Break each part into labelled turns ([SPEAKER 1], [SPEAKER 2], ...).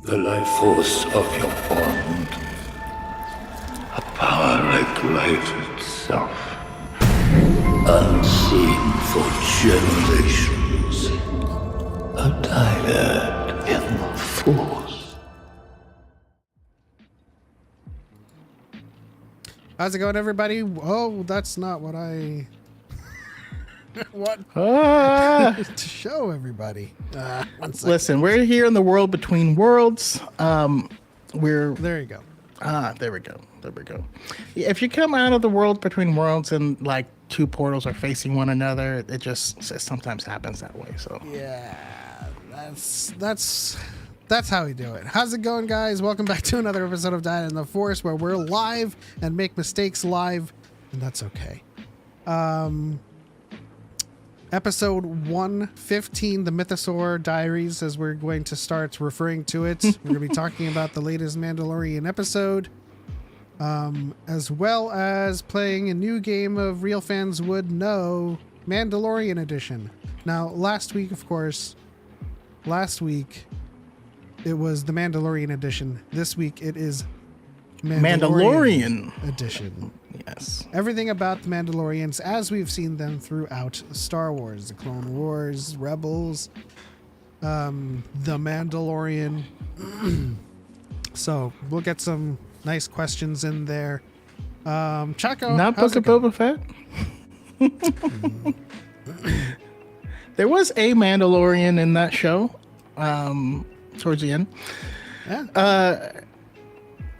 [SPEAKER 1] The life force of your bond, a power like life itself, unseen for generations, a dyad in the force.
[SPEAKER 2] How's it going, everybody? Oh, that's not what I want to show everybody.
[SPEAKER 3] Listen, we're here in the world between worlds.
[SPEAKER 2] There you go.
[SPEAKER 3] There we go. Yeah, if you come out of the world between worlds and like two portals are facing one another, it sometimes happens that way. So
[SPEAKER 2] Yeah, that's how we do it. How's it going, guys? Welcome back to another episode of Dyad in the Force, where we're live and make mistakes live, and that's okay. Episode 115, the Mythosaur Diaries, as we're going to start referring to it. We're going to be talking about the latest Mandalorian episode, as well as playing a new game of Real Fans Would Know, Mandalorian Edition. Now, last week, it was the Mandalorian Edition. This week, it is Mandalorian Edition.
[SPEAKER 3] Yes.
[SPEAKER 2] Everything about the Mandalorians as we've seen them throughout Star Wars, the Clone Wars, Rebels, the Mandalorian. So we'll get some nice questions in there. Choco,
[SPEAKER 3] not Book of Boba Fett. There was a Mandalorian in that show towards the end.
[SPEAKER 2] Yeah.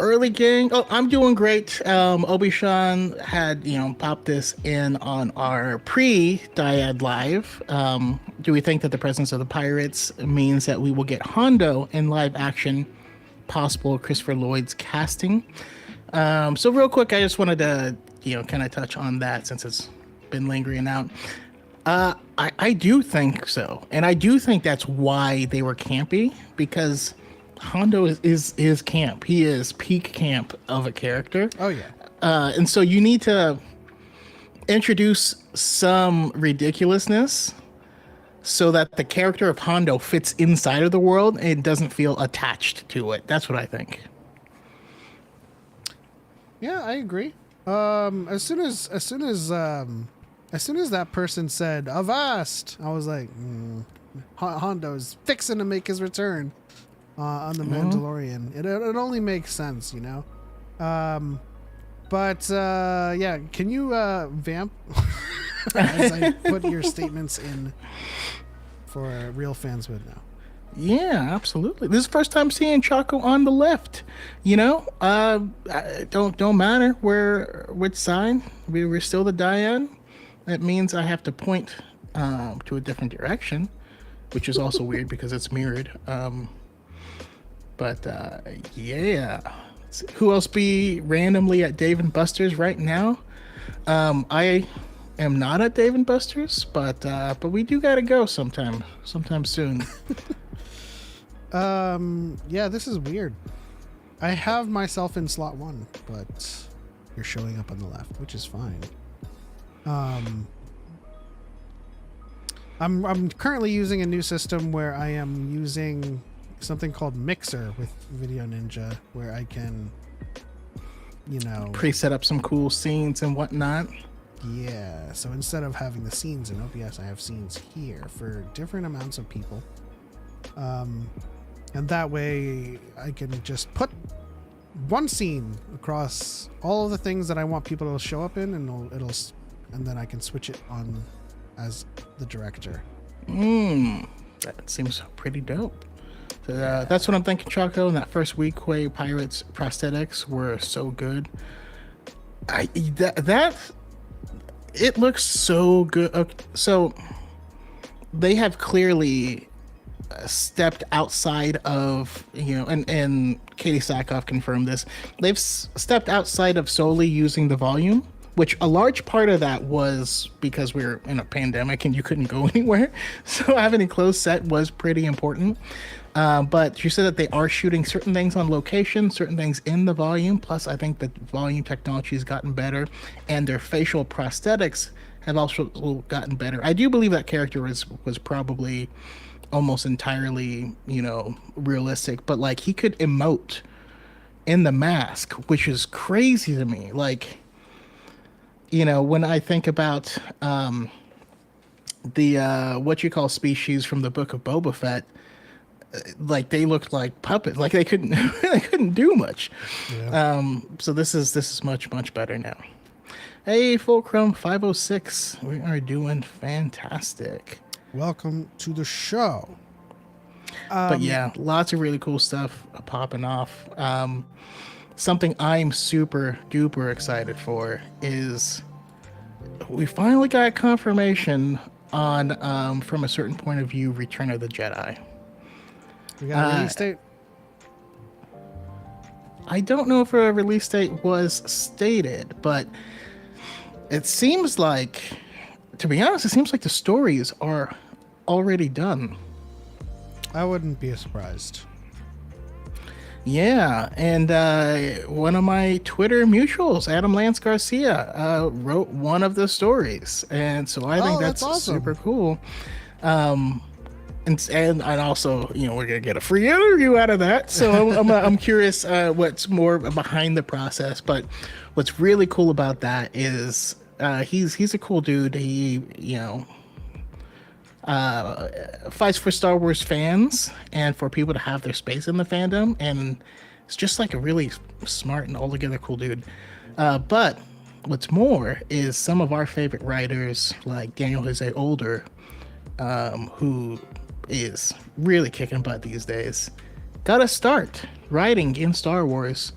[SPEAKER 3] Early gang. Oh, I'm doing great. Obi-Wan had, popped this in on our pre-Dyad live. Do we think that the presence of the pirates means that we will get Hondo in live action? Possible Christopher Lloyd's casting. So real quick, I just wanted to, kind of touch on that since it's been lingering out. I do think so. And I do think that's why they were campy, because Hondo is camp. He is peak camp of a character.
[SPEAKER 2] Oh, yeah.
[SPEAKER 3] And so you need to introduce some ridiculousness so that the character of Hondo fits inside of the world and doesn't feel attached to it. That's what I think.
[SPEAKER 2] Yeah, I agree. As soon as that person said "Avast," I was like, Hondo's fixing to make his return on the Mandalorian. It only makes sense, you know. But yeah, can you vamp as I put your statements in for real fans would know?
[SPEAKER 3] Yeah, absolutely. This is the first time seeing Choco on the left. You know, don't matter which side. We're still the Dyad. That means I have to point to a different direction, which is also weird because it's mirrored. But yeah, who else be randomly at Dave and Buster's right now? I am not at Dave and Buster's, but we do gotta go sometime soon.
[SPEAKER 2] Yeah, this is weird. I have myself in slot 1, but you're showing up on the left, which is fine. I'm currently using a new system where I am using something called Mixer with Video Ninja, where I can, you know,
[SPEAKER 3] Pre-set up some cool scenes and whatnot.
[SPEAKER 2] Yeah, so instead of having the scenes in OBS, I have scenes here for different amounts of people. And that way I can just put one scene across all of the things that I want people to show up in, and and then I can switch it on as the director.
[SPEAKER 3] That seems pretty dope. That's what I'm thinking, Choco. In that first week, where Pirates prosthetics were so good. It looks so good. Okay, so they have clearly stepped outside of, you know, and Katie Sackhoff confirmed this. They've stepped outside of solely using the volume, which a large part of that was because we were in a pandemic and you couldn't go anywhere. So having a closed set was pretty important. But she said that they are shooting certain things on location, certain things in the volume. Plus, I think the volume technology has gotten better, and their facial prosthetics have also gotten better. I do believe that character was probably almost entirely, you know, realistic, but like he could emote in the mask, which is crazy to me. Like, you know, when I think about the what you call species from the Book of Boba Fett, like they looked like puppets, like they couldn't they couldn't do much. Yeah. So this is much better now. Hey, Fulcrum 506, we are doing fantastic.
[SPEAKER 2] Welcome to the show.
[SPEAKER 3] But yeah, lots of really cool stuff popping off. Something I'm super duper excited for is we finally got confirmation on From a Certain Point of View, Return of the Jedi.
[SPEAKER 2] We got a release date?
[SPEAKER 3] I don't know if a release date was stated, but it seems like, to be honest, it seems like the stories are already done.
[SPEAKER 2] I wouldn't be surprised.
[SPEAKER 3] Yeah, and one of my Twitter mutuals, Adam Lance Garcia, wrote one of the stories, and so I think that's awesome. Super cool. And also, you know, we're gonna get a free interview out of that. So I'm curious what's more behind the process. But what's really cool about that is he's a cool dude. He, you know, fights for Star Wars fans and for people to have their space in the fandom, and it's just like a really smart and altogether cool dude. But what's more is some of our favorite writers, like Daniel Jose Older, who is really kicking butt these days, got to start writing in Star Wars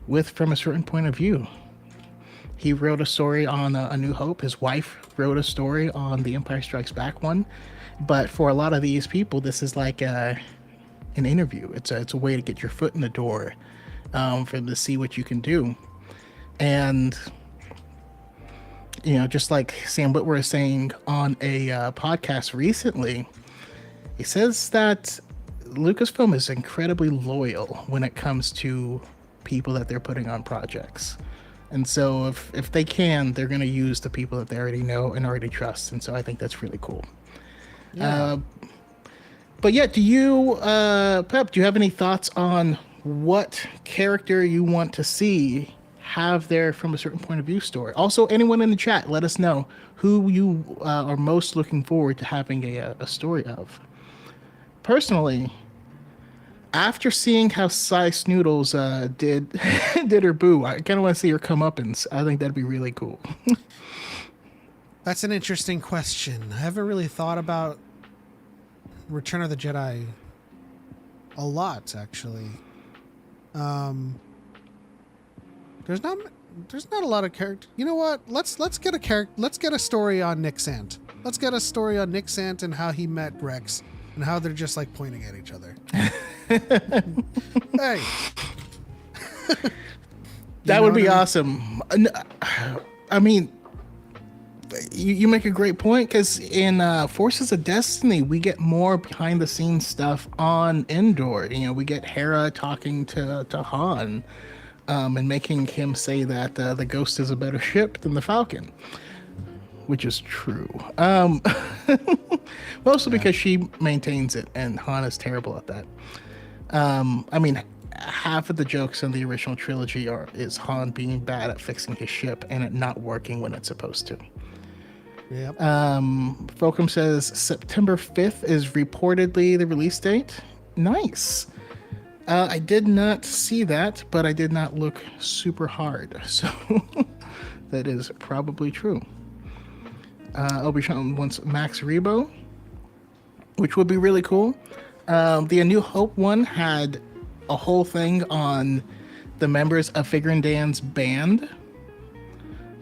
[SPEAKER 3] with From a Certain Point of View. He wrote a story on A New Hope. His wife wrote a story on the Empire Strikes Back one. But for a lot of these people, this is like an interview. It's a way to get your foot in the door, for them to see what you can do. And, you know, just like Sam Witwer was saying on a podcast recently, he says that Lucasfilm is incredibly loyal when it comes to people that they're putting on projects. And so if they can, they're going to use the people that they already know and already trust. And so I think that's really cool. Yeah. But yeah, do you, Pep, do you have any thoughts on what character you want to see have their From a Certain Point of View story. Also, anyone in the chat, let us know who you are most looking forward to having a story of. Personally, after seeing how Cy Snoodles did did her boo, I kind of want to see her come up, and I think that'd be really cool.
[SPEAKER 2] That's an interesting question. I haven't really thought about Return of the Jedi a lot, actually. There's not a lot of character. You know what? Let's get a story on Nick Sant. Let's get a story on Nick Sant and how he met Rex and how they're just like pointing at each other. Hey.
[SPEAKER 3] That would be awesome. I mean, you make a great point, because in Forces of Destiny, we get more behind the scenes stuff on Endor. You know, we get Hera talking to Han and making him say that the Ghost is a better ship than the Falcon, which is true. Mostly because she maintains it and Han is terrible at that. I mean, half of the jokes in the original trilogy is Han being bad at fixing his ship and it not working when it's supposed to.
[SPEAKER 2] Yep.
[SPEAKER 3] Fulcrum says September 5th is reportedly the release date. Nice. I did not see that, but I did not look super hard, so that is probably true. Obi-Wan wants Max Rebo, which would be really cool. The A New Hope one had a whole thing on the members of Figure and Dan's band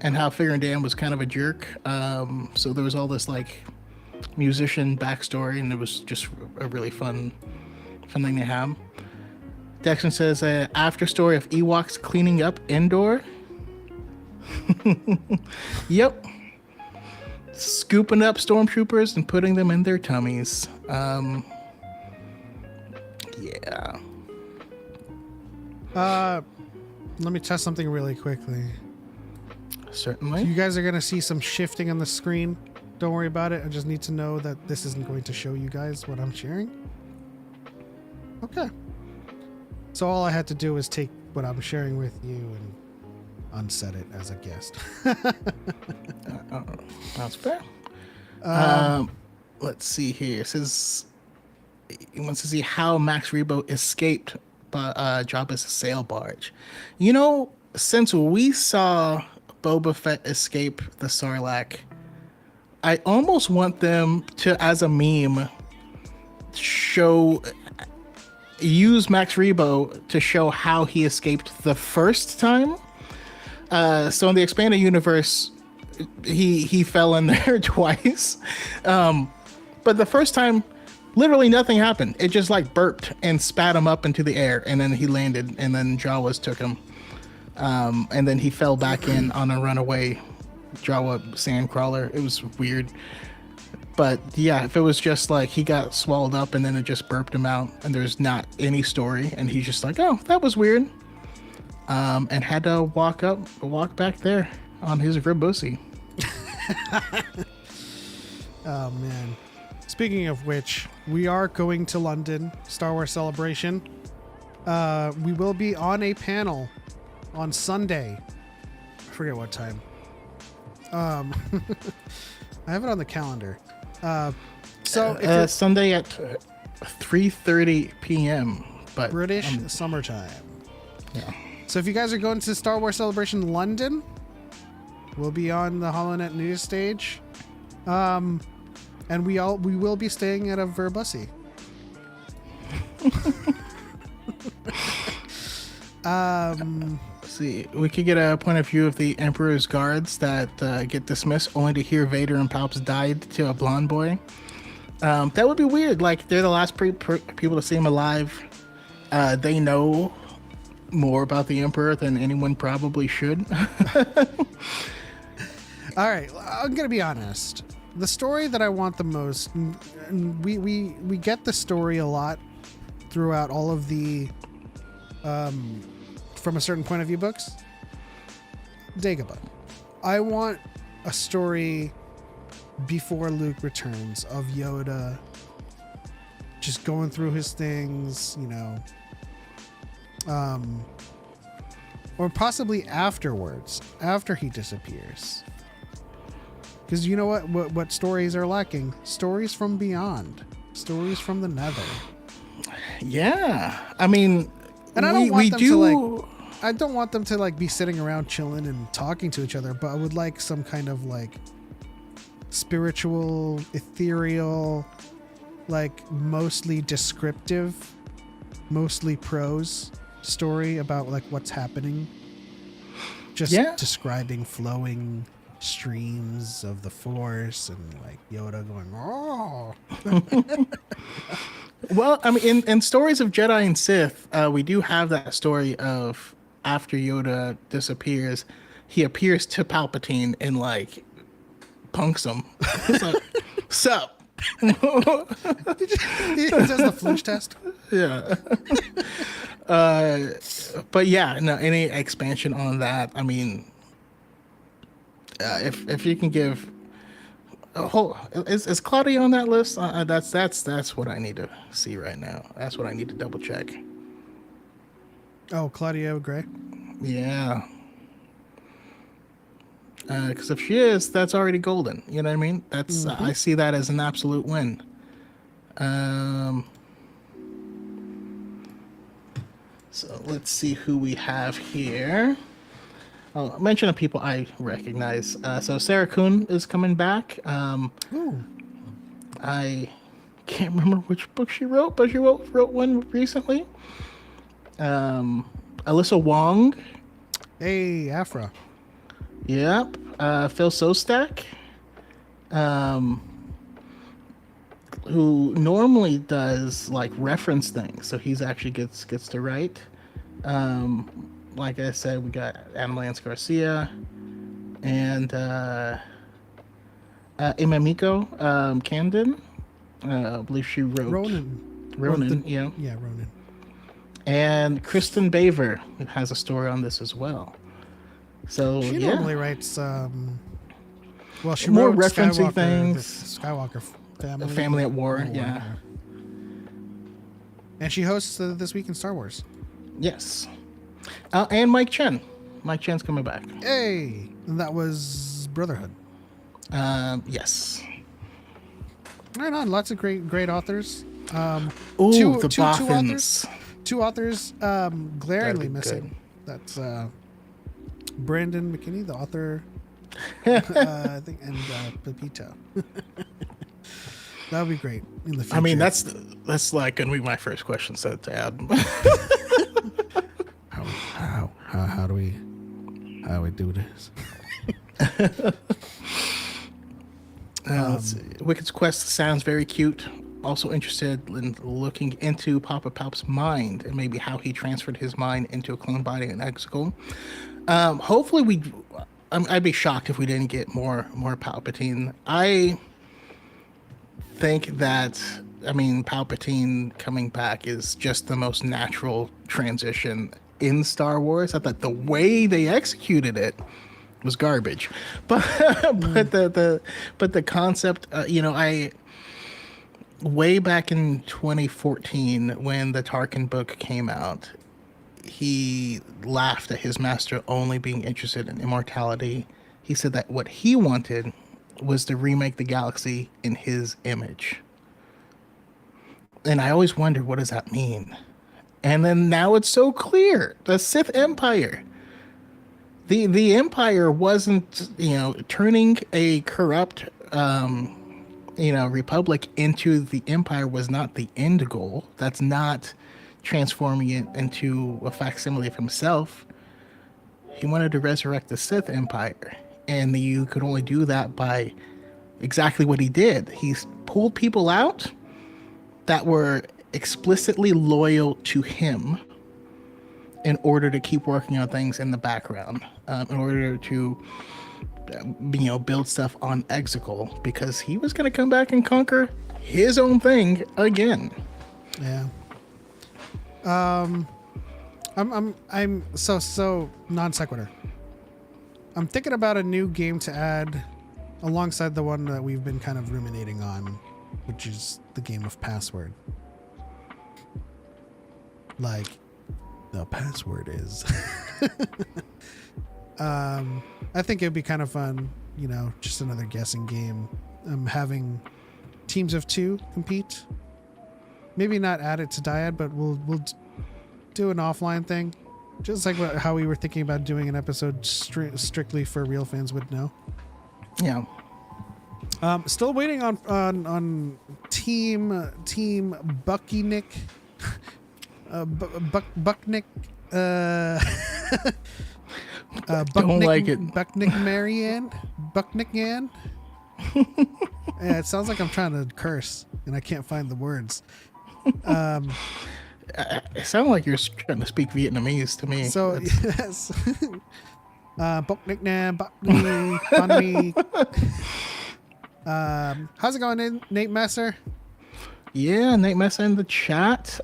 [SPEAKER 3] and how Figure and Dan was kind of a jerk. So there was all this like musician backstory, and it was just a really fun thing to have. Dexon says after story of Ewoks cleaning up Endor. Yep. Scooping up stormtroopers and putting them in their tummies. Yeah.
[SPEAKER 2] Let me test something really quickly.
[SPEAKER 3] Certainly.
[SPEAKER 2] You guys are going to see some shifting on the screen. Don't worry about it. I just need to know that this isn't going to show you guys what I'm sharing. Okay. So all I had to do was take what I'm sharing with you and unset it as a guest.
[SPEAKER 3] That's fair. Let's see here. It says he wants to see how Max Rebo escaped Jabba's sail barge. You know, since we saw Boba Fett escape the Sarlacc, I almost want them to, as a meme, use Max Rebo to show how he escaped the first time. So in the expanded universe, he fell in there twice. But the first time, literally nothing happened. It just like burped and spat him up into the air, and then he landed, and then Jawas took him. And then he fell back in on a runaway Jawa sandcrawler. It was weird. But yeah, if it was just like he got swallowed up and then it just burped him out and there's not any story and he's just like, oh, that was weird. And had to walk back there on his Ribusi.
[SPEAKER 2] Oh man. Speaking of which, we are going to London, Star Wars Celebration. We will be on a panel on Sunday. I forget what time. I have it on the calendar. So
[SPEAKER 3] Sunday at 3:30 p.m. But
[SPEAKER 2] British summertime.
[SPEAKER 3] Yeah.
[SPEAKER 2] So if you guys are going to Star Wars Celebration London, we'll be on the HoloNet news stage. And we will be staying at a Verbussy.
[SPEAKER 3] See, we could get a point of view of the Emperor's guards that get dismissed only to hear Vader and Palps died to a blonde boy. That would be weird. Like, they're the last people to see him alive. They know more about the Emperor than anyone probably should.
[SPEAKER 2] All right, I'm gonna be honest. The story that I want the most, and we get the story a lot throughout all of the From a Certain Point of View books. Dagobah. I want a story before Luke returns of Yoda just going through his things, you know. or possibly afterwards, after he disappears. Because you know what stories are lacking? Stories from beyond, stories from the nether.
[SPEAKER 3] Yeah, I mean,
[SPEAKER 2] and I don't want them to like. I don't want them to like be sitting around chilling and talking to each other, but I would like some kind of like spiritual, ethereal, like mostly descriptive, mostly prose story about like what's happening. Just describing flowing streams of the Force and like Yoda going, oh.
[SPEAKER 3] Well, I mean, in stories of Jedi and Sith, we do have that story of after Yoda disappears, he appears to Palpatine and like punks him. It's like, sup?
[SPEAKER 2] He does the flinch test.
[SPEAKER 3] Yeah. But yeah, no, any expansion on that? I mean, if you can give a whole, is Claudia on that list? That's what I need to see right now. That's what I need to double check.
[SPEAKER 2] Oh, Claudia Gray.
[SPEAKER 3] Yeah. Because if she is, that's already golden. You know what I mean? That's I see that as an absolute win. So let's see who we have here. I'll mention the people I recognize. So Sarah Kuhn is coming back. I can't remember which book she wrote, but she wrote one recently. Alyssa Wong.
[SPEAKER 2] Hey, Afra.
[SPEAKER 3] Yep. Phil Sostak, who normally does like reference things, so he's actually gets to write. Like I said, we got Anna Lance Garcia and Imamiko Camden. I believe she wrote Ronan, yeah.
[SPEAKER 2] Yeah, Ronan.
[SPEAKER 3] And Kristen Baver has a story on this as well. So
[SPEAKER 2] she normally writes. Well, she
[SPEAKER 3] more
[SPEAKER 2] wrote
[SPEAKER 3] referencing
[SPEAKER 2] Skywalker,
[SPEAKER 3] things.
[SPEAKER 2] Skywalker family.
[SPEAKER 3] The Family at War, yeah.
[SPEAKER 2] And she hosts This Week in Star Wars.
[SPEAKER 3] Yes. And Mike Chen. Mike Chen's coming back.
[SPEAKER 2] Hey, and that was Brotherhood.
[SPEAKER 3] Yes.
[SPEAKER 2] Right on. Lots of great authors.
[SPEAKER 3] Ooh, the Boffins.
[SPEAKER 2] Two authors glaringly missing. Good. That's Brandon McKinney, the author, I think, and Pepito. That would be great in the future.
[SPEAKER 3] I mean, that's like going to be my first question set to add.
[SPEAKER 2] How do we do this?
[SPEAKER 3] Let's see. Wicked's Quest sounds very cute. Also interested in looking into Papa Palp's mind and maybe how he transferred his mind into a clone body in Exegol. Hopefully I'd be shocked if we didn't get more Palpatine. I think that, I mean, Palpatine coming back is just the most natural transition in Star Wars. I thought the way they executed it was garbage, but the concept, way back in 2014 when the Tarkin book came out, he laughed at his master only being interested in immortality. He said that what he wanted was to remake the galaxy in his image. And I always wondered, what does that mean? And then now it's so clear. The Sith Empire. The Empire wasn't, turning a corrupt republic into the Empire was not the end goal. That's not transforming it into a facsimile of himself. He wanted to resurrect the Sith Empire, and you could only do that by exactly what he did. He pulled people out that were explicitly loyal to him in order to keep working on things in the background, in order to build stuff on Exegol, because he was going to come back and conquer his own thing again.
[SPEAKER 2] Yeah. I'm so non sequitur. I'm thinking about a new game to add alongside the one that we've been kind of ruminating on, which is the game of Password. Like, the password is. I think it'd be kind of fun, just another guessing game. Having teams of 2 compete. Maybe not add it to Dyad, but we'll do an offline thing. Just like how we were thinking about doing an episode strictly for real fans would know.
[SPEAKER 3] Yeah.
[SPEAKER 2] Still waiting on team Buckynick. Bucknick.
[SPEAKER 3] Don't like it.
[SPEAKER 2] Bucknick Marianne. Bucknick Ann. Yeah, it sounds like I'm trying to curse and I can't find the words.
[SPEAKER 3] It sounded like you're trying to speak Vietnamese to me.
[SPEAKER 2] So yes. Bucknick Nan, Buckney, Bunny. How's it going, Nate Messer?
[SPEAKER 3] Yeah, Nate Messer in the chat.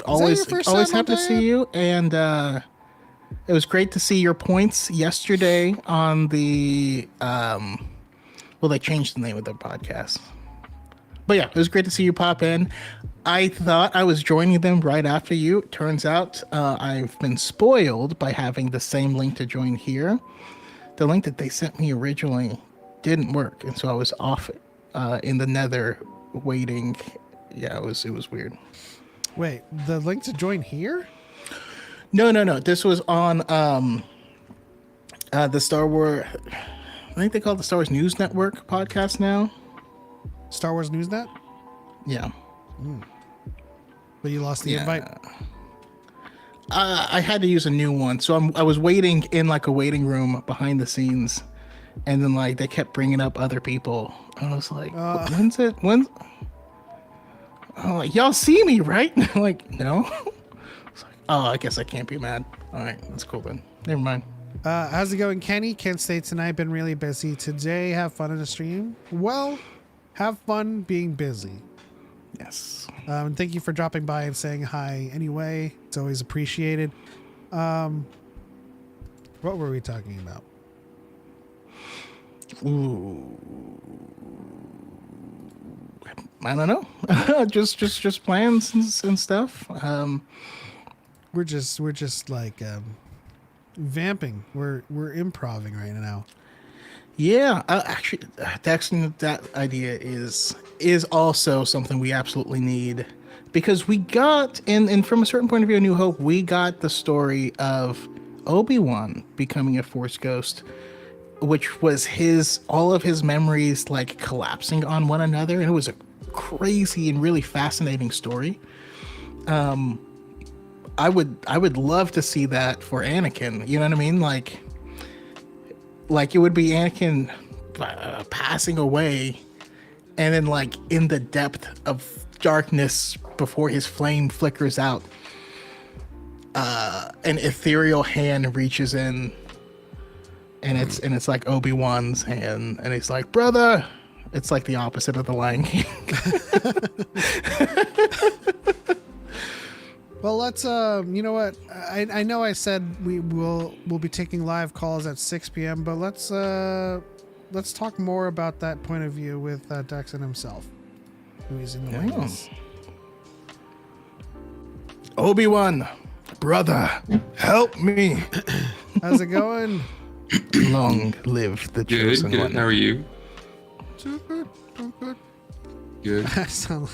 [SPEAKER 3] Always happy to see you, and it was great to see your points yesterday on the well, they changed the name of their podcast, but yeah, it was great to see you pop in. I thought I was joining them right after you. Turns out I've been spoiled by having the same link to join here. The link that they sent me originally didn't work, and so I was off in the nether waiting. Yeah, it was weird.
[SPEAKER 2] Wait, the link to join here?
[SPEAKER 3] No. This was on the Star Wars. I think they call it the Star Wars News Network podcast now.
[SPEAKER 2] Star Wars Newsnet?
[SPEAKER 3] Yeah.
[SPEAKER 2] But you lost the invite.
[SPEAKER 3] I had to use a new one, so I was waiting in like a waiting room behind the scenes, and then like they kept bringing up other people. I was like, when's it? I'm like, y'all see me, right? I'm like, no. It's like, oh, I guess I can't be mad. All right, that's cool then. Never mind.
[SPEAKER 2] How's it going, Kenny? Can't stay tonight. Been really busy today. Have fun in the stream. Well, have fun being busy.
[SPEAKER 3] Yes.
[SPEAKER 2] And thank you for dropping by and saying hi anyway. It's always appreciated. What were we talking about?
[SPEAKER 3] Ooh. I don't know. just plans and stuff.
[SPEAKER 2] We're just like vamping. We're improving right now.
[SPEAKER 3] Yeah, actually, that idea is also something we absolutely need, because we got and from a certain point of view, New Hope, we got the story of Obi-Wan becoming a Force ghost, which was all of his memories like collapsing on one another, and it was a crazy and really fascinating story. I would love to see that for Anakin. You know what I mean? Like it would be Anakin passing away, and then like in the depth of darkness before his flame flickers out, an ethereal hand reaches in, and it's like Obi-Wan's hand, and he's like, brother. It's like the opposite of the Lion King.
[SPEAKER 2] Well, let's you know what? I know I said we'll be taking live calls at 6 p.m., but let's talk more about that point of view with Daxon himself, who is in the wings.
[SPEAKER 3] Obi-Wan, brother, help me.
[SPEAKER 2] How's it going?
[SPEAKER 3] Long live the chosen one.
[SPEAKER 4] Good. How are you?
[SPEAKER 2] Good.
[SPEAKER 4] Good.
[SPEAKER 2] I sound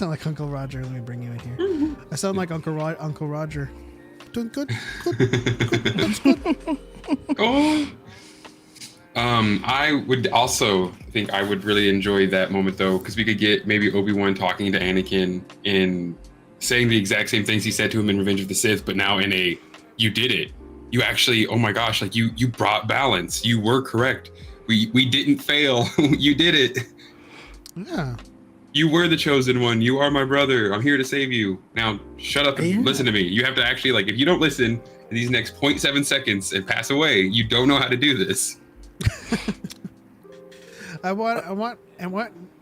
[SPEAKER 2] like Uncle Roger. Let me bring you in here. I sound like Uncle Roger. Doing good. That's good.
[SPEAKER 4] Oh. I would also think I would really enjoy that moment though, because we could get maybe Obi-Wan talking to Anakin and saying the exact same things he said to him in Revenge of the Sith, but now in a, you did it. You actually, oh my gosh, like you brought balance. You were correct. We didn't fail. You did it.
[SPEAKER 2] Yeah.
[SPEAKER 4] You were the chosen one. You are my brother. I'm here to save you. Now shut up and listen to me. You have to actually, like, if you don't listen in these next 0.7 seconds and pass away, you don't know how to do this.
[SPEAKER 2] I want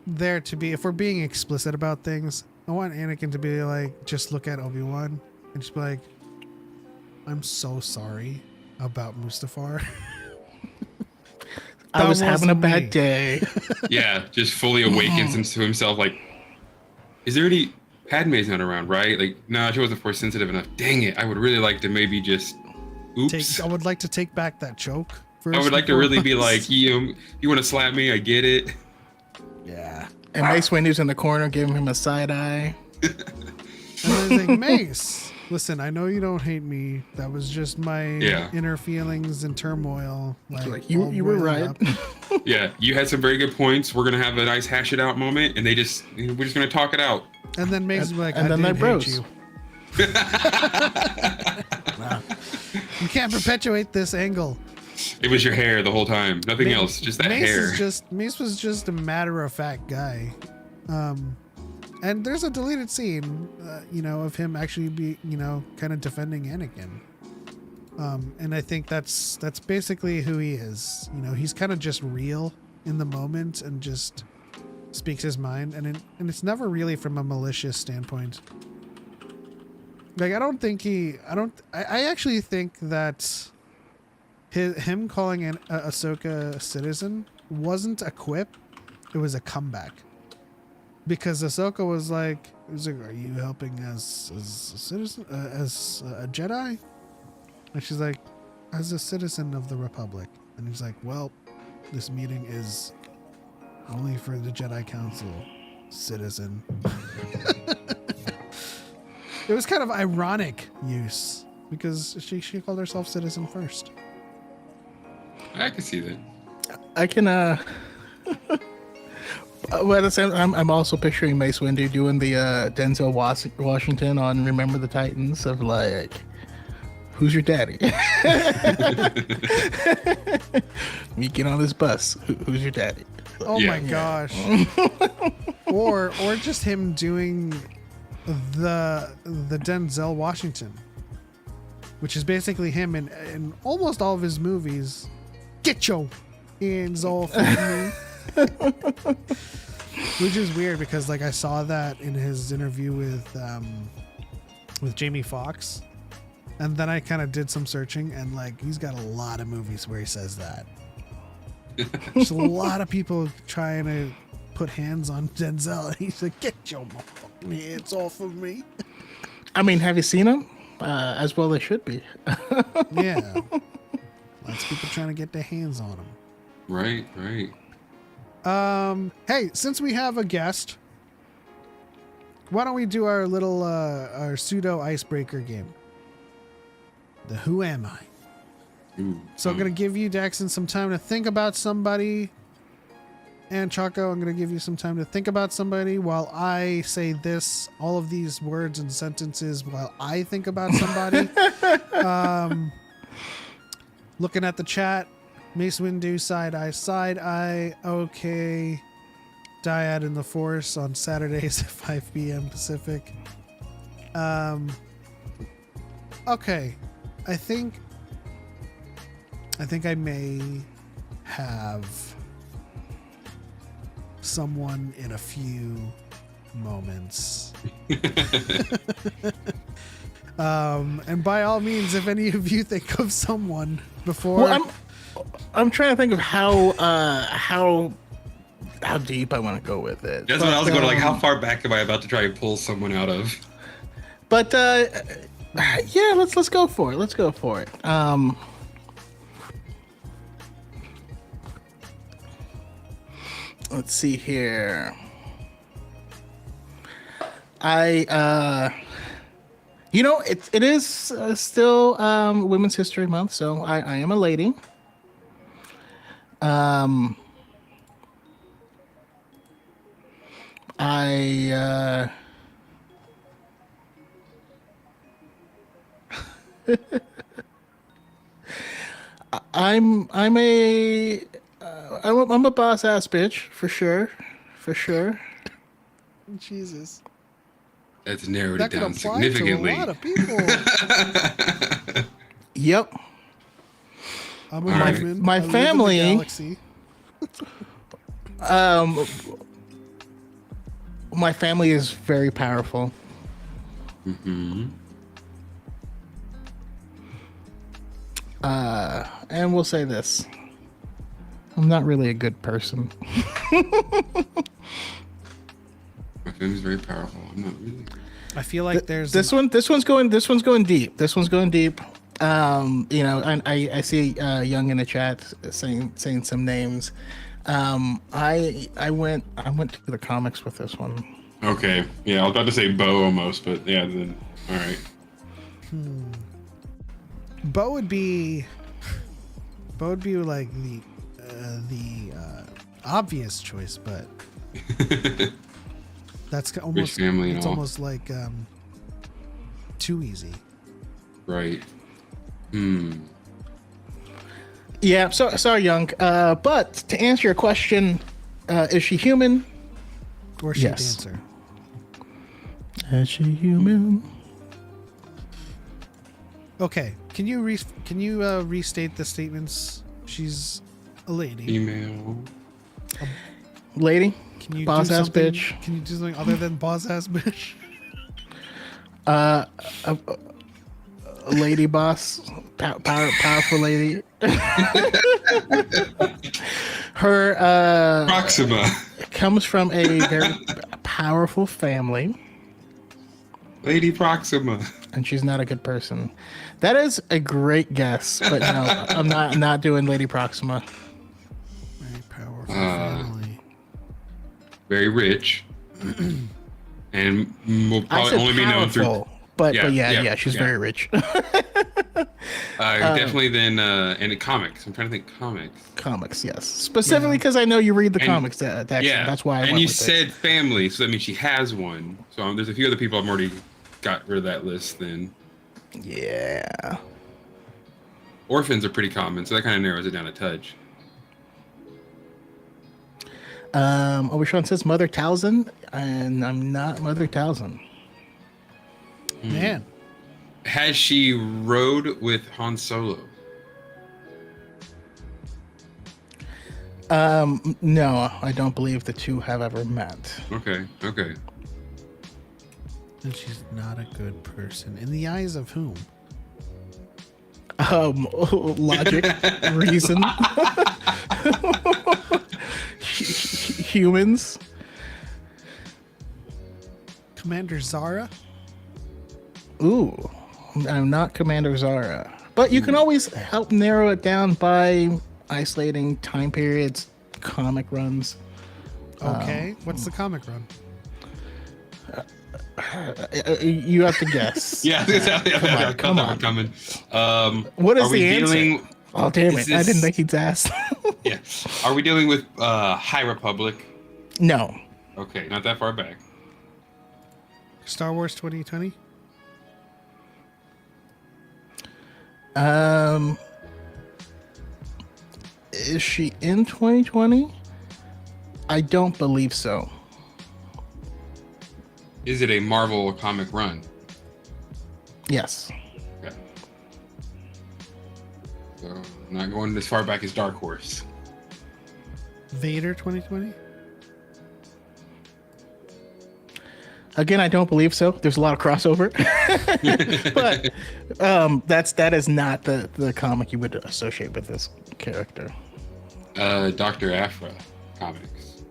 [SPEAKER 2] there to be, if we're being explicit about things, I want Anakin to be like, just look at Obi-Wan and just be like, I'm so sorry about Mustafar.
[SPEAKER 3] I was having a bad day.
[SPEAKER 4] Yeah, just fully awakens him to himself. Like, is there any Padme's not around, right? Like, no, she wasn't force sensitive enough. Dang it! I would really like to maybe just, oops.
[SPEAKER 2] I would like to take back that choke.
[SPEAKER 4] I would like to really be like, you want to slap me? I get it.
[SPEAKER 2] Yeah.
[SPEAKER 3] And Mace Windu's in the corner giving him a side eye.
[SPEAKER 2] And then like, Mace, listen, I know you don't hate me. That was just my inner feelings and turmoil.
[SPEAKER 3] Like you were right.
[SPEAKER 4] Yeah, you had some very good points. We're gonna have a nice hash it out moment, and we're just gonna talk it out.
[SPEAKER 2] And then Mace was like,
[SPEAKER 3] and
[SPEAKER 2] I
[SPEAKER 3] then
[SPEAKER 2] did
[SPEAKER 3] they're
[SPEAKER 2] hate
[SPEAKER 3] bros.
[SPEAKER 2] you. You can't perpetuate this angle.
[SPEAKER 4] It was your hair the whole time. Nothing else. Just that hair.
[SPEAKER 2] Mace was just a matter-of-fact guy. And there's a deleted scene, of him actually kind of defending Anakin. And I think that's basically who he is. He's kind of just real in the moment and just speaks his mind. And it's never really from a malicious standpoint. Like, I actually think that him calling Ahsoka a citizen wasn't a quip. It was a comeback. Because Ahsoka was like, are you helping as a citizen, as a Jedi? And she's like, as a citizen of the Republic. And he's like, well, this meeting is only for the Jedi Council, citizen. It was kind of ironic use because she called herself citizen first.
[SPEAKER 4] I can see that.
[SPEAKER 3] I can well, at the same time, I'm also picturing Mace Windu doing the Denzel Washington on Remember the Titans of like, who's your daddy? We get on this bus. Who's your daddy?
[SPEAKER 2] Oh my gosh. or just him doing the Denzel Washington, which is basically him in almost all of his movies. Get your hands off of me. Which is weird because like I saw that in his interview with Jamie Foxx, and then I kind of did some searching and like he's got a lot of movies where he says that. There's a lot of people trying to put hands on Denzel, and he's like, "Get your hands off of me."
[SPEAKER 3] I mean, have you seen him? As well, they should be.
[SPEAKER 2] Yeah, lots of people trying to get their hands on him.
[SPEAKER 4] Right.
[SPEAKER 2] Hey, since we have a guest, why don't we do our little our pseudo icebreaker game? The Who Am I?
[SPEAKER 4] Ooh,
[SPEAKER 2] So I'm gonna give you, Daxon, some time to think about somebody, and Choco, I'm gonna give you some time to think about somebody while I say all of these words and sentences while I think about somebody. Looking at the chat. Mace Windu, side eye, okay. Dyad in the Force on Saturdays at 5 p.m. Pacific. Okay. I think I may have someone in a few moments. And by all means, if any of you think of someone before...
[SPEAKER 3] Well, I'm trying to think of how deep I want to go with it.
[SPEAKER 4] That's what I was going to like. How far back am I about to try and pull someone out of?
[SPEAKER 3] But yeah, let's go for it. Let's go for it. Let's see here. It is still Women's History Month, so I am a lady. I'm a boss ass bitch for sure.
[SPEAKER 2] Jesus.
[SPEAKER 4] That's narrowed
[SPEAKER 2] That
[SPEAKER 4] it
[SPEAKER 2] could
[SPEAKER 4] down
[SPEAKER 2] apply
[SPEAKER 4] significantly.
[SPEAKER 2] to a lot of people.
[SPEAKER 3] Yep.
[SPEAKER 2] I'm a
[SPEAKER 4] Right.
[SPEAKER 2] human.
[SPEAKER 3] My
[SPEAKER 2] I live in the
[SPEAKER 3] family-
[SPEAKER 2] galaxy.
[SPEAKER 3] My family is very powerful.
[SPEAKER 4] Mm-hmm.
[SPEAKER 3] And we'll say this. I'm not really a good person.
[SPEAKER 4] My Family is very powerful. I'm not really.
[SPEAKER 2] I feel like there's
[SPEAKER 3] this one's going deep. This one's going deep. You know, I see Young in the chat saying some names. I went to the comics with this one.
[SPEAKER 4] Okay. Yeah, I was about to say Bo almost, but yeah, then all right.
[SPEAKER 2] Bo would be like the obvious choice, but that's almost
[SPEAKER 4] family and
[SPEAKER 2] it's
[SPEAKER 4] all.
[SPEAKER 2] almost like too easy.
[SPEAKER 4] Right.
[SPEAKER 3] Yeah, sorry, Young. But to answer your question, is she human?
[SPEAKER 2] Or she
[SPEAKER 3] Yes.
[SPEAKER 2] dancer.
[SPEAKER 3] Is she human?
[SPEAKER 2] Okay, can you restate the statements? She's a lady.
[SPEAKER 4] Female.
[SPEAKER 3] Lady?
[SPEAKER 2] Can you
[SPEAKER 3] Boss
[SPEAKER 2] do
[SPEAKER 3] ass
[SPEAKER 2] something?
[SPEAKER 3] bitch.
[SPEAKER 2] Can you do something other than boss ass bitch?
[SPEAKER 3] A lady boss, powerful lady. Her
[SPEAKER 4] Proxima.
[SPEAKER 3] comes from a very powerful family,
[SPEAKER 4] Lady Proxima.
[SPEAKER 3] and she's not a good person. That is a great guess, but no, I'm not doing Lady Proxima.
[SPEAKER 2] Very powerful family.
[SPEAKER 4] Very rich. And will
[SPEAKER 3] I
[SPEAKER 4] probably
[SPEAKER 3] said
[SPEAKER 4] only be known through.
[SPEAKER 3] powerful, but
[SPEAKER 4] Yeah,
[SPEAKER 3] she's
[SPEAKER 4] yeah.
[SPEAKER 3] very rich.
[SPEAKER 4] Definitely then and comics. I'm trying to think comics.
[SPEAKER 3] Comics, yes, specifically because I know you read the
[SPEAKER 4] And-
[SPEAKER 3] comics. That's why. I
[SPEAKER 4] and
[SPEAKER 3] went
[SPEAKER 4] you
[SPEAKER 3] with
[SPEAKER 4] said
[SPEAKER 3] it.
[SPEAKER 4] family, so that means she has one. So there's a few other people I've already got rid of that list. Then
[SPEAKER 3] Yeah.
[SPEAKER 4] orphans are pretty common, so that kind of narrows it down a touch.
[SPEAKER 3] Obi-Wan says Mother Talzin, and I'm not Mother Talzin.
[SPEAKER 2] Man,
[SPEAKER 4] Has she rode with Han Solo?
[SPEAKER 3] No, I don't believe the two have ever met.
[SPEAKER 4] Okay.
[SPEAKER 2] and she's not a good person in the eyes of whom?
[SPEAKER 3] Logic, reason, humans.
[SPEAKER 2] Commander Zara.
[SPEAKER 3] Ooh, I'm not Commander Zara, but you can always help narrow it down by isolating time periods, comic runs.
[SPEAKER 2] Okay, what's the comic run?
[SPEAKER 3] You have to guess.
[SPEAKER 4] Yeah,
[SPEAKER 3] come on.
[SPEAKER 4] Coming.
[SPEAKER 3] What is
[SPEAKER 4] are we
[SPEAKER 3] the answer?
[SPEAKER 4] dealing?
[SPEAKER 3] Oh damn
[SPEAKER 4] Is
[SPEAKER 3] it! I
[SPEAKER 4] this-
[SPEAKER 3] didn't think he'd ask.
[SPEAKER 4] Yeah. Are we dealing with High Republic?
[SPEAKER 3] No.
[SPEAKER 4] Okay, not that far back.
[SPEAKER 2] Star Wars 2020.
[SPEAKER 3] Is she in 2020? I don't believe so.
[SPEAKER 4] Is it a Marvel comic run?
[SPEAKER 3] Yes.
[SPEAKER 4] Okay. So not going as far back as Dark Horse.
[SPEAKER 2] Vader 2020.
[SPEAKER 3] Again, I don't believe so. There's a lot of crossover, but that is not the comic you would associate with this character.
[SPEAKER 4] Dr. Aphra comics.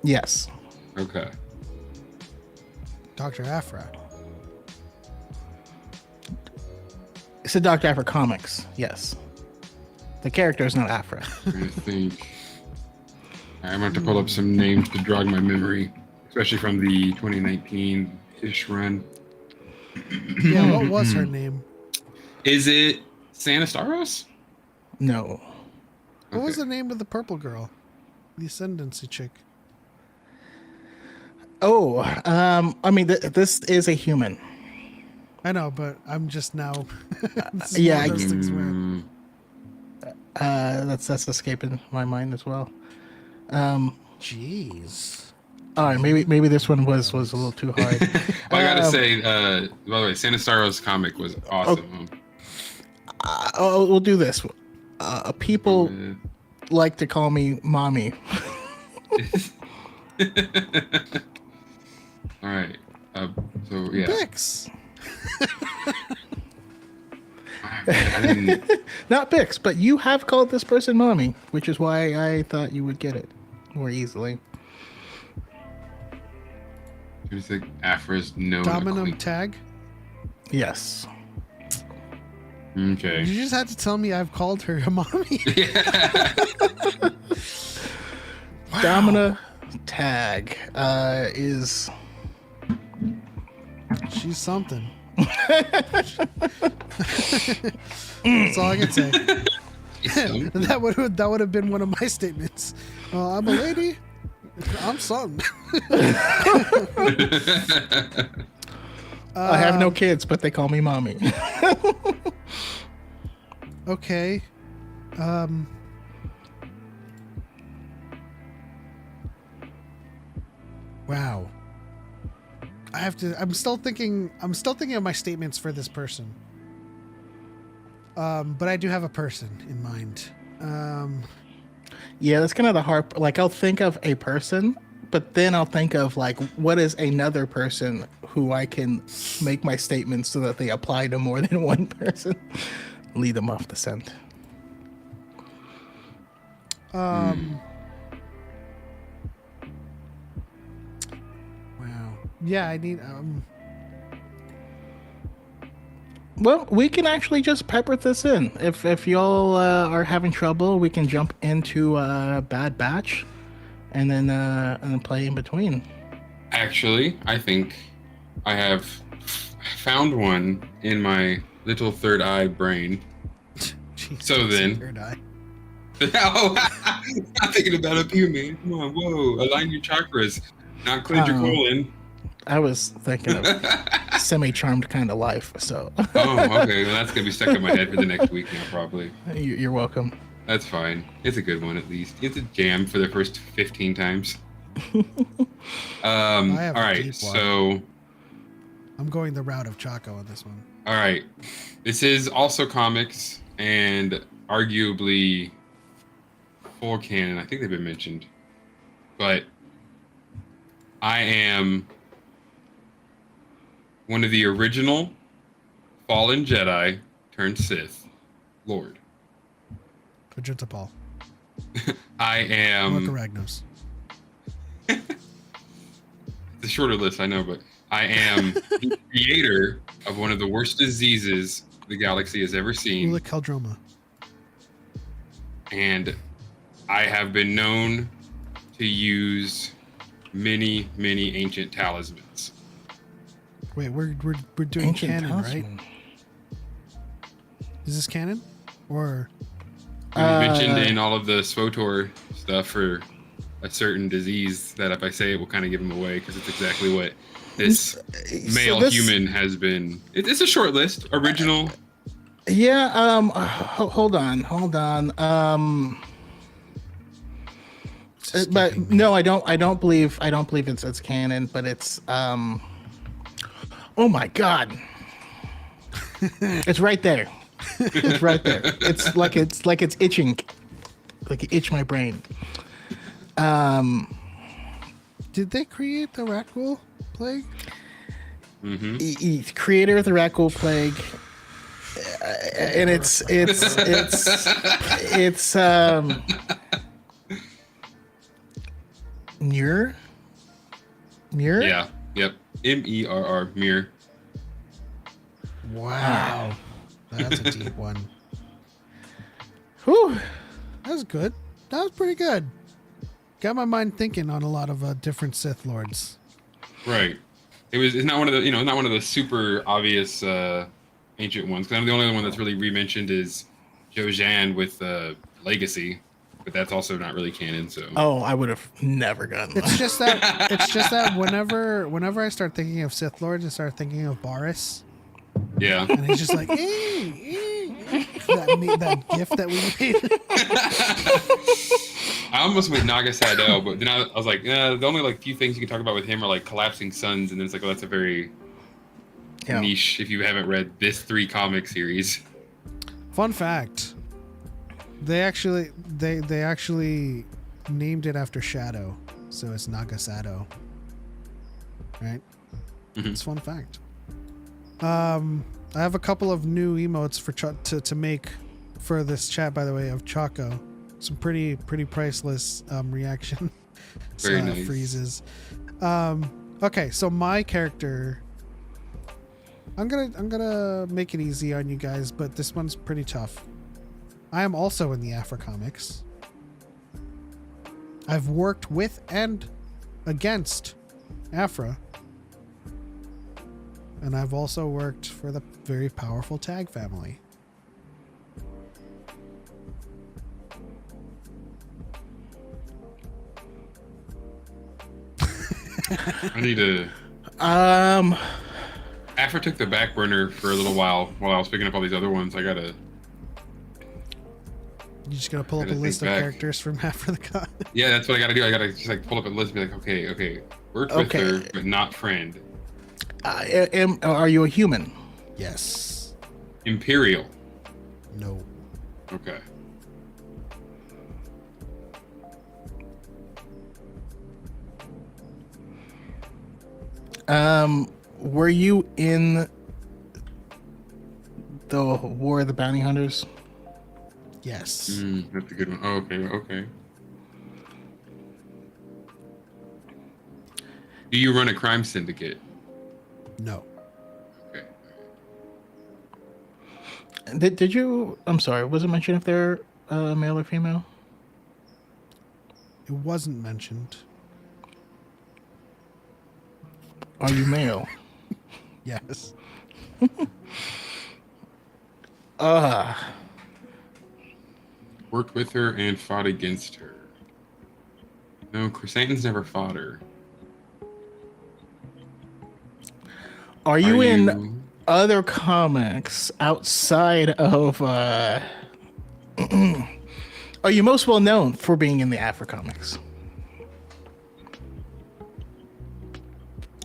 [SPEAKER 3] Yes.
[SPEAKER 4] Okay.
[SPEAKER 2] Dr. Aphra.
[SPEAKER 3] It's a Dr. Aphra comics. Yes. The character is not Aphra.
[SPEAKER 4] I'm trying to think. I'm going to have to pull up some names to jog my memory, especially from the 2019-ish run.
[SPEAKER 2] Yeah, what was her name?
[SPEAKER 4] Is it Sanastaros?
[SPEAKER 3] No.
[SPEAKER 2] What was
[SPEAKER 4] Okay.
[SPEAKER 2] the name of the purple girl? The Ascendancy chick.
[SPEAKER 3] Oh, I mean, this is a human.
[SPEAKER 2] I know, but I'm just now. This is
[SPEAKER 3] Yeah,
[SPEAKER 2] one of those things where
[SPEAKER 3] That's escaping my mind as well.
[SPEAKER 2] Jeez.
[SPEAKER 3] All right, maybe this one was a little too hard.
[SPEAKER 4] Well, I gotta say, by the way, Sanastaros comic was awesome.
[SPEAKER 3] We'll do this. People
[SPEAKER 4] Uh,
[SPEAKER 3] like to call me mommy.
[SPEAKER 4] All right. So yeah.
[SPEAKER 2] Bix.
[SPEAKER 4] I didn't,
[SPEAKER 3] Not Bix, but you have called this person mommy, which is why I thought you would get it more easily.
[SPEAKER 4] There's like Afra's known.
[SPEAKER 2] Dominum tag.
[SPEAKER 3] Yes.
[SPEAKER 4] Okay.
[SPEAKER 2] You just had to tell me I've called her a mommy. Wow.
[SPEAKER 3] Domina tag is.
[SPEAKER 2] She's something. That's all I can say. that would have been one of my statements. I'm a lady. I'm something.
[SPEAKER 3] I have no kids, but they call me mommy.
[SPEAKER 2] Okay. Wow. I'm still thinking of my statements for this person. But I do have a person in mind.
[SPEAKER 3] Yeah, that's kind of the hard. Like, I'll think of a person, but then I'll think of like, what is another person who I can make my statements so that they apply to more than one person, lead them off the scent.
[SPEAKER 2] Wow. Yeah, I need.
[SPEAKER 3] Well, we can actually just pepper this in. If y'all are having trouble, we can jump into Bad Batch, and then play in between.
[SPEAKER 4] Actually, I think I have found one in my little third eye brain.
[SPEAKER 2] Jeez,
[SPEAKER 4] So then-
[SPEAKER 2] third eye.
[SPEAKER 4] Oh, I'm thinking about up here, man. Come on, whoa, align your chakras, not cleanse your colon.
[SPEAKER 3] I was thinking of semi-charmed kind of life. So.
[SPEAKER 4] Oh, okay. Well, that's gonna be stuck in my head for the next week now, probably.
[SPEAKER 3] You're welcome.
[SPEAKER 4] That's fine. It's a good one at least. It's a jam for the first 15 times. All
[SPEAKER 2] have a
[SPEAKER 4] right.
[SPEAKER 2] deep one.
[SPEAKER 4] So,
[SPEAKER 2] I'm going the route of Choco on this one.
[SPEAKER 4] all right. This is also comics and arguably full canon. I think they've been mentioned, but I am one of the original fallen Jedi turned Sith Lord.
[SPEAKER 2] Vegeta Paul.
[SPEAKER 4] I am.
[SPEAKER 2] Aragnos.
[SPEAKER 4] It's a shorter list, I know, but I am the creator of one of the worst diseases the galaxy has ever seen,
[SPEAKER 2] Ulic Keldroma.
[SPEAKER 4] and I have been known to use many, many ancient talismans.
[SPEAKER 2] Wait, we're doing
[SPEAKER 3] Ancient
[SPEAKER 2] canon,
[SPEAKER 3] talisman.
[SPEAKER 2] right? Is this canon? Or
[SPEAKER 4] It was mentioned in all of the SWOTOR stuff for a certain disease that if I say it will kind of give them away because it's exactly what this male human has been. It's a short list. Original.
[SPEAKER 3] Yeah. Hold on. But no, I don't believe it's canon. But it's oh my god, it's right there. It's right there. It's like it's itching, like it itch my brain.
[SPEAKER 2] did they create the Rakghoul plague?
[SPEAKER 3] Creator of the Rakghoul plague, and it's Muir.
[SPEAKER 4] Yeah. Yep. MERR. Mir.
[SPEAKER 2] Wow. That's a deep one.
[SPEAKER 3] Whew.
[SPEAKER 2] That was good. That was pretty good. Got my mind thinking on a lot of different Sith Lords.
[SPEAKER 4] Right. It's not one of the not one of the super obvious ancient ones. Because I'm the only one that's really re-mentioned is Jojan with Legacy, but that's also not really canon. So.
[SPEAKER 3] Oh, I would have never gotten that.
[SPEAKER 2] It's just that whenever I start thinking of Sith Lords, I start thinking of Boris.
[SPEAKER 4] Yeah.
[SPEAKER 2] And he's just like, that gift that we made.
[SPEAKER 4] I almost went Naga Sadel, but then I was like, the only like few things you can talk about with him are like collapsing suns, and then it's like, oh, that's a very niche if you haven't read this 3 comic series.
[SPEAKER 2] Fun fact: they actually named it after Shadow, so it's Naga Sado. Right? It's a fun fact. I have a couple of new emotes for to make for this chat, by the way, of Choco. Some pretty priceless reaction
[SPEAKER 4] Very nice.
[SPEAKER 2] freezes. Okay, so my character, I'm gonna make it easy on you guys, but this one's pretty tough. I am also in the Afro comics. I've worked with and against Afra. And I've also worked for the very powerful Tag family.
[SPEAKER 4] I need to. Afra took the back burner for a little while I was picking up all these other ones. I gotta.
[SPEAKER 2] You just gotta pull up a
[SPEAKER 4] Gotta
[SPEAKER 2] list of
[SPEAKER 4] think back.
[SPEAKER 2] characters from Afra the God.
[SPEAKER 4] Yeah, that's what I gotta do. I gotta just like pull up a list and be like, okay, worked with
[SPEAKER 3] Okay.
[SPEAKER 4] her, but not friend.
[SPEAKER 3] Are you a human?
[SPEAKER 2] Yes.
[SPEAKER 4] Imperial.
[SPEAKER 2] No.
[SPEAKER 4] Okay.
[SPEAKER 3] Were you in the War of the Bounty Hunters?
[SPEAKER 2] Yes.
[SPEAKER 4] That's a good one. Oh, okay. Do you run a crime syndicate?
[SPEAKER 2] No.
[SPEAKER 4] Okay.
[SPEAKER 3] Did you? I'm sorry. Was it mentioned if they're male or female?
[SPEAKER 2] It wasn't mentioned.
[SPEAKER 3] Are you male?
[SPEAKER 2] Yes.
[SPEAKER 4] Worked with her and fought against her. No, Chrysanthemum's never fought her.
[SPEAKER 3] Are you in other comics outside of? Are you most well known for being in the Afro comics?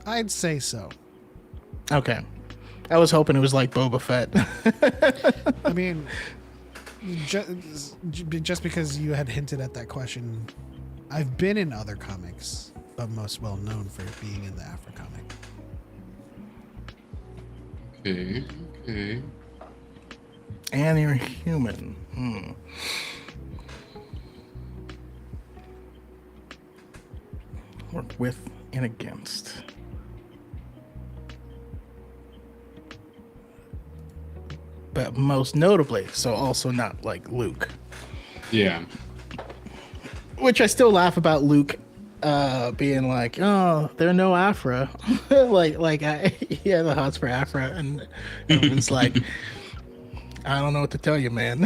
[SPEAKER 2] I'd say so.
[SPEAKER 3] Okay, I was hoping it was like Boba Fett.
[SPEAKER 2] I mean, just because you had hinted at that question, I've been in other comics, but most well known for being in the Afro comic.
[SPEAKER 4] Okay.
[SPEAKER 3] And you're human. Worked with and against. But most notably, so also not like Luke.
[SPEAKER 4] Yeah.
[SPEAKER 3] Which I still laugh about Luke being like, oh, there are no Afra. He had the hots for Afra, and everyone's like, I don't know what to tell you, man.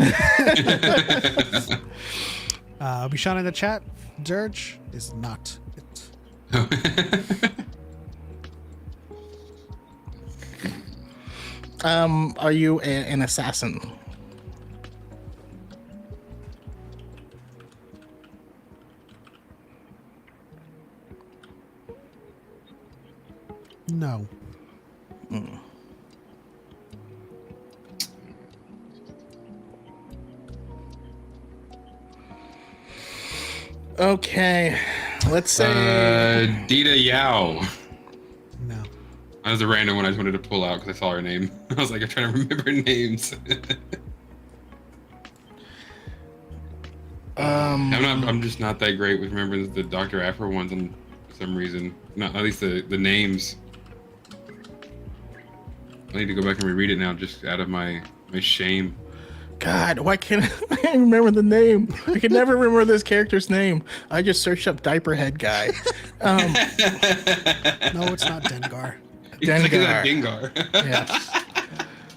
[SPEAKER 2] Bishan in the chat, Dirge is not it.
[SPEAKER 3] Are you an assassin?
[SPEAKER 2] No.
[SPEAKER 3] Okay, let's say
[SPEAKER 4] Dita Yao.
[SPEAKER 2] No.
[SPEAKER 4] That was a random one I just wanted to pull out because I saw her name. I was like, I'm trying to remember names. I'm just not that great with remembering the Dr. Afro ones for some reason. Not at least the names. I need to go back and reread it now just out of my shame.
[SPEAKER 3] God, why can't I remember the name? I can never remember this character's name. I just searched up Diaper Head Guy.
[SPEAKER 2] No, it's not Dengar.
[SPEAKER 3] Dengar. Yes.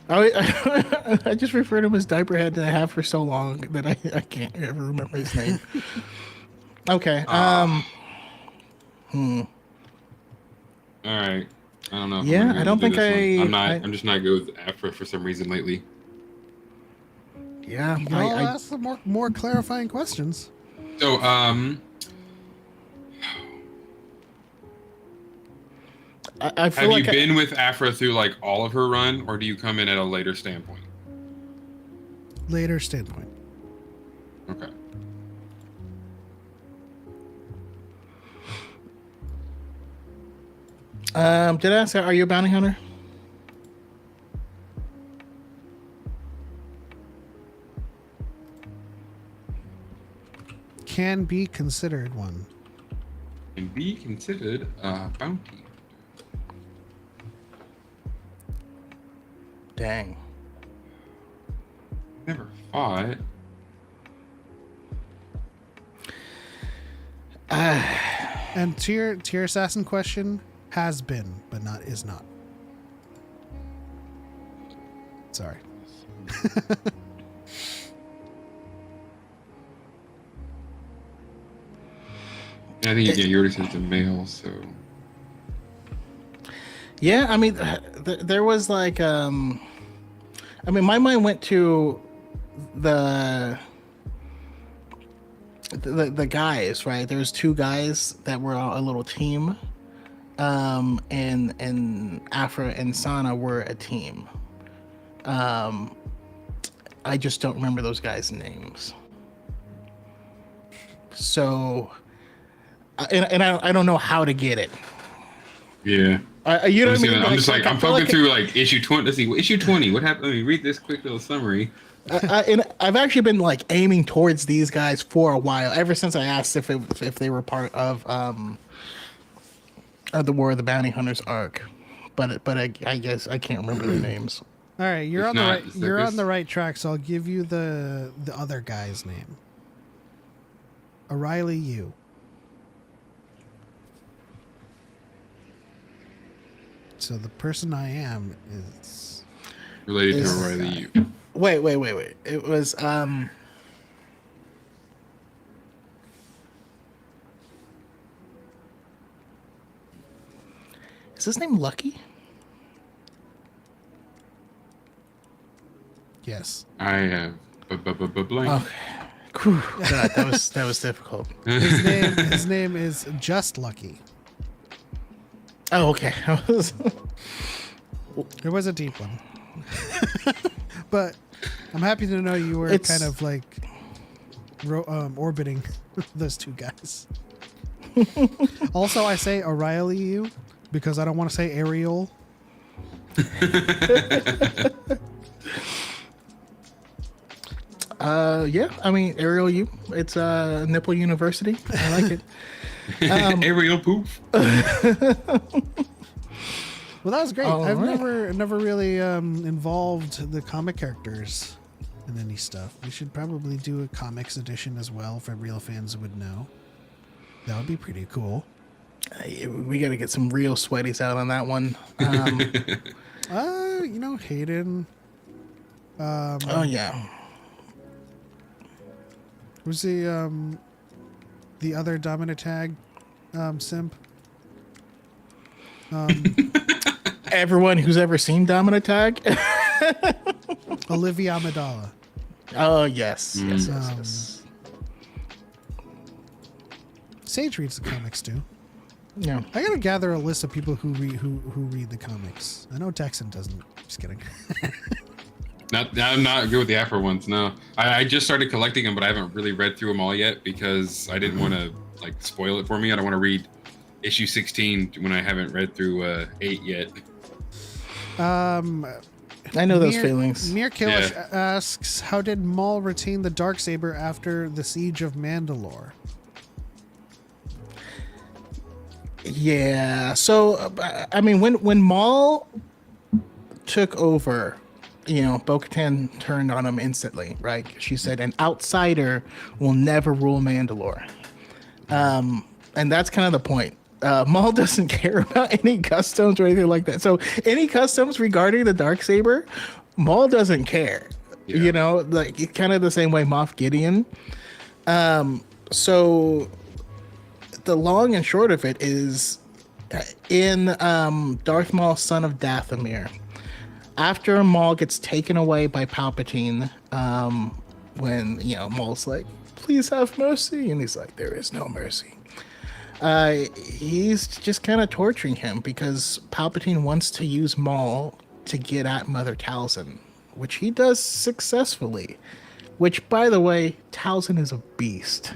[SPEAKER 3] I just refer to him as Diaper Head that I have for so long that I can't ever remember his name. Okay.
[SPEAKER 4] All right. I don't know. If
[SPEAKER 3] Yeah,
[SPEAKER 4] I'm gonna be
[SPEAKER 3] I don't
[SPEAKER 4] able to
[SPEAKER 3] think
[SPEAKER 4] do this one.
[SPEAKER 3] I-
[SPEAKER 4] I'm just not good with Afro for some reason lately.
[SPEAKER 3] Yeah,
[SPEAKER 2] I'll ask the more clarifying questions.
[SPEAKER 4] So,
[SPEAKER 3] I feel
[SPEAKER 4] have
[SPEAKER 3] like
[SPEAKER 4] you been with Afro through like all of her run, or do you come in at a later standpoint?
[SPEAKER 2] Later standpoint.
[SPEAKER 4] Okay.
[SPEAKER 3] did I ask, are you a bounty hunter?
[SPEAKER 2] Can be considered one.
[SPEAKER 4] And be considered a bounty
[SPEAKER 3] dang.
[SPEAKER 4] Never fought.
[SPEAKER 2] And to your assassin question, has been, but not is not. Sorry.
[SPEAKER 4] I think you already said the male, so.
[SPEAKER 3] Yeah, I mean, there was like, I mean, my mind went to the guys, right? There was two guys that were a little team, and Afra and Sana were a team. I just don't remember those guys' names. So, and I don't know how to get it.
[SPEAKER 4] Yeah.
[SPEAKER 3] You know
[SPEAKER 4] I'm
[SPEAKER 3] what I mean?
[SPEAKER 4] I'm just like, I'm poking through like issue 20. Let's see, issue 20. What happened? Let me read this quick little summary.
[SPEAKER 3] And I've actually been like aiming towards these guys for a while, ever since I asked if they were part of the War of the Bounty Hunters arc, but I guess I can't remember their names.
[SPEAKER 2] All right, you're
[SPEAKER 4] It's
[SPEAKER 2] on the
[SPEAKER 4] not
[SPEAKER 2] right.
[SPEAKER 4] the
[SPEAKER 2] You're
[SPEAKER 4] circus.
[SPEAKER 2] on the right track. So I'll give you the other guy's name. O'Reilly U. So the person I am is
[SPEAKER 4] Related to
[SPEAKER 3] Is-
[SPEAKER 4] O'Reilly U.
[SPEAKER 3] Wait. It was Is his name Lucky?
[SPEAKER 2] yes.
[SPEAKER 4] I have blank.
[SPEAKER 3] Okay. Whew, God, that was difficult.
[SPEAKER 2] His name is Just Lucky.
[SPEAKER 3] Oh, okay.
[SPEAKER 2] It was a deep one. But I'm happy to know you were
[SPEAKER 3] It's-
[SPEAKER 2] kind of like orbiting those two guys. Also, I say O'Reilly U because I don't want to say Ariel.
[SPEAKER 3] Yeah. I mean, Ariel U. It's Nipple University. I like it.
[SPEAKER 4] Ariel poof.
[SPEAKER 2] Well, that was great.
[SPEAKER 3] All
[SPEAKER 2] I've
[SPEAKER 3] right.
[SPEAKER 2] never really involved the comic characters in any stuff. We should probably do a comics edition as well for real fans who would know. That would be pretty cool.
[SPEAKER 3] We got to get some real sweaties out on that one.
[SPEAKER 2] Hayden.
[SPEAKER 3] Oh yeah.
[SPEAKER 2] Who's the other dominant tag simp?
[SPEAKER 3] Everyone who's ever seen Dominant Tag.
[SPEAKER 2] Olivia Amidala.
[SPEAKER 3] Oh yes. Yes.
[SPEAKER 2] Sage reads the comics too.
[SPEAKER 3] Yeah.
[SPEAKER 2] I gotta gather a list of people who read the comics. I know Texan doesn't. Just kidding.
[SPEAKER 4] I'm not good with the Afro ones. No, I just started collecting them, but I haven't really read through them all yet because I didn't want to like spoil it for me. I don't want to read issue 16 when I haven't read through 8 yet.
[SPEAKER 3] I know those feelings.
[SPEAKER 2] Mir Kilish asks, how did Maul retain the Darksaber after the siege of Mandalore?
[SPEAKER 3] Yeah. So I mean, when Maul took over, Bo-Katan turned on him instantly, right? She said, "An outsider will never rule Mandalore," and that's kind of the point. Maul doesn't care about any customs or anything like that. So any customs regarding the Darksaber, Maul doesn't care.
[SPEAKER 4] Yeah.
[SPEAKER 3] Like kind of the same way Moff Gideon. So the long and short of it is in Darth Maul, son of Dathomir. After Maul gets taken away by Palpatine, when Maul's like, "Please have mercy," and he's like, "There is no mercy." He's just kind of torturing him because Palpatine wants to use Maul to get at Mother Talzin, which he does successfully. Which, by the way, Talzin is a beast.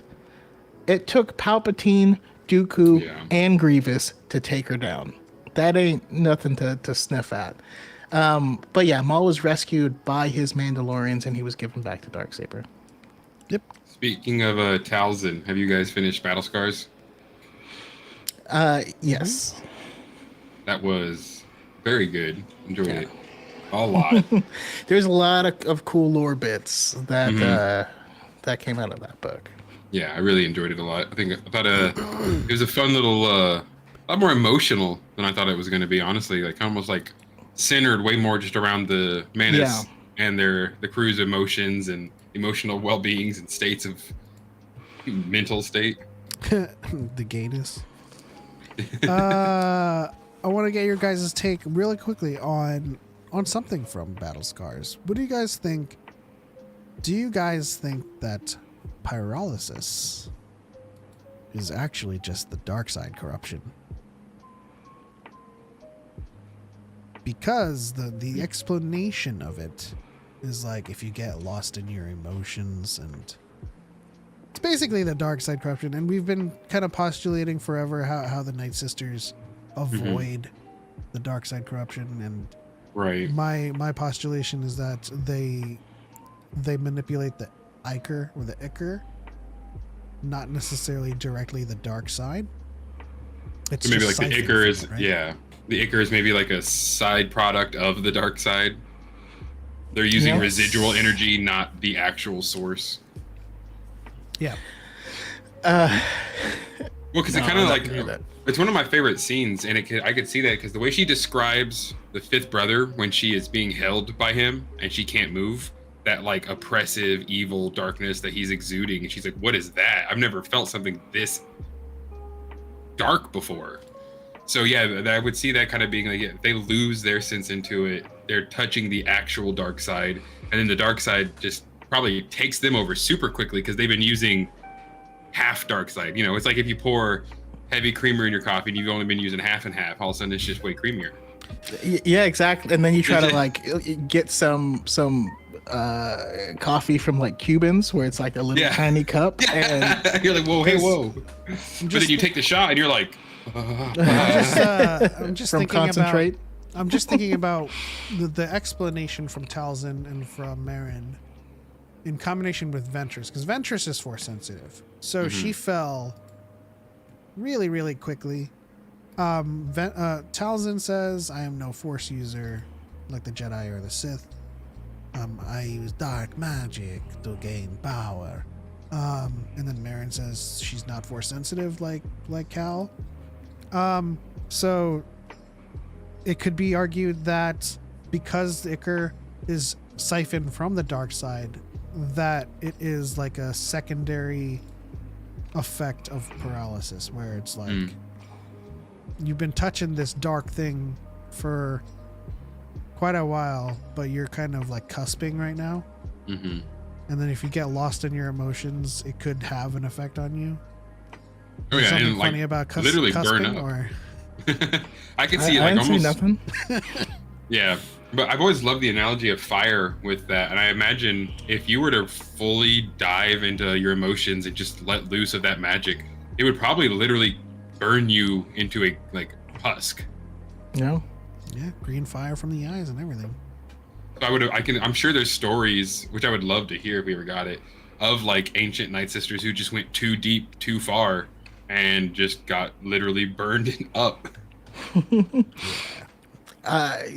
[SPEAKER 3] It took Palpatine, Dooku, and Grievous to take her down. That ain't nothing to sniff at. But yeah, Maul was rescued by his Mandalorians and he was given back to Darksaber.
[SPEAKER 2] Yep.
[SPEAKER 4] Speaking of Talzin, have you guys finished Battle Scars?
[SPEAKER 3] Yes.
[SPEAKER 4] That was very good. Enjoyed it. A lot.
[SPEAKER 3] There's a lot of cool lore bits that
[SPEAKER 4] Mm-hmm.
[SPEAKER 3] that came out of that book.
[SPEAKER 4] Yeah, I really enjoyed it a lot. I thought it was a fun little, a lot more emotional than I thought it was going to be. Honestly, like almost like centered way more just around the
[SPEAKER 3] Yeah.
[SPEAKER 4] Manus and the crew's emotions and emotional well-beings and states of mental state.
[SPEAKER 2] The gayness. I want to get your guys' take really quickly on something from Battle Scars. What do you guys think? Do you guys think that pyrolysis is actually just the dark side corruption? Because the explanation of it is like if you get lost in your emotions, and it's basically the dark side corruption. And we've been kind of postulating forever how the Night Sisters avoid the dark side corruption, and
[SPEAKER 4] Right.
[SPEAKER 2] my postulation is that they manipulate the Iker or the Iker, not necessarily directly the dark side. It's
[SPEAKER 4] So maybe like
[SPEAKER 2] just
[SPEAKER 4] the
[SPEAKER 2] siphoned
[SPEAKER 4] Ichor
[SPEAKER 2] from
[SPEAKER 4] is,
[SPEAKER 2] it, right?
[SPEAKER 4] yeah. The Ichor is maybe like a side product of the dark side. They're using
[SPEAKER 3] Yes.
[SPEAKER 4] residual energy, not the actual source.
[SPEAKER 2] Yeah.
[SPEAKER 4] Well, because it
[SPEAKER 3] No,
[SPEAKER 4] kind
[SPEAKER 3] I'm
[SPEAKER 4] of
[SPEAKER 3] not
[SPEAKER 4] like,
[SPEAKER 3] gonna do that.
[SPEAKER 4] it's one of my favorite scenes, and I could see that because the way she describes the fifth brother when she is being held by him and she can't move, that like oppressive, evil darkness that he's exuding, and she's like, "What is that? I've never felt something this dark before." So yeah, I would see that kind of being like, if they lose their sense into it, they're touching the actual dark side, and then the dark side just probably takes them over super quickly because they've been using half dark side. You know, it's like if you pour heavy creamer in your coffee and you've only been using half and half, all of a sudden it's just way creamier.
[SPEAKER 3] Yeah, exactly. And then you try to like get some coffee from like Cubans where it's like a little
[SPEAKER 4] Yeah.
[SPEAKER 3] tiny cup, and
[SPEAKER 4] You're like, whoa, hey, whoa. But then you take the shot and you're like,
[SPEAKER 2] I'm just
[SPEAKER 3] from
[SPEAKER 2] thinking
[SPEAKER 3] concentrate.
[SPEAKER 2] about. I'm just thinking about the explanation from Talzin and from Marin in combination with Ventress, because Ventress is force sensitive, so she fell really, really quickly. Talzin says, "I am no force user like the Jedi or the Sith. I use dark magic to gain power." And then Marin says she's not force sensitive like Cal. So it could be argued that because Iker is siphoned from the dark side, that it is like a secondary effect of paralysis, where it's like you've been touching this dark thing for quite a while, but you're kind of like cusping right now.
[SPEAKER 4] mm-hmm.
[SPEAKER 2] And then if you get lost in your emotions, it could have an effect on you.
[SPEAKER 4] Oh yeah,
[SPEAKER 2] Something
[SPEAKER 4] and like
[SPEAKER 2] funny about
[SPEAKER 4] literally
[SPEAKER 2] cusping,
[SPEAKER 4] burn up.
[SPEAKER 2] or
[SPEAKER 4] I can see it
[SPEAKER 3] I
[SPEAKER 4] like
[SPEAKER 3] didn't see
[SPEAKER 4] almost.
[SPEAKER 3] nothing.
[SPEAKER 4] Yeah, but I've always loved the analogy of fire with that, and I imagine if you were to fully dive into your emotions and just let loose of that magic, it would probably literally burn you into a like husk.
[SPEAKER 3] No.
[SPEAKER 2] yeah, green fire from the eyes and everything.
[SPEAKER 4] So I'm sure there's stories, which I would love to hear if we ever got it, of like ancient Night Sisters who just went too deep, too far, and just got literally burned up.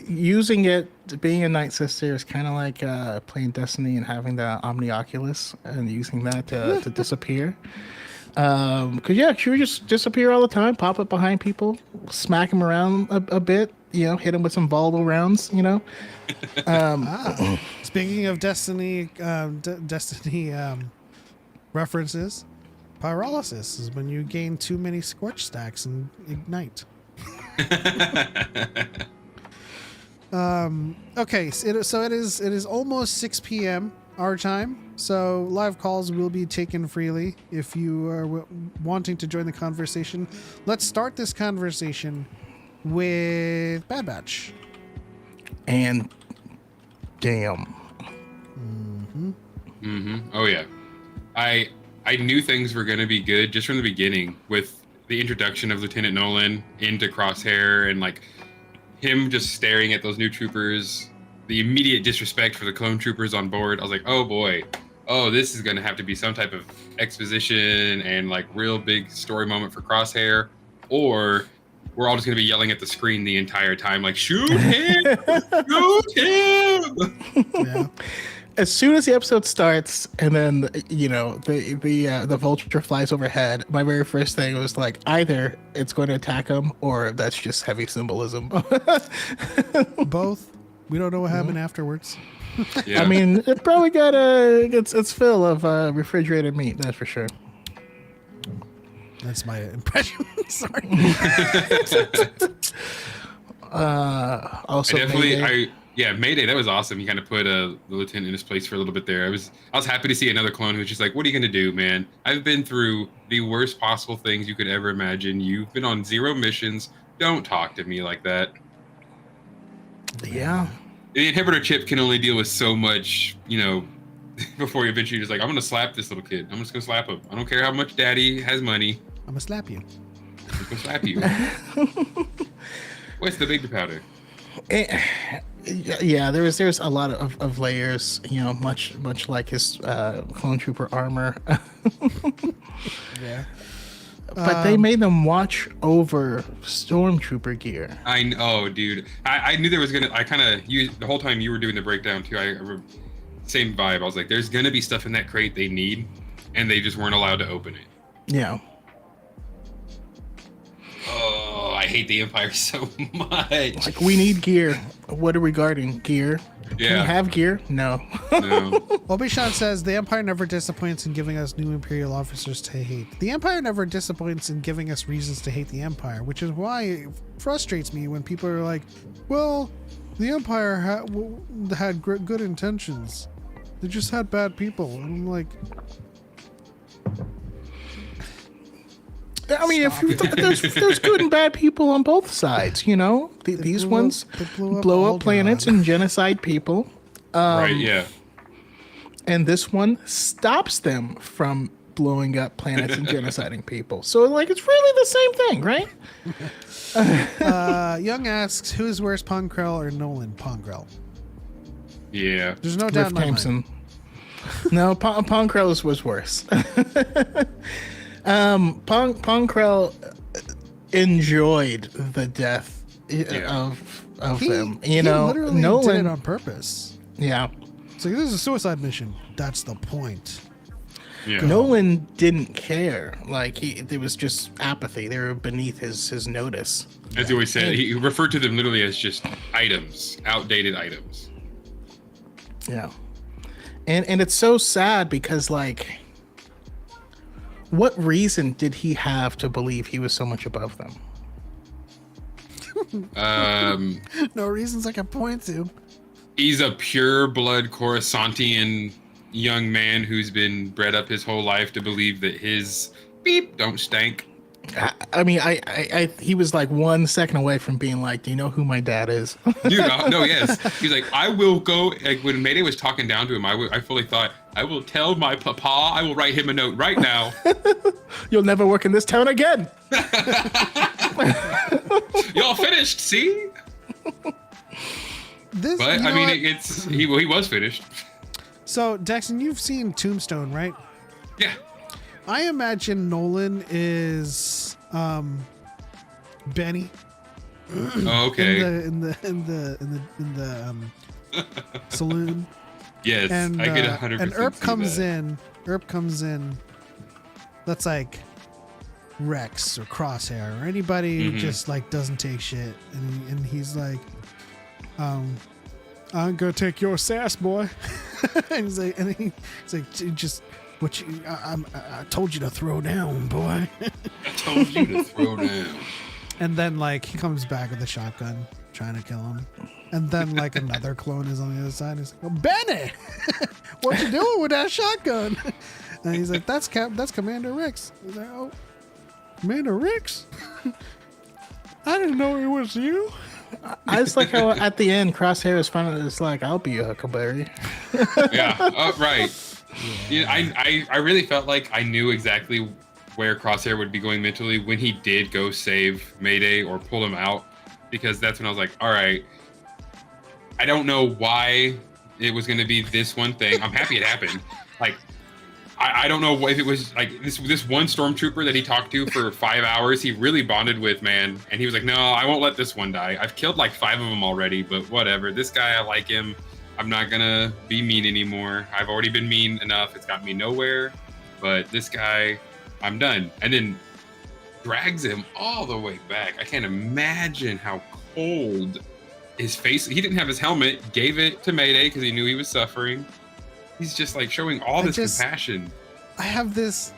[SPEAKER 3] Using it, being a Night Sister is kind of like playing Destiny and having the Omnioculus and using that to disappear. Cause yeah, she would just disappear all the time, pop up behind people, smack them around a bit, hit them with some volatile rounds,
[SPEAKER 2] Speaking of Destiny, Destiny references, pyrolysis is when you gain too many scorch stacks and ignite. Okay, so it is almost 6 p.m. our time. So live calls will be taken freely if you are wanting to join the conversation. Let's start this conversation with Bad Batch.
[SPEAKER 3] And damn.
[SPEAKER 4] Oh yeah, I knew things were gonna be good just from the beginning with the introduction of Lieutenant Nolan into Crosshair and like him just staring at those new troopers, the immediate disrespect for the clone troopers on board. I was like, oh boy, this is gonna have to be some type of exposition and like real big story moment for Crosshair, or we're all just gonna be yelling at the screen the entire time, like, shoot him, shoot him.
[SPEAKER 2] Yeah.
[SPEAKER 3] As soon as the episode starts, and then the vulture flies overhead, my very first thing was like, either it's going to attack him, or that's just heavy symbolism.
[SPEAKER 2] Both. We don't know what happened afterwards.
[SPEAKER 4] Yeah.
[SPEAKER 3] I mean, it probably got its fill of refrigerated meat, that's for sure.
[SPEAKER 2] That's my impression. Sorry.
[SPEAKER 3] Also,
[SPEAKER 4] Mayday, that was awesome. He kind of put the lieutenant in his place for a little bit there. I was happy to see another clone who's just like, what are you gonna do, man? I've been through the worst possible things you could ever imagine. You've been on 0 missions. Don't talk to me like that.
[SPEAKER 3] Yeah.
[SPEAKER 4] The inhibitor chip can only deal with so much, before you eventually just like, I'm gonna slap this little kid. I'm just gonna slap him. I don't care how much daddy has money.
[SPEAKER 2] I'm gonna slap you.
[SPEAKER 4] I'm just gonna slap you. What's the baby powder?
[SPEAKER 3] Yeah, there's a lot of layers, much like his clone trooper armor.
[SPEAKER 2] Yeah.
[SPEAKER 3] But they made them watch over stormtrooper gear.
[SPEAKER 4] I know, dude. I knew there was I kind of used the whole time you were doing the breakdown too. Same vibe. I was like, there's gonna be stuff in that crate they need, and they just weren't allowed to open it.
[SPEAKER 3] Yeah.
[SPEAKER 4] Oh, I hate the Empire so much.
[SPEAKER 3] Like, we need gear. What are we guarding? Gear?
[SPEAKER 4] Yeah.
[SPEAKER 3] Can we have gear? No.
[SPEAKER 4] No.
[SPEAKER 2] Obi-Wan says, the Empire never disappoints in giving us new Imperial officers to hate. The Empire never disappoints in giving us reasons to hate the Empire, which is why it frustrates me when people are like, well, the Empire had good intentions. They just had bad people. And I'm like...
[SPEAKER 3] I mean, there's good and bad people on both sides, These ones blow up planets and genocide people.
[SPEAKER 4] Right, yeah.
[SPEAKER 3] And this one stops them from blowing up planets and genociding people. So, like, it's really the same thing, right?
[SPEAKER 2] Young asks, who's worse, Ponkrell or Nolan? Ponkrell.
[SPEAKER 4] Yeah.
[SPEAKER 2] There's no doubt in my
[SPEAKER 3] Riff
[SPEAKER 2] mind.
[SPEAKER 3] No, Ponkrell was worse. Ponkrell enjoyed the death of them.
[SPEAKER 2] He literally
[SPEAKER 3] Nolan
[SPEAKER 2] did it on purpose.
[SPEAKER 3] Yeah.
[SPEAKER 2] It's like, this is a suicide mission. That's the point.
[SPEAKER 4] Yeah.
[SPEAKER 3] Nolan didn't care. Like, there was just apathy. They were beneath his notice.
[SPEAKER 4] As he always said, he referred to them literally as just items, outdated items.
[SPEAKER 3] Yeah. And it's so sad because, like, what reason did he have to believe he was so much above them?
[SPEAKER 2] No reasons I can point to.
[SPEAKER 4] He's a pure blood Coruscantian young man who's been bred up his whole life to believe that his beep don't stank.
[SPEAKER 3] I mean, he was like 1 second away from being like, do you know who my dad is?
[SPEAKER 4] Dude, no, yes. He's like, I will go. Like, when Mayday was talking down to him, I fully thought, I will tell my papa, I will write him a note right now.
[SPEAKER 3] You'll never work in this town again.
[SPEAKER 4] Y'all finished, see?
[SPEAKER 2] This,
[SPEAKER 4] But I mean, he was finished.
[SPEAKER 2] So, Dexon, you've seen Tombstone, right?
[SPEAKER 4] Yeah.
[SPEAKER 2] I imagine Nolan is Benny.
[SPEAKER 4] Oh, okay.
[SPEAKER 2] In the saloon.
[SPEAKER 4] Yes,
[SPEAKER 2] And
[SPEAKER 4] I get 100%.
[SPEAKER 2] and Earp
[SPEAKER 4] see
[SPEAKER 2] comes
[SPEAKER 4] that.
[SPEAKER 2] in. Earp comes in. That's like Rex or Crosshair or anybody who just like doesn't take shit, and he's like, I'm gonna take your sass, boy. And he's like, just what you? I told you to throw down, boy.
[SPEAKER 4] I told you to throw down.
[SPEAKER 2] And then like he comes back with a shotgun, trying to kill him. And then like another clone is on the other side. And he's like, well, Benny, what you doing with that shotgun? And he's like, that's Commander Rex. He's like, oh, Commander Rex? I didn't know it was you.
[SPEAKER 3] I just like how at the end Crosshair is finally just like, I'll be a Huckleberry.
[SPEAKER 4] Yeah, right. Yeah, I really felt like I knew exactly where Crosshair would be going mentally when he did go save Mayday or pull him out, because that's when I was like, all right, I don't know why it was going to be this one thing. I'm happy it happened. Like, I don't know if it was like this one stormtrooper that he talked to for 5 hours. He really bonded with, man, and he was like, "No, I won't let this one die. I've killed like 5 of them already, but whatever. This guy, I like him. I'm not gonna be mean anymore. I've already been mean enough. It's got me nowhere. But this guy, I'm done." And then drags him all the way back. I can't imagine how cold his face. He didn't have his helmet. Gave it to Mayday because he knew he was suffering. He's just like showing all this compassion.
[SPEAKER 2] I have this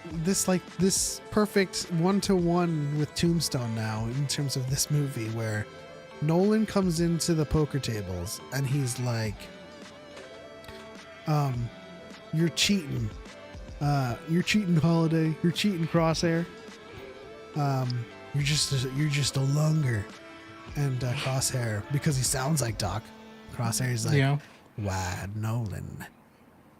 [SPEAKER 2] perfect 1-to-1 with Tombstone now in terms of this movie, where Nolan comes into the poker tables and he's like, "You're cheating. You're cheating, Holiday. You're cheating, Crosshair. You're just a lunger." And Crosshair, because he sounds like Doc, Crosshair's like,
[SPEAKER 3] Yeah.
[SPEAKER 2] "Why, Nolan?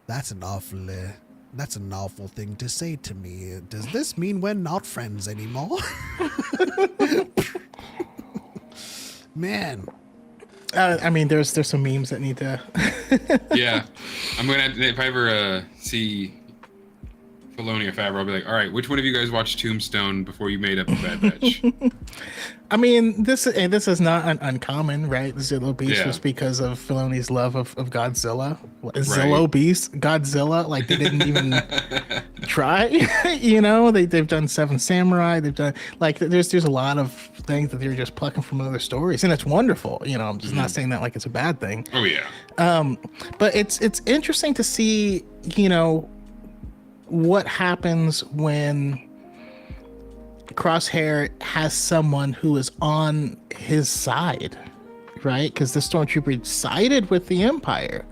[SPEAKER 2] That's an awful thing to say to me. Does this mean we're not friends anymore?" Man.
[SPEAKER 3] I mean, there's some memes that need to.
[SPEAKER 4] Yeah, I'm gonna have to, if I ever see Filoni or Favreau, I'll be like, "All right, which one of you guys watched Tombstone before you made up a Bad Batch?"
[SPEAKER 3] I mean, this is not uncommon, right? Zillow Beast
[SPEAKER 4] Yeah.
[SPEAKER 3] was because of Filoni's love of Godzilla. Zillow Beast, Godzilla, like they didn't even try. You know, they've done Seven Samurai. They've done like there's a lot of things that they're just plucking from other stories, and it's wonderful. You know, I'm just not saying that like it's a bad thing.
[SPEAKER 4] Oh yeah.
[SPEAKER 3] But it's interesting to see, you know, what happens when Crosshair has someone who is on his side, right? Because the stormtrooper sided with the Empire.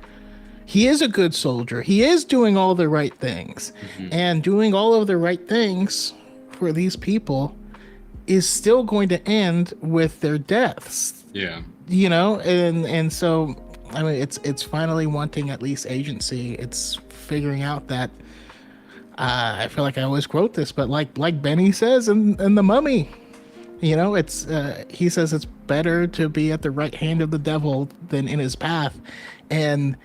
[SPEAKER 3] He is a good soldier. He is doing all the right things. And doing all of the right things for these people is still going to end with their deaths.
[SPEAKER 4] Yeah.
[SPEAKER 3] You know, and so I mean it's finally wanting at least agency. It's figuring out that I feel like I always quote this, but like Benny says in The Mummy, you know, it's he says it's better to be at the right hand of the devil than in his path, and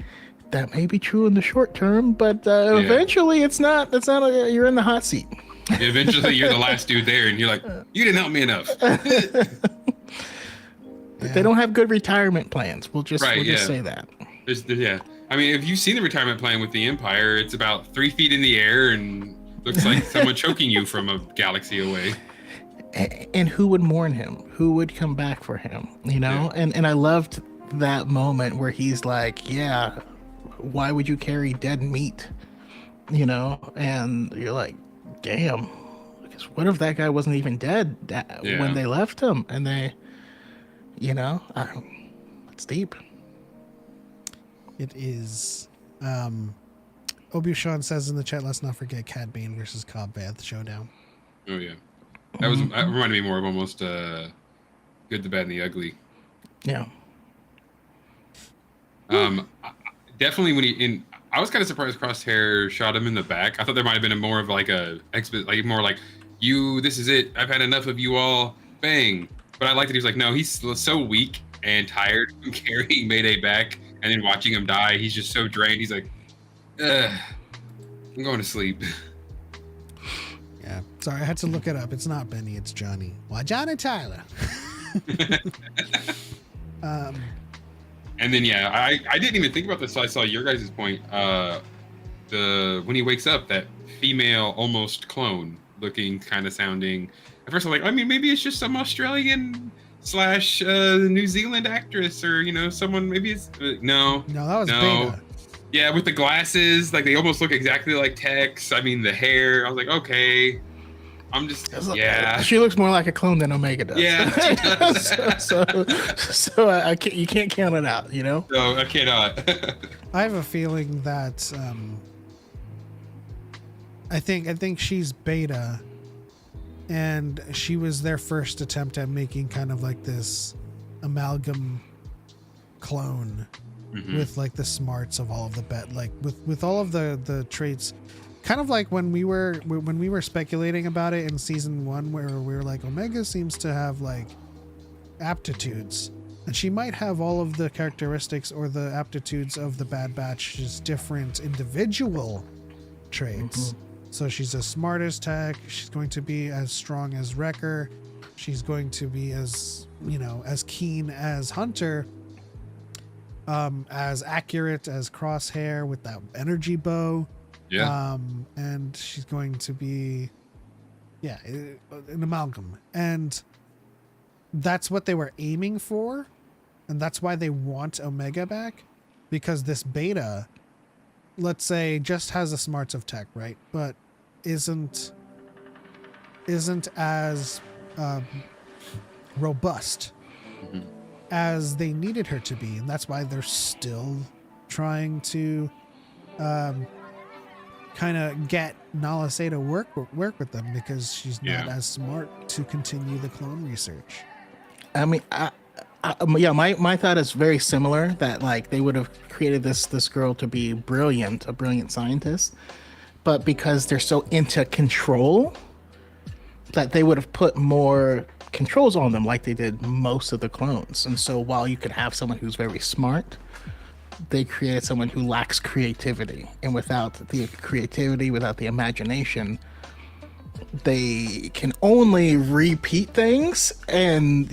[SPEAKER 3] that may be true in the short term, but eventually it's not. You're in the hot seat.
[SPEAKER 4] Eventually, you're the last dude there, and you're like, "You didn't help me enough."
[SPEAKER 3] They don't have good retirement plans. We'll just say that.
[SPEAKER 4] Yeah. I mean, if you've seen the retirement plan with the Empire, it's about 3 feet in the air and looks like someone choking you from a galaxy away.
[SPEAKER 3] And who would mourn him? Who would come back for him? You know? Yeah. And I loved that moment where he's like, "Yeah, why would you carry dead meat?" You know? And you're like, damn. Because what if that guy wasn't even dead when they left him? And they, you know, it's deep.
[SPEAKER 2] It is. Obi-Wan says in the chat, "Let's not forget Cad Bane versus Cobb Vanth showdown."
[SPEAKER 4] Oh yeah, that reminded me more of almost Good, the Bad, and the Ugly.
[SPEAKER 3] Yeah.
[SPEAKER 4] Definitely I was kind of surprised Crosshair shot him in the back. I thought there might have been more of like more like, "You, this is it. I've had enough of you all." Bang. But I liked that he was like, no, he's so weak and tired from carrying Mayday back. And then watching him die, he's just so drained. He's like, I'm going to sleep.
[SPEAKER 2] Yeah. Sorry, I had to look it up. It's not Benny, it's Johnny. Why, Johnny Tyler?
[SPEAKER 4] And then, I didn't even think about this. So I saw your guys' point. When he wakes up, that female almost clone looking, kind of sounding. At first, I'm like, I mean, maybe it's just some Australian / New Zealand actress, or someone. Maybe it's no,
[SPEAKER 2] that was Beta.
[SPEAKER 4] Yeah, with the glasses, like they almost look exactly like Tex. I mean, the hair. I was like, okay, I'm just
[SPEAKER 3] She looks more like a clone than Omega does.
[SPEAKER 4] Yeah,
[SPEAKER 3] so you can't count it out, No,
[SPEAKER 4] I cannot.
[SPEAKER 2] I have a feeling that I think she's Beta. And she was their first attempt at making kind of like this amalgam clone with like the smarts of all of the like with all of the traits, kind of like when we were speculating about it in season 1, where we were like, Omega seems to have like aptitudes, and she might have all of the characteristics or the aptitudes of the Bad Batch, just different individual traits. So she's as smart as Tech. She's going to be as strong as Wrecker. She's going to be as, as keen as Hunter, as accurate as Crosshair with that energy bow.
[SPEAKER 4] Yeah.
[SPEAKER 2] And she's going to be, an amalgam. And that's what they were aiming for. And that's why they want Omega back, because this beta, let's say, just has the smarts of Tech, right? But isn't as robust as they needed her to be, and that's why they're still trying to kind of get Nala Se to work with them, because she's not as smart to continue the clone research.
[SPEAKER 3] I mean, my thought is very similar, that like they would have created this girl to be a brilliant scientist, but because they're so into control, that they would have put more controls on them like they did most of the clones. And so while you could have someone who's very smart, they created someone who lacks creativity, and without the creativity, without the imagination, they can only repeat things and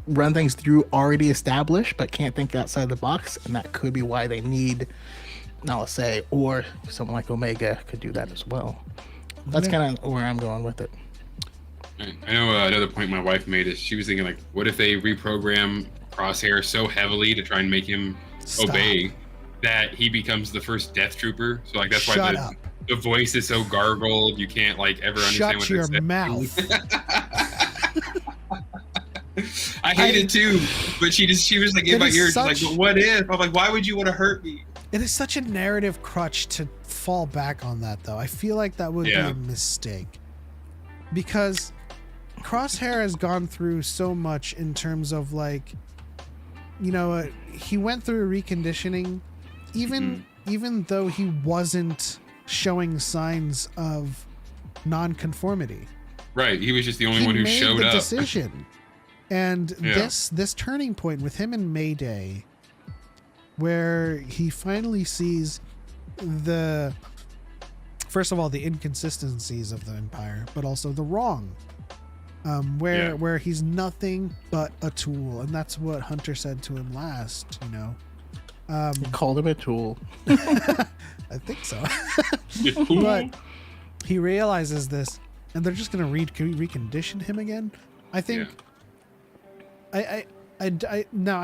[SPEAKER 3] run things through already established, but can't think outside the box. And that could be why they need Nala Se, or someone like Omega could do that as well. That's kind of where I'm going with it.
[SPEAKER 4] I know another point my wife made is she was thinking, like, what if they reprogram Crosshair so heavily to try and make him obey that he becomes the first Death Trooper? So like that's why the voice is so gargled. You can't like ever understand what
[SPEAKER 2] Shut your mouth.
[SPEAKER 4] I hate it too, but she was like in my ears, like, but what if? I'm like, why would you want to hurt me?
[SPEAKER 2] It is such a narrative crutch to fall back on that, though. I feel like that would be a mistake, because Crosshair has gone through so much in terms of like, he went through reconditioning, even though he wasn't showing signs of non-conformity.
[SPEAKER 4] Right, he was just the only one who showed
[SPEAKER 2] up. He made the
[SPEAKER 4] up.
[SPEAKER 2] decision, and this turning point with him in Mayday, where he finally sees first of all, the inconsistencies of the Empire, but also the wrong. Where he's nothing but a tool, and that's what Hunter said to him last.
[SPEAKER 3] He called him a tool.
[SPEAKER 2] I think so. But he realizes this, and they're just gonna recondition him again. I think. I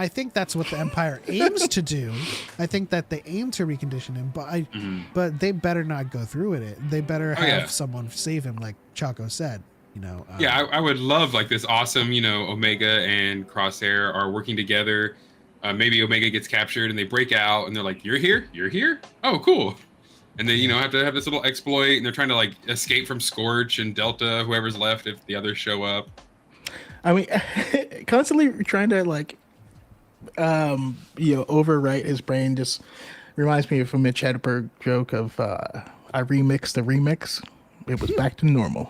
[SPEAKER 2] think that's what the Empire aims to do. I think that they aim to recondition him, but they better not go through with it. They better have someone save him, like Choco said.
[SPEAKER 4] I would love like this awesome, Omega and Crosshair are working together. Maybe Omega gets captured and they break out and they're like, you're here? Oh, cool. And then, have to have this little exploit, and they're trying to like escape from Scorch and Delta, whoever's left if the others show up.
[SPEAKER 3] I mean, constantly trying to like, overwrite his brain just reminds me of a Mitch Hedberg joke of, I remixed the remix. It was back to normal.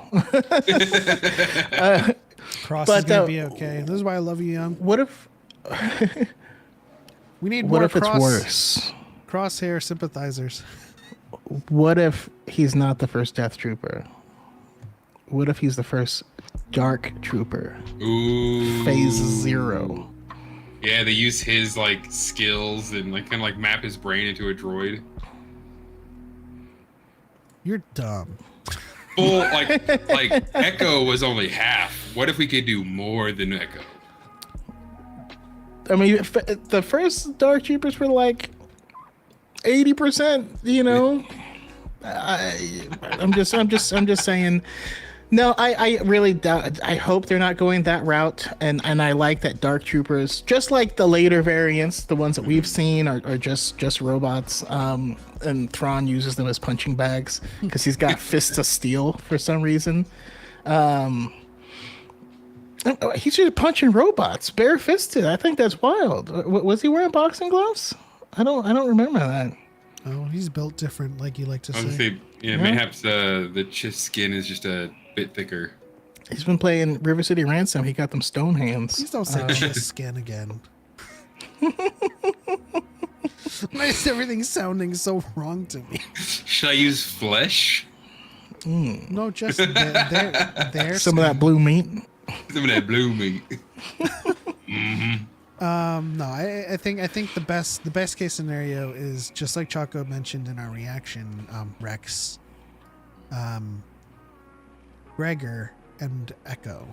[SPEAKER 2] Cross is gonna be okay. This is why I love you, Young.
[SPEAKER 3] What if
[SPEAKER 2] we need
[SPEAKER 3] what
[SPEAKER 2] more
[SPEAKER 3] if it's worse?
[SPEAKER 2] Crosshair sympathizers.
[SPEAKER 3] What if he's not the first Death Trooper? What if he's the first Dark Trooper?
[SPEAKER 4] Ooh.
[SPEAKER 3] Phase 0.
[SPEAKER 4] Yeah, they use his like skills and like kind of like map his brain into a droid.
[SPEAKER 2] You're dumb.
[SPEAKER 4] Full like Echo was only half. What if we could do more than Echo?
[SPEAKER 3] I mean, the first Dark Troopers were like 80%. I'm just saying. No, I really doubt. I hope they're not going that route, and I like that Dark Troopers, just like the later variants, the ones that we've seen, are just robots. And Thrawn uses them as punching bags because he's got fists of steel for some reason. He's just punching robots barefisted. I think that's wild. Was he wearing boxing gloves? I don't remember that.
[SPEAKER 2] Oh, he's built different, like you like to say.
[SPEAKER 4] Mayhaps the skin is just a bit thicker.
[SPEAKER 3] He's been playing River City Ransom. He got them stone hands.
[SPEAKER 2] Please don't say skin again. Why is everything sounding so wrong to me?
[SPEAKER 4] Should I use flesh?
[SPEAKER 2] No, just their
[SPEAKER 3] Some of that blue meat.
[SPEAKER 4] Some of that blue meat.
[SPEAKER 2] No, I think the best case scenario is just like Choco mentioned in our reaction. Rex, Gregor, and Echo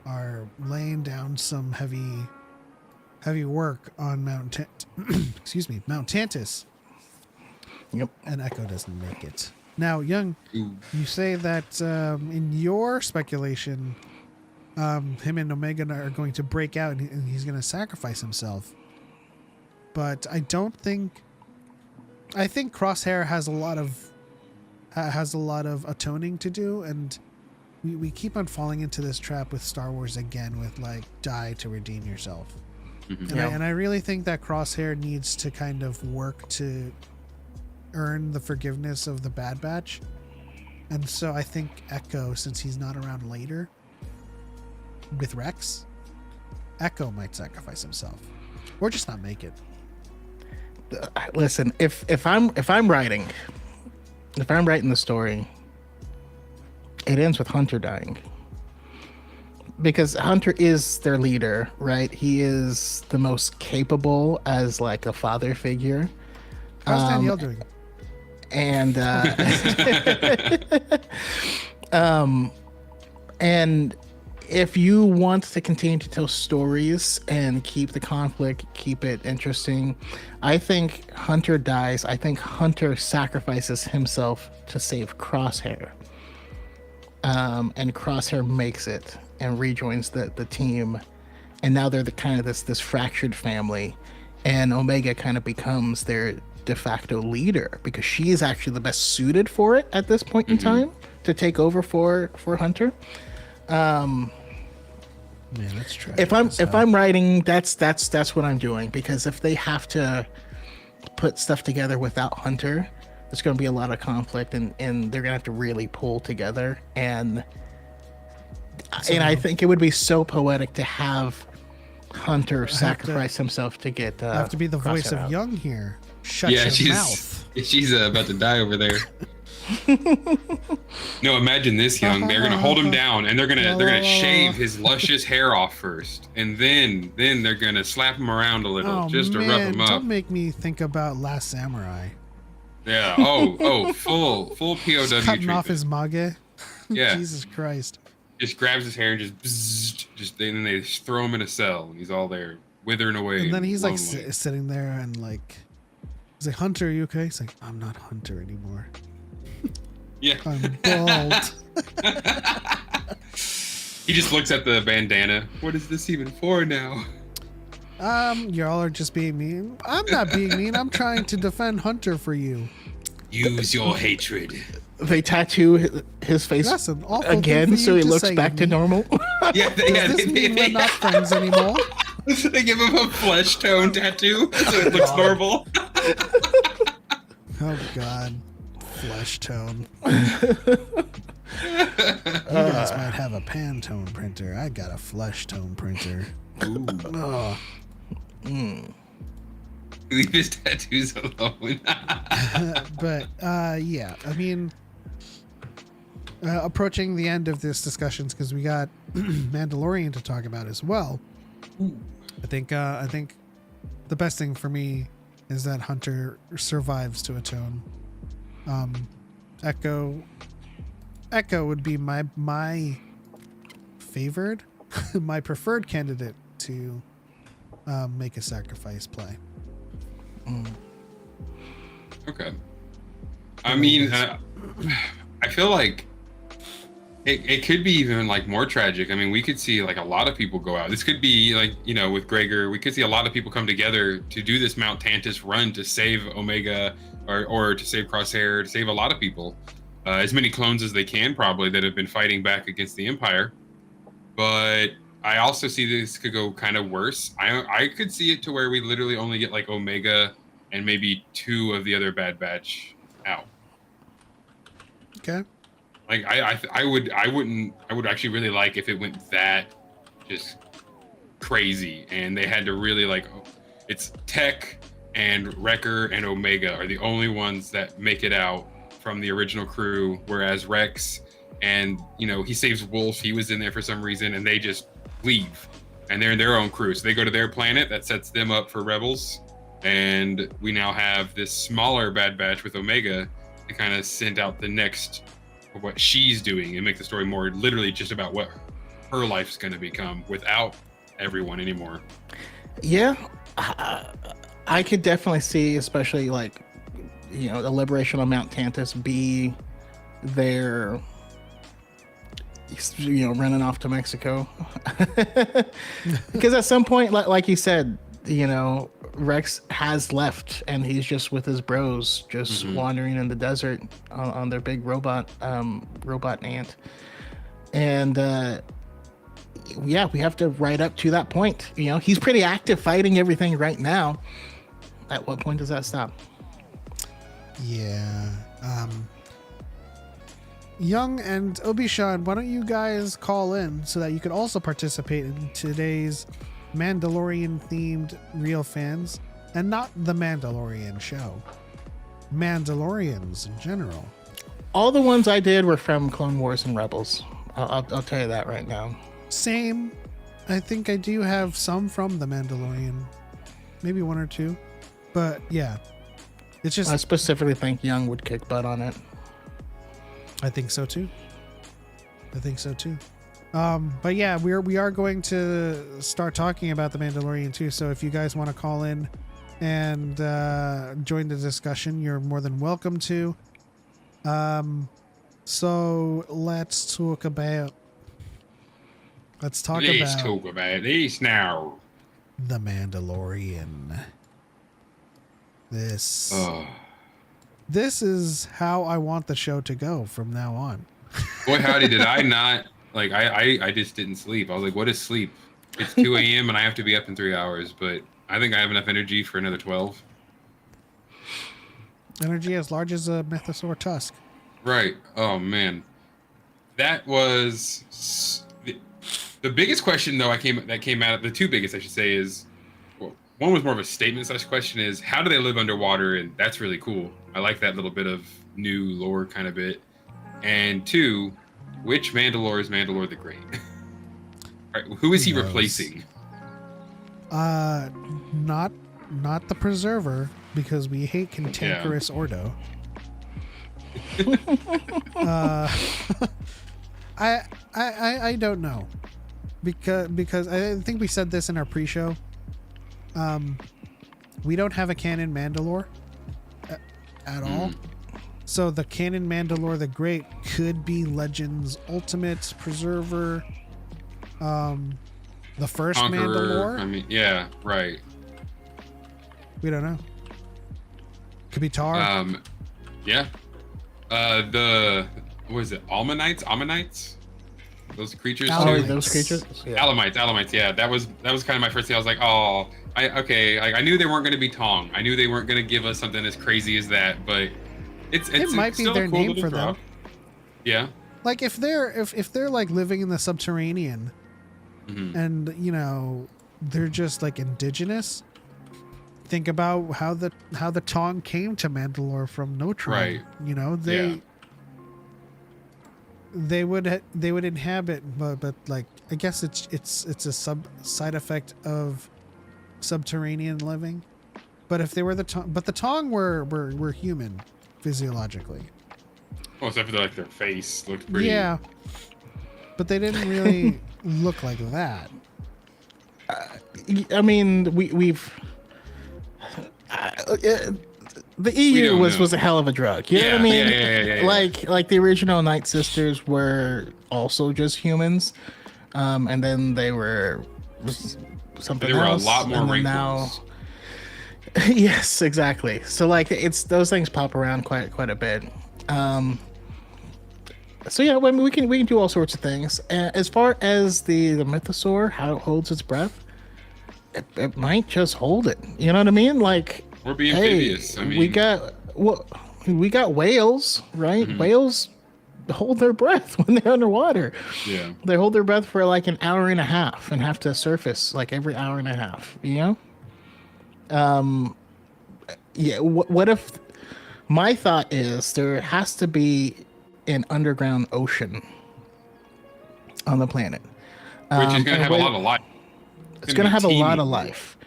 [SPEAKER 2] are laying down some heavy work on Mount Tantus.
[SPEAKER 3] Yep.
[SPEAKER 2] And Echo doesn't make it. Now, Young,
[SPEAKER 4] Ooh.
[SPEAKER 2] you say that in your speculation, him and Omega are going to break out and he's going to sacrifice himself. But I think Crosshair has a lot of atoning to do, and we keep on falling into this trap with Star Wars again with like die to redeem yourself.
[SPEAKER 4] Mm-hmm.
[SPEAKER 2] And I really think that Crosshair needs to kind of work to earn the forgiveness of the Bad Batch. And so I think Echo, since he's not around later with Rex, Echo might sacrifice himself or just not make it.
[SPEAKER 3] Listen, if I'm writing the story, it ends with Hunter dying. Because Hunter is their leader, right? He is the most capable as like a father figure.
[SPEAKER 2] How's Danielle doing?
[SPEAKER 3] And and if you want to continue to tell stories and keep the conflict, keep it interesting, I think Hunter dies. I think Hunter sacrifices himself to save Crosshair. And Crosshair makes it and rejoins the team. And now they're the kind of this fractured family. And Omega kind of becomes their de facto leader because she is actually the best suited for it at this point in time to take over for Hunter.
[SPEAKER 2] Man, let's try.
[SPEAKER 3] If I'm writing, that's what I'm doing, because if they have to put stuff together without Hunter, there's going to be a lot of conflict, and they're going to have to really pull together. And I think it would be so poetic to have Hunter sacrifice himself to get.
[SPEAKER 2] I have to be the voice of
[SPEAKER 3] out.
[SPEAKER 2] Young here. Shut your mouth.
[SPEAKER 4] She's about to die over there. No, imagine this, Young. They're gonna hold him down, and they're gonna shave his luscious hair off first, and then they're gonna slap him around a little just to rough him up.
[SPEAKER 2] Don't make me think about Last Samurai.
[SPEAKER 4] Yeah. Oh, full POW
[SPEAKER 2] Cutting
[SPEAKER 4] treatment.
[SPEAKER 2] off his mage.
[SPEAKER 4] Yeah.
[SPEAKER 2] Jesus Christ.
[SPEAKER 4] Just grabs his hair and then they just throw him in a cell, and he's all there withering away.
[SPEAKER 2] And then he's like
[SPEAKER 4] lonely.
[SPEAKER 2] sitting there and like, he's like, Hunter, are you okay? He's like, I'm not Hunter anymore.
[SPEAKER 4] Yeah.
[SPEAKER 2] I'm bald.
[SPEAKER 4] He just looks at the bandana. What is this even for now?
[SPEAKER 2] Y'all are just being mean. I'm not being mean. I'm trying to defend Hunter for you.
[SPEAKER 4] Use your hatred.
[SPEAKER 3] They tattoo his face
[SPEAKER 2] That's an awful thing
[SPEAKER 3] again,
[SPEAKER 2] for you
[SPEAKER 3] so he
[SPEAKER 2] to
[SPEAKER 3] looks
[SPEAKER 2] say
[SPEAKER 3] back to
[SPEAKER 2] me.
[SPEAKER 3] normal.
[SPEAKER 4] Yeah,
[SPEAKER 2] Does this mean we're not friends anymore?
[SPEAKER 4] They give him a flesh tone tattoo so it looks normal.
[SPEAKER 2] Oh God, flesh tone. You guys might have a Pantone printer. I got a flesh tone printer. Oh.
[SPEAKER 4] Leave his tattoos alone.
[SPEAKER 2] But yeah, I mean, approaching the end of this discussions because we got Mandalorian to talk about as well. I think the best thing for me is that Hunter survives to atone. Echo would be my favored, my preferred candidate to make a sacrifice play.
[SPEAKER 4] Okay. I mean, I feel like it could be even like more tragic. I mean, we could see like a lot of people go out. This could be like, with Gregor, we could see a lot of people come together to do this Mount Tantus run to save Omega or to save Crosshair, to save a lot of people. As many clones as they can, probably, that have been fighting back against the Empire. But I also see this could go kind of worse. I could see it to where we literally only get like Omega and maybe 2 of the other Bad Batch out.
[SPEAKER 2] Okay.
[SPEAKER 4] Like I would actually really like if it went that just crazy and they had to really like, it's Tech and Wrecker and Omega are the only ones that make it out from the original crew, whereas Rex and, he saves Wolf, he was in there for some reason, and they just leave. And they're in their own crew. So they go to their planet, that sets them up for Rebels. And we now have this smaller Bad Batch with Omega to kind of send out the next of what she's doing and make the story more literally just about what her life's going to become without everyone anymore.
[SPEAKER 3] Yeah, I could definitely see, especially like, the liberation of Mount Tantus be their, running off to Mexico. Because at some point, like you said, Rex has left and he's just with his bros, just wandering in the desert on their big robot ant. And yeah, we have to right up to that point. He's pretty active fighting everything right now. At what point does that stop?
[SPEAKER 2] Yeah. Young and Obi-Shan, why don't you guys call in so that you could also participate in today's Mandalorian themed Real Fans, and not the Mandalorian show, Mandalorians in general.
[SPEAKER 3] All the ones I did were from Clone Wars and Rebels. I'll tell you that right now.
[SPEAKER 2] Same. I think I do have some from the Mandalorian, maybe one or two, but yeah, it's just,
[SPEAKER 3] I specifically think Young would kick butt on it.
[SPEAKER 2] I think so too. But yeah, we are going to start talking about the Mandalorian too. So if you guys want to call in and join the discussion, you're more than welcome to. So let's talk about this
[SPEAKER 4] now.
[SPEAKER 2] The Mandalorian. This is how I want the show to go from now on.
[SPEAKER 4] Boy, howdy, did I not, like, I just didn't sleep. I was like, what is sleep? It's 2 a.m. and I have to be up in 3 hours, but I think I have enough energy for another 12.
[SPEAKER 2] Energy as large as a mythosaur tusk.
[SPEAKER 4] Right. Oh, man. That was the biggest question, though, that came out, the two biggest, I should say, is, well, one was more of a statement / question is, how do they live underwater? And that's really cool. I like that little bit of new lore kind of bit. And two, which Mandalore is Mandalore the Great? All right, who is he replacing?
[SPEAKER 2] Not the Preserver, because we hate cantankerous Ordo. I don't know, because I think we said this in our pre-show. We don't have a canon Mandalore at all. So the canon Mandalore the Great could be Legends Ultimate Preserver, the first
[SPEAKER 4] Conqueror,
[SPEAKER 2] Mandalore.
[SPEAKER 4] Yeah, right.
[SPEAKER 2] We don't know. Could be Tar.
[SPEAKER 4] Yeah. What is it? Ammonites? Those creatures.
[SPEAKER 3] Those creatures.
[SPEAKER 4] Yeah. Alamites. Yeah, that was kind of my first thing. I was like, oh, I knew they weren't going to be Tong. I knew they weren't going to give us something as crazy as that, but it
[SPEAKER 2] might be their
[SPEAKER 4] cool
[SPEAKER 2] name for them.
[SPEAKER 4] Yeah.
[SPEAKER 2] Like if they're like living in the subterranean, and they're just like indigenous. Think about how the Tong came to Mandalore from Notron.
[SPEAKER 4] Right.
[SPEAKER 2] They would inhabit, but like I guess it's a side effect of subterranean living. But if they were the Tong were human physiologically.
[SPEAKER 4] Well, except for like their face looked pretty.
[SPEAKER 2] Yeah, but they didn't really look like that.
[SPEAKER 3] I mean, we've. The EU was a hell of a drug. You know what I mean?
[SPEAKER 4] Yeah.
[SPEAKER 3] Like the original Night Sisters were also just humans, and then they were something else.
[SPEAKER 4] There were a lot more wrinkles.
[SPEAKER 3] Now, yes, exactly. So like it's those things pop around quite a bit. So yeah, I mean, we can do all sorts of things. As far as the mythosaur, how it holds its breath, it might just hold it. You know what I mean? Like,
[SPEAKER 4] we're being amphibious. I mean,
[SPEAKER 3] we got whales, right? Whales hold their breath when they're underwater.
[SPEAKER 4] Yeah,
[SPEAKER 3] they hold their breath for like an hour and a half and have to surface like every hour and a half. You know, Yeah. What if? My thought is there has to be an underground ocean on the planet,
[SPEAKER 4] Which is going to
[SPEAKER 3] and
[SPEAKER 4] have a lot of life.
[SPEAKER 3] It's going to have a lot of
[SPEAKER 4] teeming.
[SPEAKER 3] life.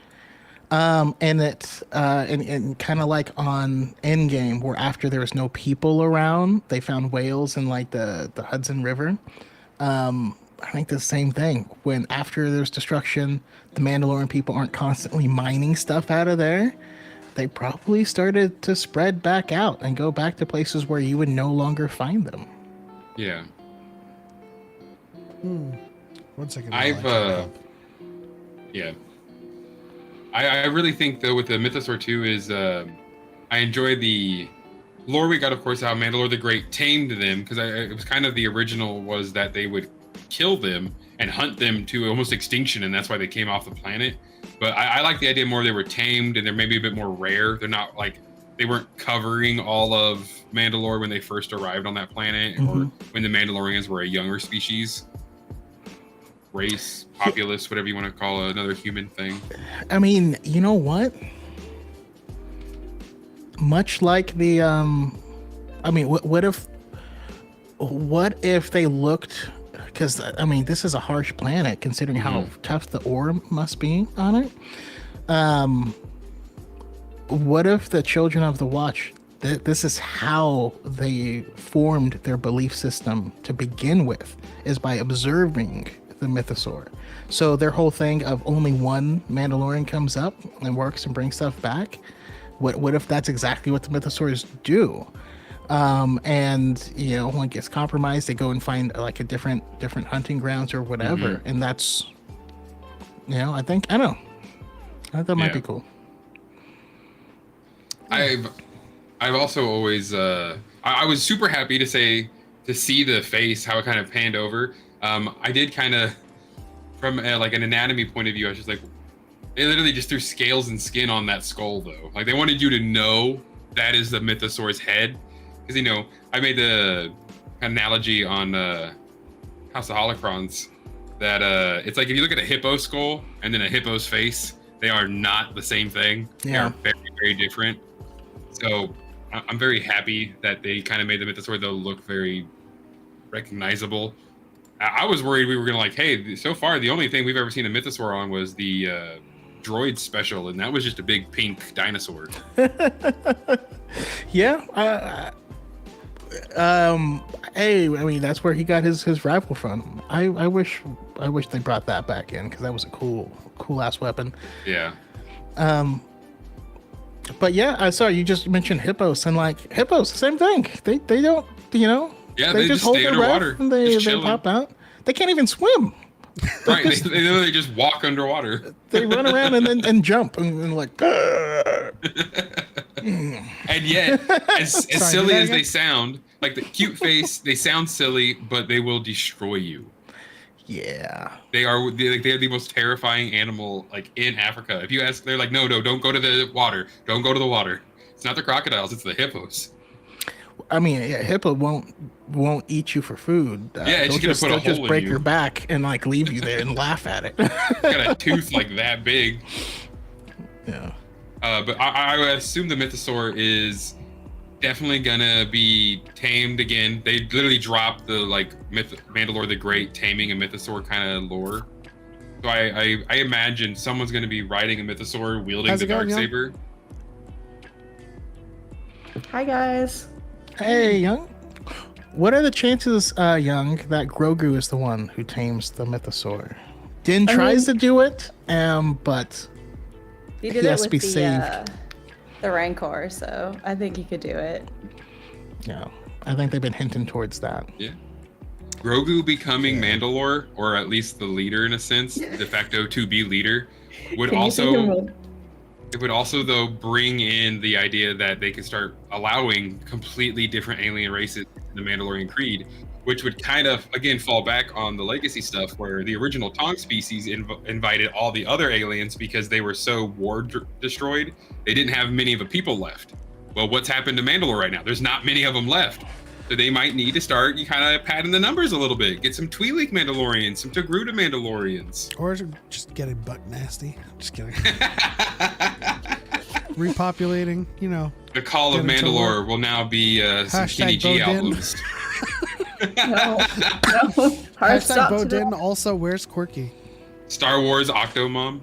[SPEAKER 3] And it's and kind of like on Endgame, where after there was no people around, they found whales in like the Hudson River. I think the same thing. When after there's destruction, the Mandalorian people aren't constantly mining stuff out of there. They probably started to spread back out and go back to places where you would no longer find them.
[SPEAKER 4] Yeah.
[SPEAKER 2] 1 second.
[SPEAKER 4] Yeah. I really think though with the Mythosaur 2 is I enjoy the lore we got, of course, how Mandalore the Great tamed them, because it was kind of the original was that they would kill them and hunt them to almost extinction, and that's why they came off the planet. But I like the idea more they were tamed and they're maybe a bit more rare. They're not like they weren't covering all of Mandalore when they first arrived on that planet, or when the Mandalorians were a younger species, race, populace, whatever you want to call another human thing.
[SPEAKER 3] I mean, you know what? Much like the I mean, what if they looked, because I mean, this is a harsh planet considering how tough the ore must be on it. What if the Children of the Watch, this is how they formed their belief system to begin with, is by observing the Mythosaur. So their whole thing of only one Mandalorian comes up and works and brings stuff back. What if that's exactly what the Mythosaurs do? And you know, when it gets compromised, they go and find like a different hunting grounds or whatever. And that's, you know, I don't know. I thought that might be cool.
[SPEAKER 4] I've also always I was super happy to see the face, how it kind of panned over. I did kind of, from like an anatomy point of view, I was just like, they literally just threw scales and skin on that skull though. Like they wanted you to know that is the Mythosaur's head. Because, you know, I made the analogy on House of Holocrons that it's like if you look at a hippo skull and then a hippo's face, they are not the same thing. They are very, very different. So I'm very happy that they kind of made the Mythosaur though look very recognizable. I was worried we were going to like, hey, so far the only thing we've ever seen a Mythosaur on was the droid special, and that was just a big pink dinosaur.
[SPEAKER 3] Yeah. Hey, I mean, that's where he got his rifle from. I wish they brought that back in, because that was a cool ass weapon.
[SPEAKER 4] Yeah.
[SPEAKER 3] But yeah, I saw you just mentioned hippos, and like hippos, same thing. They don't, you know.
[SPEAKER 4] Yeah, they just
[SPEAKER 3] hold
[SPEAKER 4] stay
[SPEAKER 3] their
[SPEAKER 4] underwater.
[SPEAKER 3] breath and they pop out. They can't even swim.
[SPEAKER 4] Right, they literally just walk underwater.
[SPEAKER 3] They run around and jump and like.
[SPEAKER 4] And yet, as silly as they sound, like the cute face, they sound silly, but they will destroy you.
[SPEAKER 3] Yeah.
[SPEAKER 4] They're the most terrifying animal like in Africa. If you ask, they're like, no, don't go to the water. Don't go to the water. It's not the crocodiles, it's the hippos.
[SPEAKER 3] I mean, yeah, hippo won't eat you for food.
[SPEAKER 4] Yeah, it's just gonna put a hole in you.
[SPEAKER 3] Break your back and like leave you there and laugh at it.
[SPEAKER 4] Got a tooth like that big.
[SPEAKER 3] Yeah.
[SPEAKER 4] But I would assume the Mythosaur is definitely gonna be tamed again. They literally dropped the like Mandalore the Great taming a Mythosaur kind of lore. So I imagine someone's gonna be riding a Mythosaur wielding the Darksaber.
[SPEAKER 5] Hi guys.
[SPEAKER 3] Hey, Young. What are the chances, Young, that Grogu is the one who tames the Mythosaur? Din tries to do it, but
[SPEAKER 5] he did
[SPEAKER 3] has
[SPEAKER 5] it
[SPEAKER 3] to be
[SPEAKER 5] with
[SPEAKER 3] saved.
[SPEAKER 5] The Rancor, so I think he could do it.
[SPEAKER 3] Yeah, I think they've been hinting towards that.
[SPEAKER 4] Yeah. Grogu becoming Mandalore, or at least the leader in a sense, de facto to be leader, would it would also though bring in the idea that they could start allowing completely different alien races in the Mandalorian Creed, which would kind of again fall back on the legacy stuff where the original Tong species invited all the other aliens because they were so destroyed, they didn't have many of a people left. Well, what's happened to Mandalore right now? There's not many of them left. So they might need to start kind of padding the numbers a little bit. Get some Twi'lek Mandalorians, some Togruta Mandalorians.
[SPEAKER 2] Or just getting butt nasty. Just kidding. repopulating,
[SPEAKER 4] The Call of
[SPEAKER 2] Get into
[SPEAKER 4] Mandalore will now be some
[SPEAKER 2] Hashtag
[SPEAKER 4] Kenny G
[SPEAKER 2] Bo Din.
[SPEAKER 4] albums.
[SPEAKER 5] No. Hard
[SPEAKER 2] Hashtag
[SPEAKER 5] stop to
[SPEAKER 2] Bodin
[SPEAKER 5] that.
[SPEAKER 2] also wears Quirky.
[SPEAKER 4] Star Wars Octomom.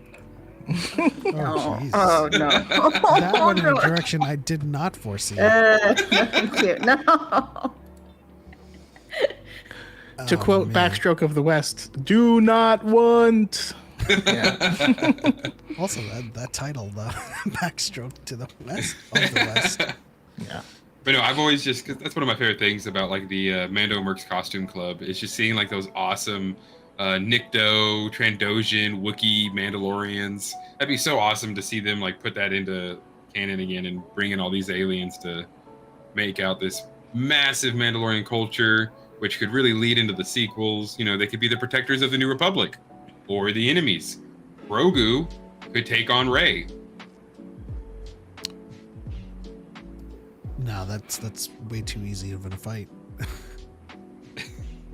[SPEAKER 2] Oh, jeez.
[SPEAKER 5] Oh no.
[SPEAKER 2] That went in a direction I did not foresee.
[SPEAKER 5] No, thank you. No.
[SPEAKER 3] To
[SPEAKER 2] Oh,
[SPEAKER 3] quote
[SPEAKER 2] man.
[SPEAKER 3] Backstroke of the West, "Do not want." Yeah.
[SPEAKER 2] Also, that title, the backstroke to the west of the west.
[SPEAKER 3] Yeah.
[SPEAKER 4] But no, I've always just, cause that's one of my favorite things about like the Mando Mercs Costume Club is just seeing like those awesome Nikto, Trandoshan, Wookiee, Mandalorians. That'd be so awesome to see them like put that into canon again and bring in all these aliens to make out this massive Mandalorian culture, which could really lead into the sequels. They could be the protectors of the New Republic or the enemies. Grogu could take on Rey.
[SPEAKER 2] No, that's way too easy of a fight.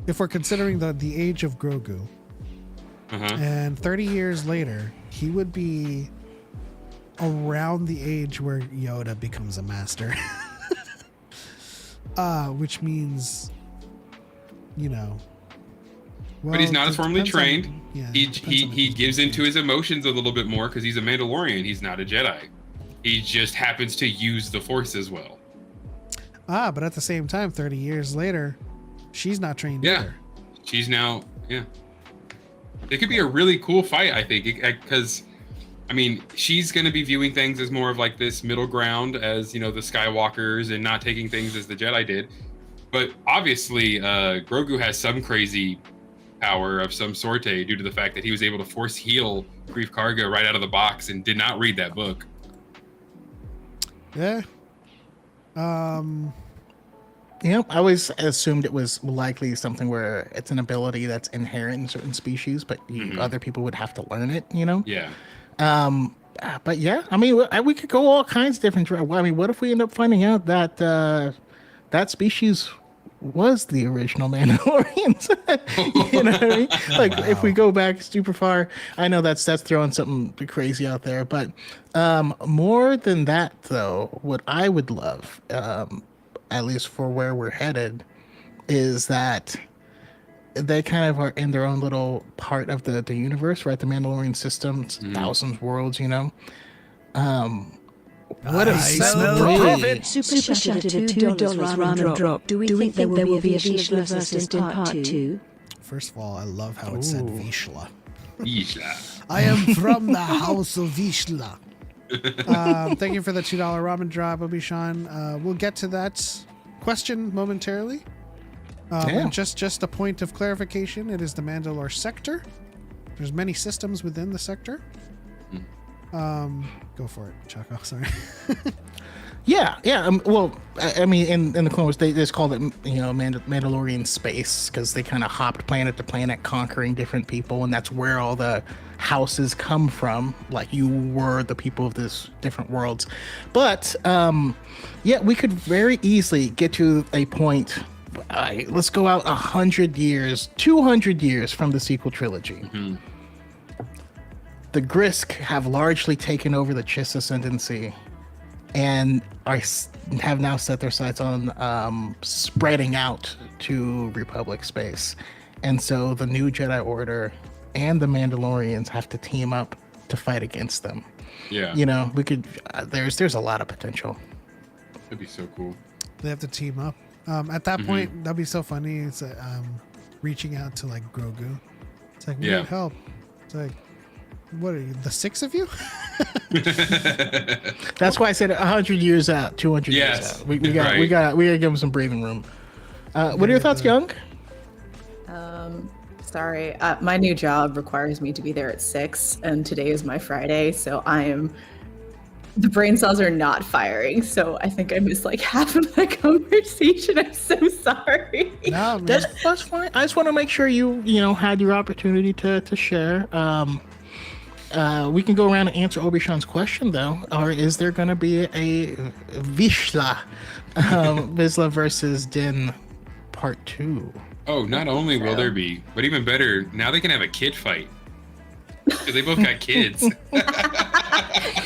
[SPEAKER 2] If we're considering the age of Grogu, and 30 years later, he would be around the age where Yoda becomes a master. Which means,
[SPEAKER 4] But he's not as formally trained. He
[SPEAKER 2] he
[SPEAKER 4] gives into his emotions a little bit more because he's a Mandalorian. He's not a Jedi. He just happens to use the Force as well.
[SPEAKER 2] But at the same time, 30 years later, she's not trained
[SPEAKER 4] Yeah.
[SPEAKER 2] either.
[SPEAKER 4] She's now, yeah. It could be a really cool fight, I think, because, she's going to be viewing things as more of like this middle ground as, the Skywalkers and not taking things as the Jedi did. But obviously, Grogu has some crazy power of some sort due to the fact that he was able to force heal Grief Karga right out of the box and did not read that book.
[SPEAKER 2] Yeah.
[SPEAKER 3] Yeah, I always assumed it was likely something where it's an ability that's inherent in certain species, but other people would have to learn it,
[SPEAKER 4] Yeah.
[SPEAKER 3] But yeah, we could go all kinds of different. What if we end up finding out that that species was the original Mandalorians? You know what I mean? Like, if we go back super far, I know that's throwing something crazy out there, but more than that, though, what I would love, at least for where we're headed, is that they kind of are in their own little part of the universe, right? The Mandalorian system, it's thousands of worlds, what if
[SPEAKER 6] Super Chat at $2 random drop. Do we think there will be a Vishla versus in part 2?
[SPEAKER 2] First of all, I love how it said Vishla.
[SPEAKER 4] Yeesh.
[SPEAKER 2] I am from the house of Vishla. Thank you for the $2 ramen drop, Obi-Shan. We'll get to that question momentarily. And just a point of clarification, it is the Mandalore sector. There's many systems within the sector. Go for it, Choco. Sorry.
[SPEAKER 3] Yeah. Well, in the Clone Wars, they just called it, Mandalorian space because they kind of hopped planet to planet, conquering different people, and that's where all the houses come from. Like, you were the people of this different worlds. But we could very easily get to a point. Let's go out 100 years, 200 years from the sequel trilogy. The Grisk have largely taken over the Chiss Ascendancy and have now set their sights on spreading out to Republic space. And so the new Jedi Order and the Mandalorians have to team up to fight against them.
[SPEAKER 4] Yeah.
[SPEAKER 3] We could, there's a lot of potential.
[SPEAKER 4] That'd be so cool.
[SPEAKER 2] They have to team up. At that point, that'd be so funny. It's reaching out to like Grogu. It's like, we need help. It's like, what are you, the 6 of you?
[SPEAKER 3] That's why I said 100 years out, 200 years out. We gotta give them some breathing room. What are your thoughts, Young?
[SPEAKER 5] Sorry, my new job requires me to be there at 6, and today is my Friday, so the brain cells are not firing, so I think I missed like half of the conversation. I'm so sorry.
[SPEAKER 2] No, man.
[SPEAKER 3] That's fine. I just want to make sure you had your opportunity to share. We can go around and answer Obi-Shan's question, though. Or is there going to be a Vishla versus Din part 2?
[SPEAKER 4] Oh, not only will there be, but even better, now they can have a kid fight. Because they both got kids.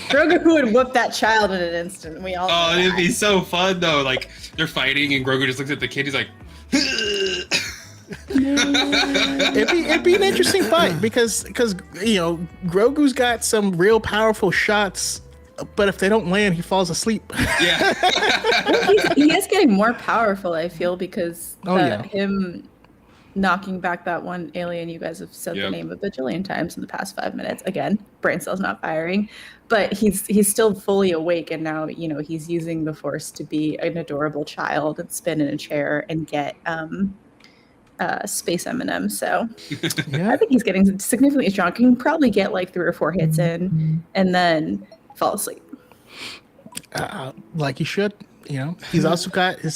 [SPEAKER 5] Grogu would whip that child in an instant. We all.
[SPEAKER 4] Oh,
[SPEAKER 5] know
[SPEAKER 4] it'd
[SPEAKER 5] that.
[SPEAKER 4] be so fun though. Like they're fighting, and Grogu just looks at the kid. He's like,
[SPEAKER 3] It'd be an interesting fight because Grogu's got some real powerful shots, but if they don't land, he falls asleep.
[SPEAKER 4] yeah.
[SPEAKER 5] He is getting more powerful, I feel, because
[SPEAKER 3] yeah.
[SPEAKER 5] him knocking back that one alien you guys have said the
[SPEAKER 4] Yep.
[SPEAKER 5] name a bajillion times in the past 5 minutes. Again, brain cells not firing, but he's still fully awake, and now he's using the Force to be an adorable child and spin in a chair and get space M&M. So
[SPEAKER 3] Yeah.
[SPEAKER 5] I think he's getting significantly strong. He can probably get like 3 or 4 hits in and then fall asleep.
[SPEAKER 3] Like he should. He's also got his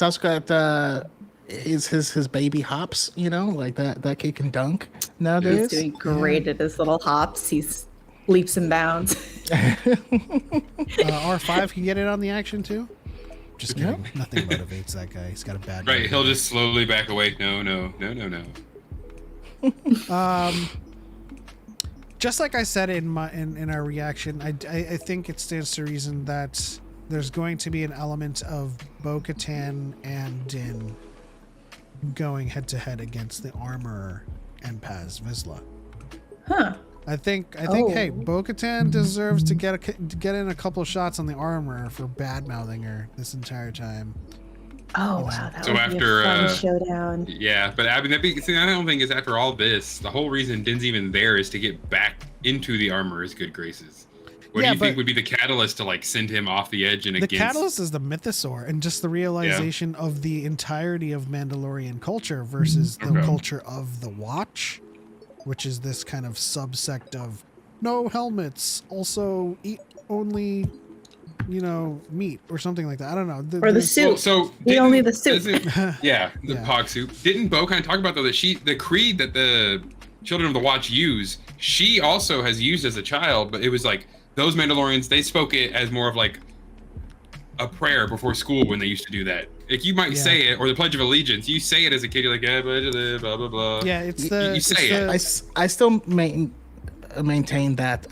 [SPEAKER 3] baby hops. Like that kid can dunk nowadays.
[SPEAKER 5] He's doing great at his little hops. He's leaps and bounds.
[SPEAKER 2] R5 can get in on the action too. Just kidding. Nothing motivates that guy. He's got a bad.
[SPEAKER 4] Right. He'll
[SPEAKER 2] motive.
[SPEAKER 4] just slowly back away. No.
[SPEAKER 2] Just like I said in our reaction, I think it stands to reason that there's going to be an element of Bo-Katan and Din going head to head against the Armorer and Paz Vizsla.
[SPEAKER 5] Huh.
[SPEAKER 2] I think
[SPEAKER 5] Oh.
[SPEAKER 2] hey, Bo-Katan deserves to get in a couple shots on the Armorer for bad mouthing her this entire time.
[SPEAKER 5] Oh wow, that
[SPEAKER 4] So
[SPEAKER 5] would
[SPEAKER 4] after,
[SPEAKER 5] be a fun showdown.
[SPEAKER 4] Yeah, but I mean, I don't think it's after all this. The whole reason Din's even there is to get back into the Armorer's good graces. What
[SPEAKER 2] Yeah,
[SPEAKER 4] do you think
[SPEAKER 2] but-
[SPEAKER 4] would be the catalyst to like send him off the edge and
[SPEAKER 2] The
[SPEAKER 4] against?
[SPEAKER 2] catalyst is the Mythosaur and just the realization of the entirety of Mandalorian culture versus the
[SPEAKER 4] Okay.
[SPEAKER 2] culture of the Watch, which is this kind of subsect of no helmets, also eat only, meat or something like that. I don't know.
[SPEAKER 5] Or the
[SPEAKER 2] There's-
[SPEAKER 5] suit.
[SPEAKER 4] So
[SPEAKER 5] Eat only the soup.
[SPEAKER 4] Yeah, the
[SPEAKER 2] Yeah.
[SPEAKER 4] Pog soup. Didn't Bo kind of talk about though that the creed that the Children of the Watch use, she also has used as a child, but it was like those Mandalorians, they spoke it as more of like a prayer before school when they used to do that. Like you might
[SPEAKER 2] Yeah.
[SPEAKER 4] say it, or the Pledge of Allegiance. You say it as a kid, you're like, yeah, blah blah blah.
[SPEAKER 2] Yeah, it's
[SPEAKER 4] You-
[SPEAKER 2] the.
[SPEAKER 4] you
[SPEAKER 2] it's
[SPEAKER 4] say
[SPEAKER 2] the-
[SPEAKER 4] it.
[SPEAKER 3] I still maintain that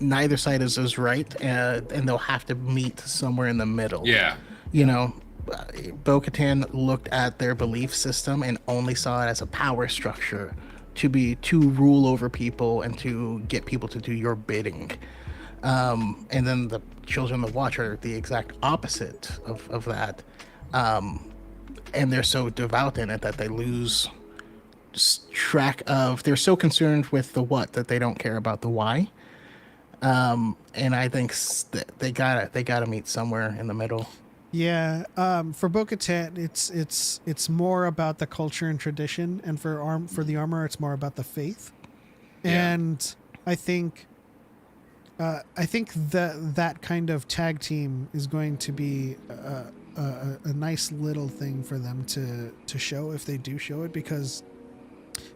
[SPEAKER 3] neither side is right, and they'll have to meet somewhere in the middle.
[SPEAKER 4] Yeah.
[SPEAKER 3] Bo-Katan looked at their belief system and only saw it as a power structure to rule over people and to get people to do your bidding. And then the Children of the Watch are the exact opposite of that. And they're so devout in it that they lose track of, they're so concerned with the what that they don't care about the why. And I think they gotta meet somewhere in the middle.
[SPEAKER 2] Yeah, for Bo-Katan, it's more about the culture and tradition, and for the Armor, it's more about the faith.
[SPEAKER 4] Yeah.
[SPEAKER 2] And I think that kind of tag team is going to be a nice little thing for them to show if they do show it, because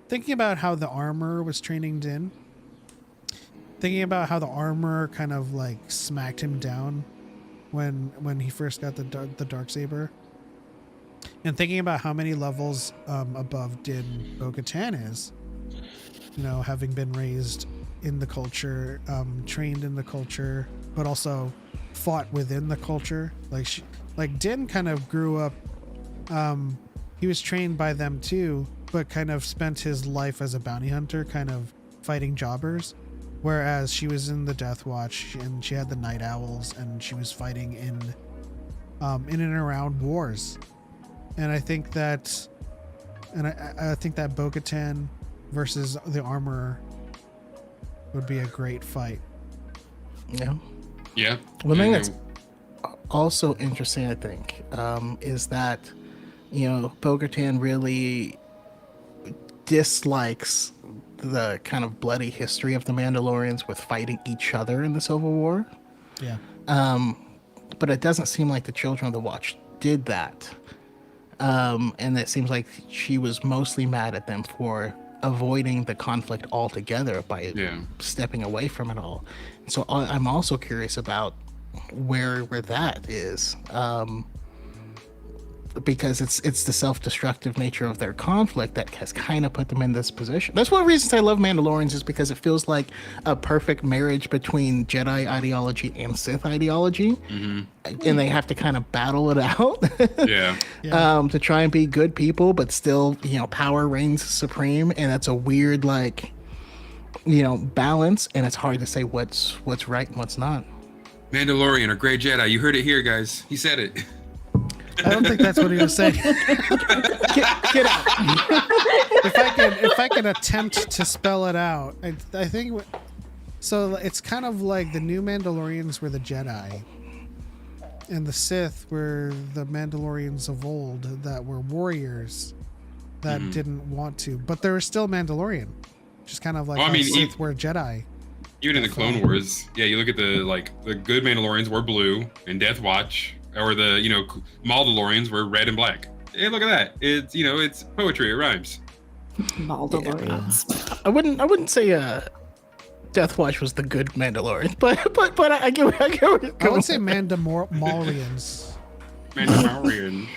[SPEAKER 2] thinking about how the Armor was training Din, thinking about how the Armor kind of like smacked him down when he first got the Darksaber, and thinking about how many levels above Din Bo-Katan is, having been raised in the culture, trained in the culture, but also fought within the culture. Like Din kind of grew up, he was trained by them too, but kind of spent his life as a bounty hunter, kind of fighting jobbers. Whereas she was in the Death Watch and she had the Night Owls and she was fighting in and around wars. And I think that, I think that Bo-Katan versus the Armorer would be a great fight.
[SPEAKER 3] Yeah.
[SPEAKER 4] Yeah.
[SPEAKER 3] One thing
[SPEAKER 4] And
[SPEAKER 3] that's also interesting, I think, is that Bo-Katan really dislikes the kind of bloody history of the Mandalorians with fighting each other in the Civil War.
[SPEAKER 2] Yeah.
[SPEAKER 3] But it doesn't seem like the Children of the Watch did that. And it seems like she was mostly mad at them for avoiding the conflict altogether by stepping away from it all. So I'm also curious about where that is. because it's the self-destructive nature of their conflict that has kind of put them in this position. That's one of the reasons I love Mandalorians, is because it feels like a perfect marriage between Jedi ideology and Sith ideology, and they have to kind of battle it out.
[SPEAKER 4] Yeah.
[SPEAKER 3] To try and be good people, but still, power reigns supreme, and that's a weird balance, and it's hard to say what's right and what's not.
[SPEAKER 4] Mandalorian or Great Jedi. You heard it here, guys. He said it.
[SPEAKER 2] I don't think that's what he was saying.
[SPEAKER 3] Get out.
[SPEAKER 2] If I can attempt to spell it out, I think so. It's kind of like the new Mandalorians were the Jedi, and the Sith were the Mandalorians of old that were warriors that didn't want to, but they were still Mandalorian. Just kind of like Sith were Jedi.
[SPEAKER 4] Even in the Clone Wars, you look at the good Mandalorians were blue and Death Watch, or the Mandalorians were red and black. Hey, look at that! It's it's poetry. It rhymes.
[SPEAKER 5] Mandalorians.
[SPEAKER 3] I wouldn't say Death Watch was the good Mandalorian, but I get where you're going.
[SPEAKER 2] I would say Mandalorians.
[SPEAKER 4] Mandalorian.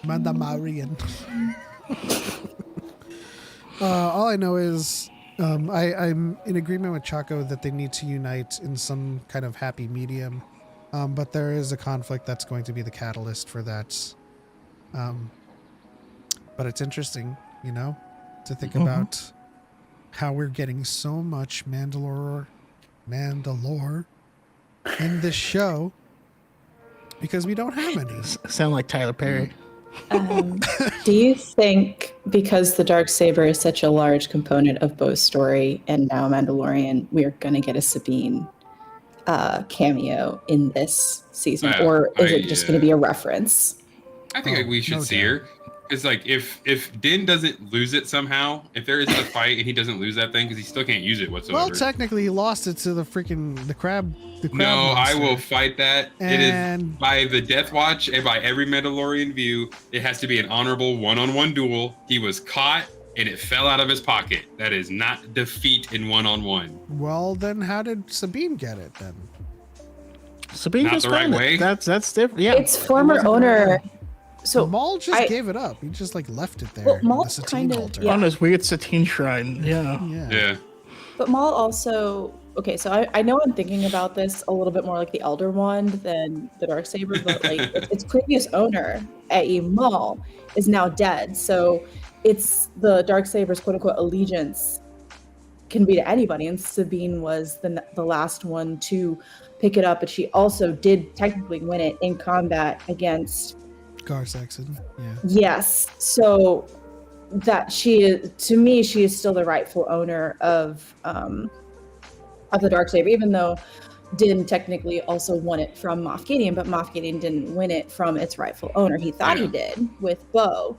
[SPEAKER 2] Mandalorian. All I know is I'm in agreement with Choco that they need to unite in some kind of happy medium. But there is a conflict that's going to be the catalyst for that. But it's interesting, to think about how we're getting so much Mandalore in this show because we don't have any.
[SPEAKER 3] Sound like Tyler Perry.
[SPEAKER 5] Do you think because the Darksaber is such a large component of Bo's story and now Mandalorian, we are going to get a Sabine cameo in this season, or is it just going to be a reference?
[SPEAKER 4] I think we should see her. It's if Din doesn't lose it somehow, if there isn't a fight and he doesn't lose that thing, because he still can't use it whatsoever.
[SPEAKER 2] Well, technically, he lost it to the crab. The crab
[SPEAKER 4] no,
[SPEAKER 2] monster.
[SPEAKER 4] I will fight that. It is by the Death Watch and by every Mandalorian view. It has to be an honorable one-on-one duel. He was caught and it fell out of his pocket. That is not defeat in one-on-one.
[SPEAKER 2] Well, then how did Sabine get it then?
[SPEAKER 3] Sabine
[SPEAKER 4] not
[SPEAKER 3] just
[SPEAKER 4] the right way.
[SPEAKER 3] That's different. Yeah,
[SPEAKER 5] it's former owner. So
[SPEAKER 2] Maul just gave it up. He just left it there.
[SPEAKER 5] Well, Maul
[SPEAKER 2] the Satine altar.
[SPEAKER 3] On this weird Satine shrine.
[SPEAKER 4] Yeah.
[SPEAKER 5] But Maul also. Okay, so I know I'm thinking about this a little bit more like the Elder Wand than the Darksaber, but its previous owner, i.e. Maul, is now dead. So it's the Darksaber's quote unquote allegiance can be to anybody, and Sabine was the last one to pick it up, but she also did technically win it in combat against
[SPEAKER 2] Gar Saxon. Yeah.
[SPEAKER 5] Yes. So that she is still the rightful owner of the Darksaber, even though Din technically also won it from Moff Gideon, but Moff Gideon didn't win it from its rightful owner. He thought he did with Bo,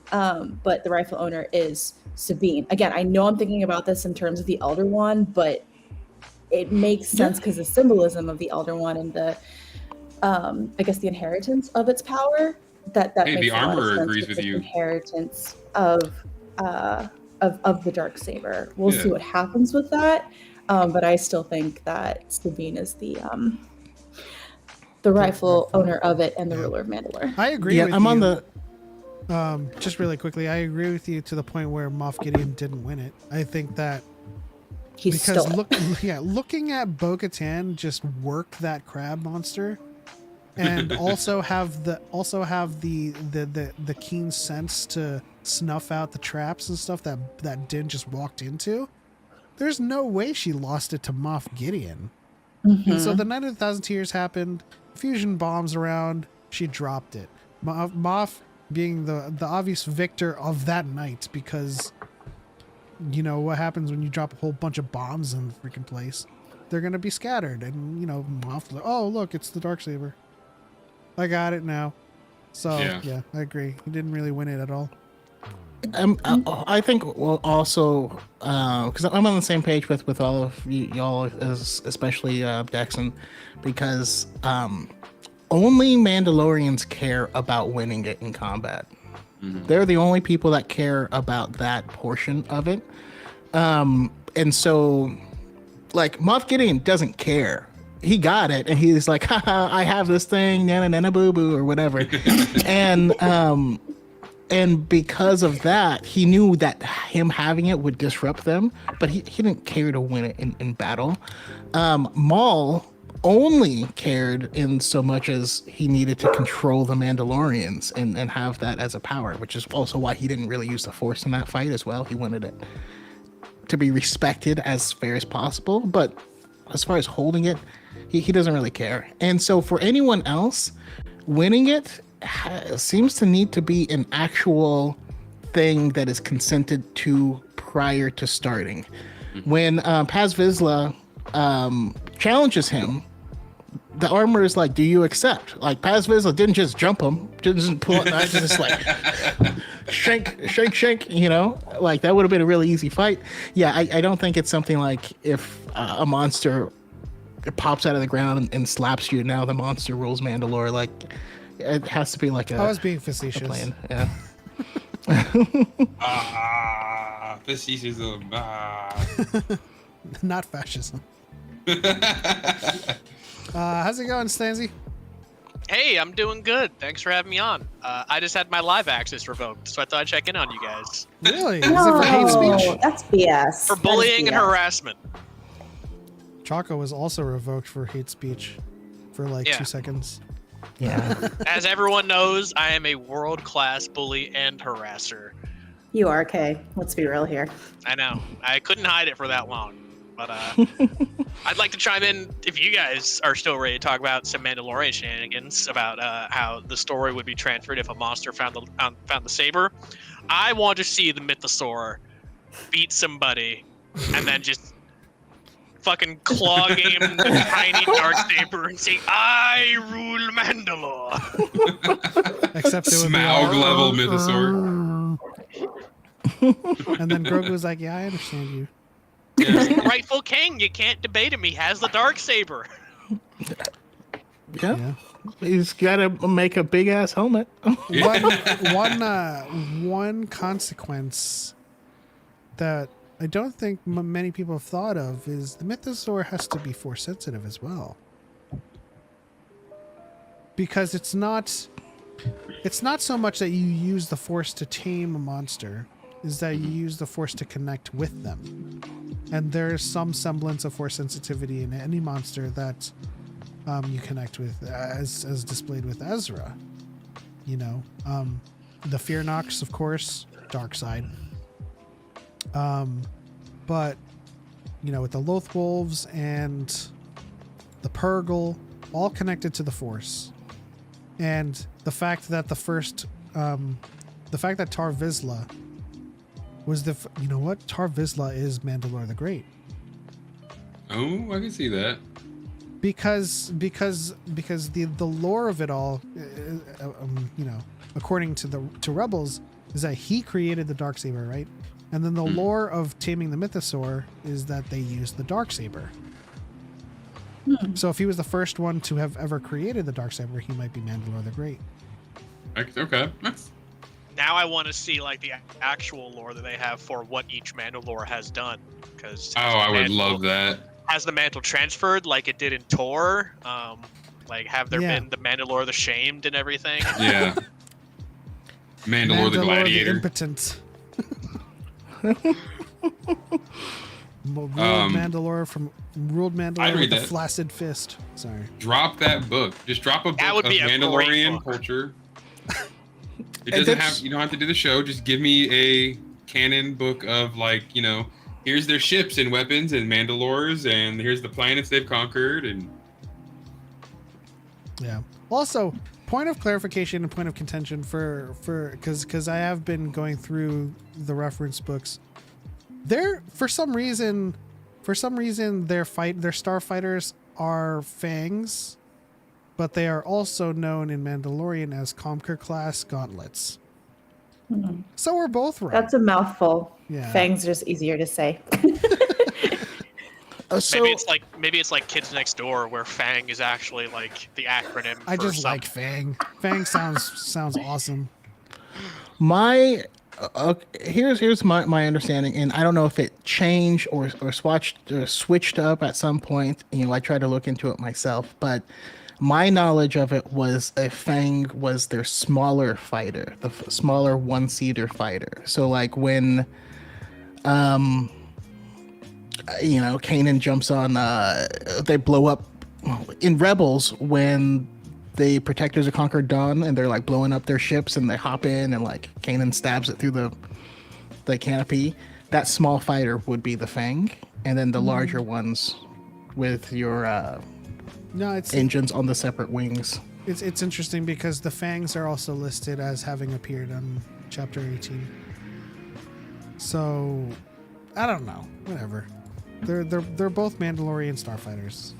[SPEAKER 5] but the rightful owner is Sabine. Again, I know I'm thinking about this in terms of the Elder Wand, but it makes sense because the symbolism of the Elder Wand and the, I guess, the inheritance of its power. That
[SPEAKER 4] hey,
[SPEAKER 5] makes
[SPEAKER 4] the
[SPEAKER 5] a lot of
[SPEAKER 4] armorer
[SPEAKER 5] sense
[SPEAKER 4] agrees with you.
[SPEAKER 5] Inheritance of the Darksaber. We'll see what happens with that. But I still think that Sabine is the rightful owner of it and the ruler of Mandalore.
[SPEAKER 2] I agree with you.
[SPEAKER 3] I'm on the...
[SPEAKER 2] just really quickly, I agree with you to the point where Moff Gideon didn't win it. I think that looking at Bo-Katan just work that crab monster and also have the keen sense to snuff out the traps and stuff that Din just walked into. There's no way she lost it to Moff Gideon. Mm-hmm. And so the Night of 1,000 Tears happened, fusion bombs around, she dropped it. Moff being the obvious victor of that night, because what happens when you drop a whole bunch of bombs in the freaking place? They're going to be scattered. And, Moff's like, oh, look, it's the Darksaber. I got it now. So, yeah, I agree. He didn't really win it at all.
[SPEAKER 3] I think also because I'm on the same page with all of y'all, especially Jackson, because only Mandalorians care about winning it in combat. Mm-hmm. They're the only people that care about that portion of it, and so Moff Gideon doesn't care he got it, and he's like, haha, I have this thing, nana nana boo boo, or whatever. And because of that, he knew that him having it would disrupt them, but he didn't care to win it in battle. Maul only cared in so much as he needed to control the Mandalorians and have that as a power, which is also why he didn't really use the Force in that fight as well. He wanted it to be respected as fair as possible, but as far as holding it, he doesn't really care. And so for anyone else, winning it seems to need to be an actual thing that is consented to prior to starting. When Paz Vizsla challenges him, the armor is like, do you accept? Like, Paz Vizsla didn't just jump him, didn't pull it, just like shank, you know? Like, that would have been a really easy fight. Yeah, I don't think it's something like if a monster pops out of the ground and slaps you, now the monster rules Mandalore. Like, it has to be like
[SPEAKER 2] I was being facetious.
[SPEAKER 3] Plan. Yeah.
[SPEAKER 4] Facetious.
[SPEAKER 2] Not fascism. How's it going, Stanzy?
[SPEAKER 7] Hey, I'm doing good. Thanks for having me on. I just had my live access revoked, so I thought I'd check in on you guys.
[SPEAKER 2] Really? Is it for hate speech?
[SPEAKER 5] That's BS.
[SPEAKER 7] For bullying and harassment.
[SPEAKER 2] Choco was also revoked for hate speech for like
[SPEAKER 7] Yeah.
[SPEAKER 2] 2 seconds.
[SPEAKER 3] Yeah.
[SPEAKER 7] As everyone knows, I am a world-class bully and harasser.
[SPEAKER 5] You are, Kay. Let's be real here.
[SPEAKER 7] I know. I couldn't hide it for that long. But I'd like to chime in if you guys are still ready to talk about some Mandalorian shenanigans about how the story would be transferred if a monster found the saber. I want to see the Mythosaur beat somebody and then just fucking claw game the tiny dark saber and say, "I rule Mandalore."
[SPEAKER 2] Except it would be
[SPEAKER 4] Smaug
[SPEAKER 2] all-
[SPEAKER 4] level Mythosaur.
[SPEAKER 2] And then Grogu was like, "Yeah, I understand you."
[SPEAKER 7] He's the rightful king. You can't debate him. He has the dark saber.
[SPEAKER 3] Yeah. He's got to make a big ass helmet.
[SPEAKER 2] One consequence that I don't think many people have thought of is the Mythosaur has to be force sensitive as well, because it's not so much that you use the force to tame a monster, is that you use the force to connect with them. And there's some semblance of force sensitivity in any monster that you connect with, as displayed with Ezra. You know, the Fear Nox, of course, dark side. But you know, with the Loth Wolves and the Purgle, all connected to the Force, and the fact that Tar Vizsla was you know what? Tar Vizsla is Mandalore the Great.
[SPEAKER 4] Oh, I can see that.
[SPEAKER 2] Because the lore of it all, you know, according to Rebels, is that he created the Darksaber, right? And then the lore of taming the Mythosaur is that they used the Darksaber. So if he was the first one to have ever created the Darksaber, he might be Mandalore the Great.
[SPEAKER 4] Okay. That's
[SPEAKER 7] Now I want to see like the actual lore that they have for what each Mandalore has done. Because
[SPEAKER 4] I would love that.
[SPEAKER 7] Has the mantle transferred like it did in Tor? Like have there
[SPEAKER 2] Yeah.
[SPEAKER 7] been the Mandalore the Shamed and everything?
[SPEAKER 4] Yeah. Mandalore the Gladiator.
[SPEAKER 2] the impotent. Ruled Mandalore
[SPEAKER 4] I'd
[SPEAKER 2] with
[SPEAKER 4] read
[SPEAKER 2] a
[SPEAKER 4] that.
[SPEAKER 2] flaccid fist. Sorry.
[SPEAKER 4] Drop that book. Just drop a book
[SPEAKER 7] That
[SPEAKER 4] of
[SPEAKER 7] would be a great
[SPEAKER 4] Mandalorian
[SPEAKER 7] book.
[SPEAKER 4] culture. It
[SPEAKER 3] And
[SPEAKER 4] doesn't
[SPEAKER 3] that's-
[SPEAKER 4] have. You don't have to do the show. Just give me a canon book of like, you know, here's their ships and weapons and Mandalores, and here's the planets they've conquered, and
[SPEAKER 2] Yeah. Also, point of clarification and point of contention for because I have been going through the reference books. There, for some reason, their starfighters are fangs, but they are also known in Mandalorian as Comker class gauntlets. So we're both right.
[SPEAKER 5] That's a mouthful.
[SPEAKER 2] Yeah.
[SPEAKER 5] Fangs are just easier to say.
[SPEAKER 3] So
[SPEAKER 7] Maybe it's like Kids Next Door, where Fang is actually like the acronym.
[SPEAKER 2] I
[SPEAKER 7] for
[SPEAKER 2] just
[SPEAKER 7] some-
[SPEAKER 2] like Fang. Fang sounds awesome.
[SPEAKER 3] my Here's my understanding, and I don't know if it changed or switched up at some point. I tried to look into it myself, but my knowledge of it was a Fang was their smaller fighter, the smaller one-seater fighter. So like when, Kanan jumps on, they blow up in Rebels when the Protectors of Conquered Dawn and they're like blowing up their ships and they hop in and like Kanan stabs it through the canopy. That small fighter would be the Fang, and then the larger ones with your engines on the separate wings.
[SPEAKER 2] It's interesting because the Fangs are also listed as having appeared on Chapter 18. So I don't know. Whatever. They're both Mandalorian starfighters,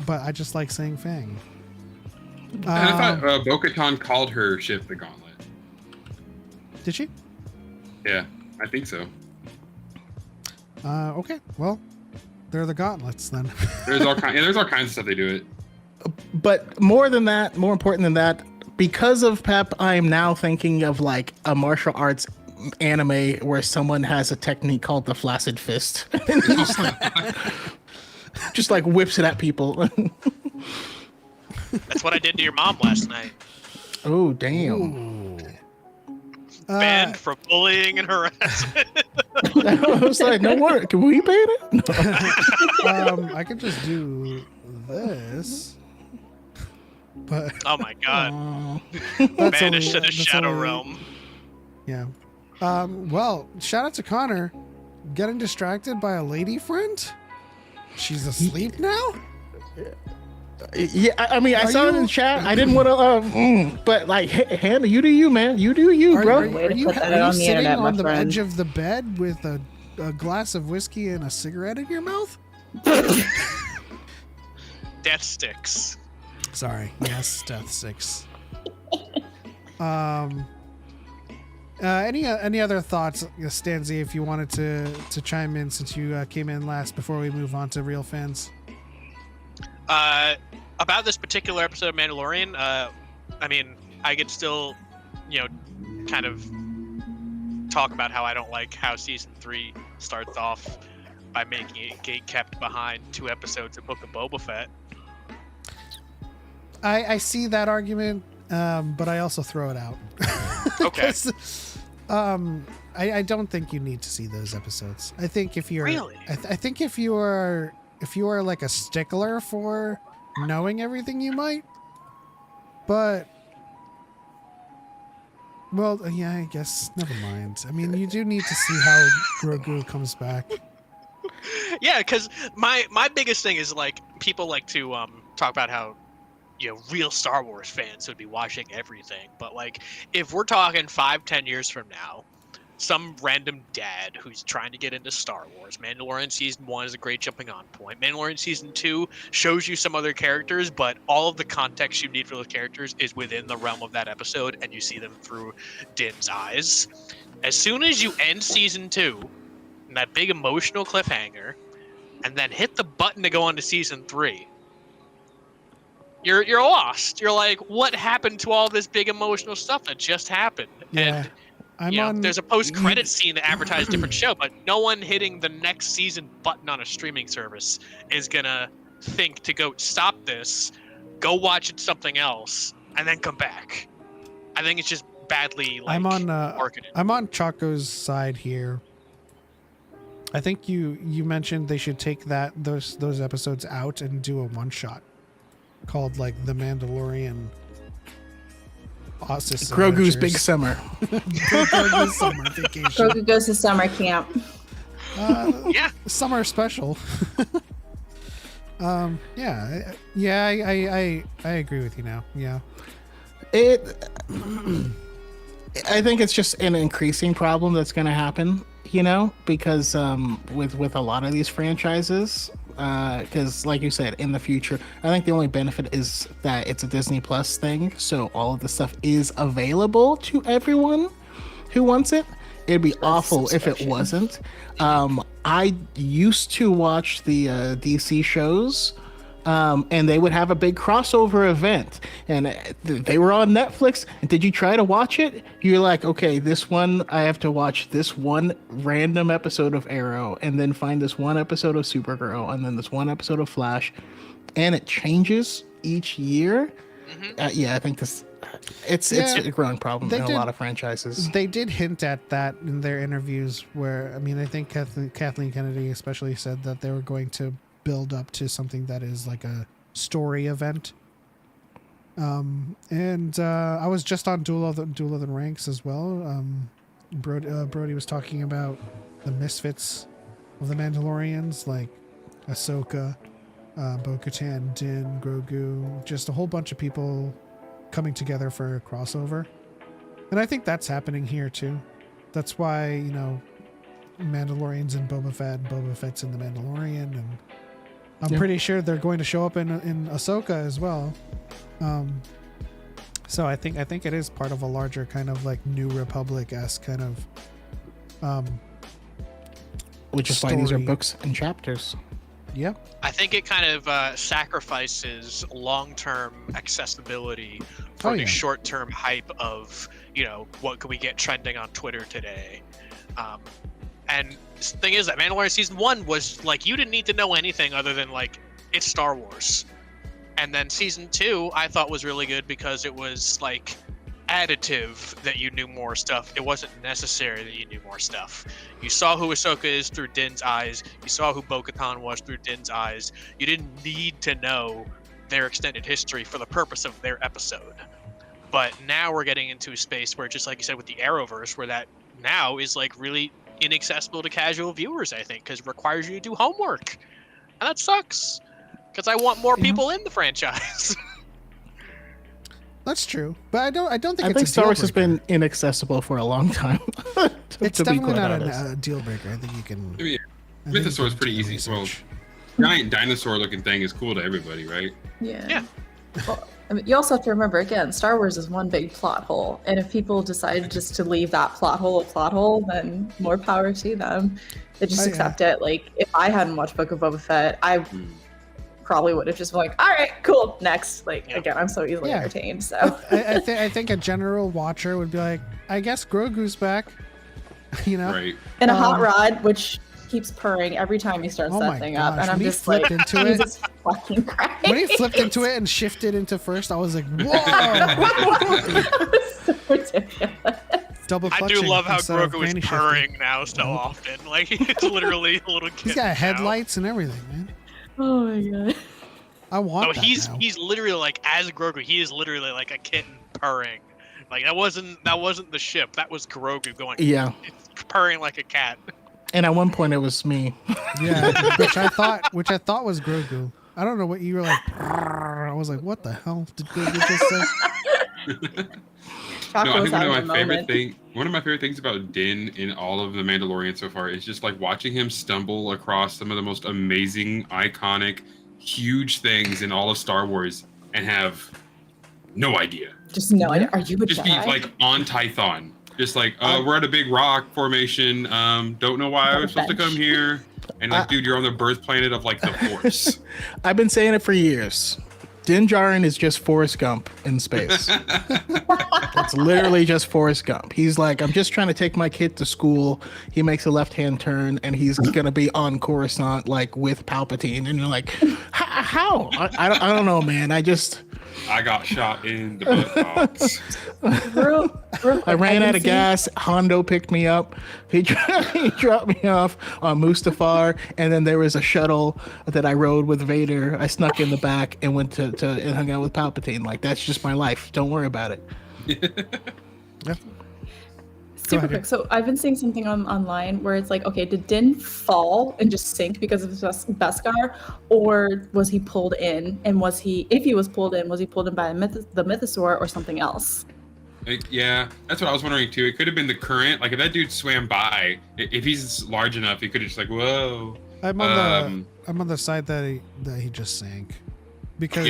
[SPEAKER 2] but I just like saying Fang.
[SPEAKER 4] And I thought Bo-Katan called her ship the Gauntlet.
[SPEAKER 2] Did she?
[SPEAKER 4] Yeah, I think so.
[SPEAKER 2] Okay. Well, they're the Gauntlets then.
[SPEAKER 4] There's all kinds of stuff they do it.
[SPEAKER 3] But more important than that, because of Pep, I am now thinking of like a martial arts anime where someone has a technique called the flaccid fist. just like whips it at people.
[SPEAKER 7] That's what I did to your mom last night.
[SPEAKER 3] Oh, damn.
[SPEAKER 7] Banned for bullying and harassment.
[SPEAKER 3] I was like, no work. Can we ban it?
[SPEAKER 2] I could just do this. But
[SPEAKER 7] oh my god.
[SPEAKER 2] That's
[SPEAKER 7] Banished to the
[SPEAKER 2] that's
[SPEAKER 7] Shadow
[SPEAKER 2] only-
[SPEAKER 7] Realm.
[SPEAKER 2] Yeah. Well, shout out to Connor. Getting distracted by a lady friend? She's asleep now?
[SPEAKER 3] Yeah, I mean, I saw it in the chat. I didn't want to, but like, Hannah, you do you, man. You do you, bro.
[SPEAKER 2] Are you sitting on the edge of the bed with a glass of whiskey and a cigarette in your mouth?
[SPEAKER 7] Death sticks.
[SPEAKER 2] Sorry. Yes, death sticks. Any other thoughts, Stanzi, if you wanted to chime in since you came in last before we move on to real fans?
[SPEAKER 7] About this particular episode of Mandalorian, I mean, I could still, kind of talk about how I don't like how season 3 starts off by making it gate kept behind 2 episodes of Book of Boba Fett.
[SPEAKER 2] I see that argument, but I also throw it out.
[SPEAKER 7] Okay.
[SPEAKER 2] I don't think you need to see those episodes. I think if you're
[SPEAKER 7] Really?
[SPEAKER 2] I think if you are like a stickler for knowing everything, you might. But well, yeah, I guess never mind. I mean, you do need to see how Grogu comes back.
[SPEAKER 7] Yeah, because my biggest thing is like people like to talk about how real Star Wars fans would be watching everything, but like if we're talking 5-10 years from now, some random dad who's trying to get into Star Wars, Mandalorian season 1 is a great jumping on point. Mandalorian season 2 shows you some other characters, but all of the context you need for those characters is within the realm of that episode, and you see them through Din's eyes. As soon as you end season 2 and that big emotional cliffhanger, and then hit the button to go on to season 3, you're lost. You're like, what happened to all this big emotional stuff that just happened?
[SPEAKER 2] Yeah.
[SPEAKER 7] And there's a post-credit scene that advertised a different show, but no one hitting the next season button on a streaming service is gonna think to go stop this, go watch it something else, and then come back. I think it's just badly marketed.
[SPEAKER 2] I'm on Choco's side here. I think you mentioned they should take those episodes out and do a one-shot called like The Mandalorian Oasis
[SPEAKER 3] Grogu's
[SPEAKER 2] Adventures.
[SPEAKER 3] Big Summer.
[SPEAKER 2] Grogu's summer vacation.
[SPEAKER 5] Grogu goes to summer camp.
[SPEAKER 7] Yeah.
[SPEAKER 2] Summer special. I agree with you now. Yeah.
[SPEAKER 3] I think it's just an increasing problem that's going to happen, because with a lot of these franchises, because like you said, in the future, I think the only benefit is that it's a Disney Plus thing, so all of the stuff is available to everyone who wants it. It'd be awful if it wasn't. I used to watch the DC shows and they would have a big crossover event, and they were on Netflix. And did you try to watch it? You're like, okay, this one I have to watch this one random episode of Arrow, and then find this one episode of Supergirl, and then this one episode of Flash, and it changes each year. Yeah, I think it's a growing problem in a lot of franchises.
[SPEAKER 2] They did hint at that in their interviews, where I think Kathleen Kennedy especially said that they were going to build up to something that is like a story event. And I was just on Duel of the Ranks as well. Brody was talking about the misfits of the Mandalorians, like Ahsoka, Bo-Katan, Din, Grogu, just a whole bunch of people coming together for a crossover. And I think that's happening here too. That's why, Mandalorian's in Boba Fett, and Boba Fett's in the Mandalorian, and I'm pretty sure they're going to show up in Ahsoka as well. So I think it is part of a larger kind of like New Republic-esque kind of
[SPEAKER 3] which is why these are books and chapters.
[SPEAKER 2] Yeah.
[SPEAKER 7] I think it kind of sacrifices long-term accessibility for the short-term hype of, what can we get trending on Twitter today? And the thing is that Mandalorian Season 1 was like, you didn't need to know anything other than like, it's Star Wars. And then Season 2 I thought was really good because it was like additive that you knew more stuff. It wasn't necessary that you knew more stuff. You saw who Ahsoka is through Din's eyes. You saw who Bo-Katan was through Din's eyes. You didn't need to know their extended history for the purpose of their episode. But now we're getting into a space where, just like you said with the Arrowverse, where that now is like really inaccessible to casual viewers, I think, because it requires you to do homework. And that sucks. Because I want more people in the franchise.
[SPEAKER 2] That's true, but I don't think
[SPEAKER 3] I think Star Wars has been inaccessible for a long time.
[SPEAKER 2] It's definitely not a deal breaker. I think you can.
[SPEAKER 4] Mythosaur is pretty easy. Well, giant dinosaur-looking thing is cool to everybody, right?
[SPEAKER 5] Yeah. Well, you also have to remember, again, Star Wars is one big plot hole, and if people decide just to leave that plot hole, then more power to them. They just accept it. Like, if I hadn't watched Book of Boba Fett, I probably would have just been like, all right, cool, next. Like, again, I'm so easily entertained. So
[SPEAKER 2] I think a general watcher would be like, I guess Grogu's back.
[SPEAKER 4] Right.
[SPEAKER 5] And a hot rod, which keeps purring every time he starts that thing up, and I'm just like, Jesus fucking Christ.
[SPEAKER 2] When he flipped into it and shifted into first, I was like, whoa.
[SPEAKER 5] So ridiculous.
[SPEAKER 2] Double
[SPEAKER 7] I do love how Grogu is purring now so often. Like, it's literally a little kid.
[SPEAKER 2] He's got headlights and everything, man.
[SPEAKER 5] Oh my god.
[SPEAKER 2] I want that
[SPEAKER 7] he's literally like, as Grogu, he is literally like a kitten purring. Like, that wasn't the ship. That was Grogu going.
[SPEAKER 3] Yeah.
[SPEAKER 7] It's purring like a cat.
[SPEAKER 3] And at one point it was me.
[SPEAKER 2] Yeah, which I thought was Grogu. I don't know what you were like. I was like, what the hell did Grogu just say?
[SPEAKER 4] No, I think one of my favorite things about Din in all of the Mandalorian so far is just like watching him stumble across some of the most amazing, iconic, huge things in all of Star Wars and have no idea.
[SPEAKER 5] Just no idea. Are you a
[SPEAKER 4] just
[SPEAKER 5] Jedi?
[SPEAKER 4] be like on Tython. Just like, we're at a big rock formation. Don't know why I was supposed to come here. And like, dude, you're on the birth planet of like the Force.
[SPEAKER 3] I've been saying it for years. Din Djarin is just Forrest Gump in space. It's literally just Forrest Gump. He's like, I'm just trying to take my kid to school. He makes a left-hand turn, and he's gonna be on Coruscant like with Palpatine. And you're like, how? I don't know, man. I
[SPEAKER 4] got shot in the buttocks.
[SPEAKER 5] Real quick,
[SPEAKER 3] I ran out of gas. Hondo picked me up. He dropped me off on Mustafar, and then there was a shuttle that I rode with Vader. I snuck in the back and went to and hung out with Palpatine. Like, that's just my life. Don't worry about it.
[SPEAKER 2] Yeah.
[SPEAKER 5] Super quick. So I've been seeing something online where it's like, okay, did Din fall and just sink because of his Beskar, or was he pulled in? And if he was pulled in by the Mythosaur or something else?
[SPEAKER 4] Yeah, that's what I was wondering too. It could have been the current. Like, if that dude swam by, if he's large enough, he could have just like, whoa.
[SPEAKER 2] I'm on the side that he just sank. Because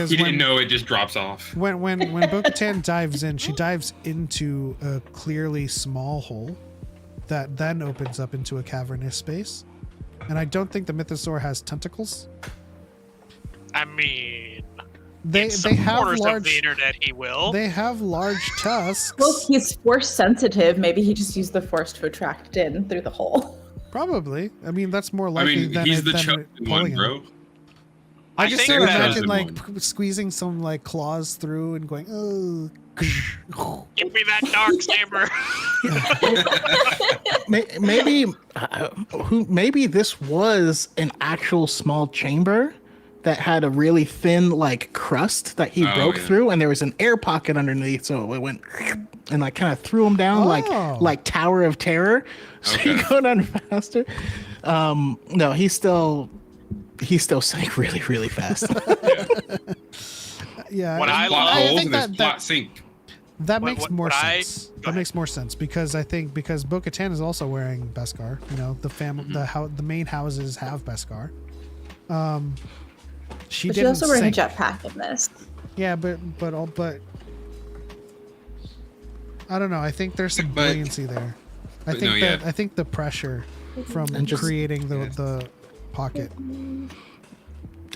[SPEAKER 4] he didn't know it just drops off.
[SPEAKER 2] When Bo-Katan dives in, she dives into a clearly small hole that then opens up into a cavernous space. And I don't think the Mythosaur has tentacles.
[SPEAKER 7] I mean,
[SPEAKER 2] They
[SPEAKER 7] in some
[SPEAKER 2] have
[SPEAKER 7] corners of
[SPEAKER 2] large.
[SPEAKER 7] the internet, he will.
[SPEAKER 2] They have large tusks.
[SPEAKER 5] Well, he's force sensitive. Maybe he just used the force to attract it in through the hole.
[SPEAKER 2] Probably. I mean, that's more
[SPEAKER 4] I
[SPEAKER 2] likely
[SPEAKER 4] mean,
[SPEAKER 2] than
[SPEAKER 4] he's
[SPEAKER 2] it,
[SPEAKER 4] the
[SPEAKER 2] than
[SPEAKER 4] chosen
[SPEAKER 2] it
[SPEAKER 4] one,
[SPEAKER 2] pulling him.
[SPEAKER 4] bro.
[SPEAKER 2] I
[SPEAKER 7] I
[SPEAKER 2] just
[SPEAKER 7] think
[SPEAKER 2] sort of
[SPEAKER 7] that-
[SPEAKER 2] imagine
[SPEAKER 4] Chosen
[SPEAKER 2] like
[SPEAKER 4] one.
[SPEAKER 2] squeezing some like claws through and going, oh.
[SPEAKER 7] Give me that dark saber.
[SPEAKER 3] Maybe this was an actual small chamber that had a really thin like crust that he
[SPEAKER 4] Oh,
[SPEAKER 3] broke
[SPEAKER 4] yeah.
[SPEAKER 3] through, and there was an air pocket underneath, so it went and like kind of threw him down
[SPEAKER 2] Oh.
[SPEAKER 3] like Tower of Terror. So
[SPEAKER 4] Okay.
[SPEAKER 3] you go down faster. No, he's still sank really, really fast.
[SPEAKER 2] Yeah.
[SPEAKER 7] What I
[SPEAKER 4] Plot
[SPEAKER 7] love-
[SPEAKER 4] holes
[SPEAKER 2] think
[SPEAKER 4] and there's
[SPEAKER 2] that-
[SPEAKER 4] plot sink.
[SPEAKER 2] That
[SPEAKER 7] What-
[SPEAKER 2] makes
[SPEAKER 7] what-
[SPEAKER 2] more
[SPEAKER 7] what I-
[SPEAKER 2] sense.
[SPEAKER 7] Go
[SPEAKER 2] That
[SPEAKER 7] ahead.
[SPEAKER 2] makes more sense because I think because Bo-Katan is also wearing Beskar. You know, the main houses have Beskar. She
[SPEAKER 5] But she's
[SPEAKER 2] didn't
[SPEAKER 5] also wearing a
[SPEAKER 2] sink.
[SPEAKER 5] jetpack in this.
[SPEAKER 2] Yeah, but I don't know. I think there's some
[SPEAKER 4] But-
[SPEAKER 2] buoyancy there. I
[SPEAKER 4] but
[SPEAKER 2] think
[SPEAKER 4] no,
[SPEAKER 2] that
[SPEAKER 4] yeah.
[SPEAKER 2] I think the pressure from
[SPEAKER 3] And just-
[SPEAKER 2] creating the pocket.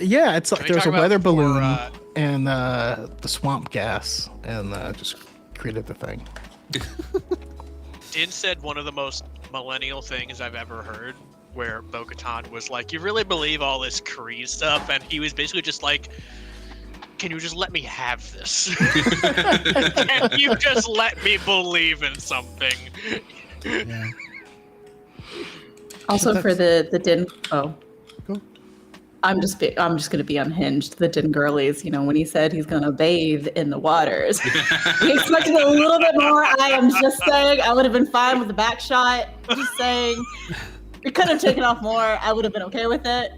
[SPEAKER 3] Yeah, it's
[SPEAKER 7] Can
[SPEAKER 3] like
[SPEAKER 7] we
[SPEAKER 3] there's a
[SPEAKER 7] talk about
[SPEAKER 3] weather
[SPEAKER 7] before,
[SPEAKER 3] balloon and the swamp gas, and just created the thing.
[SPEAKER 7] Din said one of the most millennial things I've ever heard, where Bo-Katan was like, "You really believe all this Kree stuff?" And he was basically just like, "Can you just let me have this? Can you just let me believe in something?"
[SPEAKER 2] Yeah.
[SPEAKER 5] Also
[SPEAKER 2] But
[SPEAKER 5] for the Din. Oh,
[SPEAKER 2] Go.
[SPEAKER 5] I'm just gonna be unhinged. The Din girlies, you know, when he said he's gonna bathe in the waters, we expected a little bit more. I am just saying, I would have been fine with the back shot. Just saying, we could have taken off more. I would have been okay with it.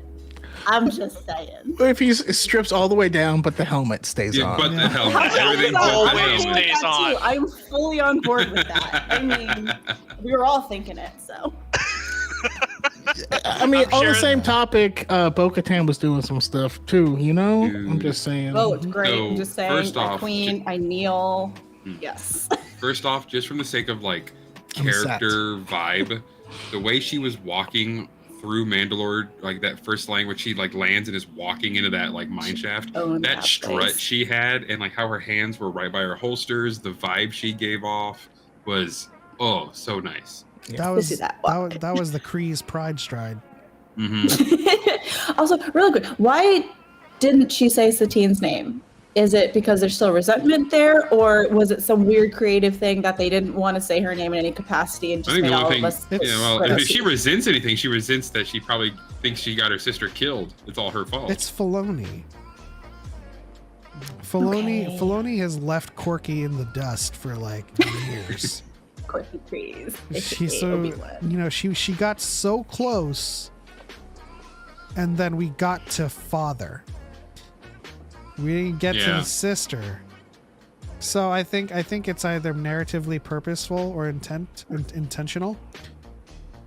[SPEAKER 5] I'm just saying.
[SPEAKER 3] If he strips all the way down, but the helmet stays
[SPEAKER 4] Yeah,
[SPEAKER 3] on.
[SPEAKER 4] but the helmet.
[SPEAKER 5] How
[SPEAKER 4] Everything
[SPEAKER 5] about
[SPEAKER 4] but the
[SPEAKER 5] that?
[SPEAKER 7] always
[SPEAKER 4] helmet.
[SPEAKER 7] stays on.
[SPEAKER 5] Too. I'm fully on board with that. I mean, we were all thinking it, so.
[SPEAKER 3] I mean,
[SPEAKER 7] I'm
[SPEAKER 3] on
[SPEAKER 7] sure
[SPEAKER 3] the same topic, Bo-Katan was doing some stuff too. You know,
[SPEAKER 4] Dude.
[SPEAKER 3] I'm just saying.
[SPEAKER 5] Oh, it's great.
[SPEAKER 4] So,
[SPEAKER 5] I'm just saying,
[SPEAKER 4] first
[SPEAKER 5] my
[SPEAKER 4] off,
[SPEAKER 5] queen, I kneel. Yes.
[SPEAKER 4] First off, just from the sake of like
[SPEAKER 3] I'm set.
[SPEAKER 4] character vibe, the way she was walking through Mandalore, like that first language, she like lands and is walking into that like mine shaft.
[SPEAKER 5] Oh,
[SPEAKER 4] That strut
[SPEAKER 5] space.
[SPEAKER 4] she had, and like how her hands were right by her holsters, the vibe she gave off was so nice.
[SPEAKER 2] That was
[SPEAKER 5] see that
[SPEAKER 2] that was the Kree's pride stride.
[SPEAKER 4] Mm-hmm.
[SPEAKER 5] Also, really quick, why didn't she say Satine's name? Is it because there's still resentment there, or was it some weird creative thing that they didn't want to say her name in any capacity and
[SPEAKER 4] I
[SPEAKER 5] just
[SPEAKER 4] think
[SPEAKER 5] made
[SPEAKER 4] the
[SPEAKER 5] all
[SPEAKER 4] only
[SPEAKER 5] of us?
[SPEAKER 4] thing, well,
[SPEAKER 5] split
[SPEAKER 4] if
[SPEAKER 5] us?
[SPEAKER 4] she resents anything, she resents that she probably thinks she got her sister killed. It's all her fault.
[SPEAKER 2] It's Filoni.
[SPEAKER 5] Okay.
[SPEAKER 2] Filoni has left Corky in the dust for like years.
[SPEAKER 5] Quirky trees.
[SPEAKER 2] She's so you know she got so close, and then we got to father. We didn't get to
[SPEAKER 4] Yeah.
[SPEAKER 2] the sister. So I think it's either narratively purposeful or intentional,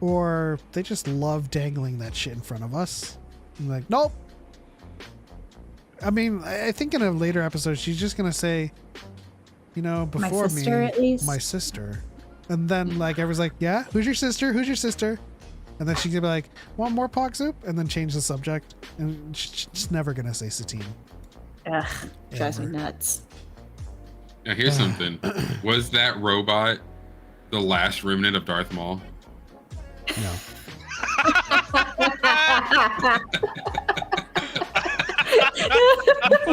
[SPEAKER 2] or they just love dangling that shit in front of us. I'm like, nope. I mean, I think in a later episode she's just gonna say, you know, before
[SPEAKER 5] sister,
[SPEAKER 2] me,
[SPEAKER 5] at least?
[SPEAKER 2] my sister, and then like everyone's like, yeah, who's your sister? Who's your sister? And then she's gonna be like, want more pog soup? And then change the subject, and she's never gonna say Satine.
[SPEAKER 5] Ugh, drives me
[SPEAKER 2] Ever.
[SPEAKER 5] nuts.
[SPEAKER 4] Now here's something. Was that robot the last remnant of Darth Maul?
[SPEAKER 2] No.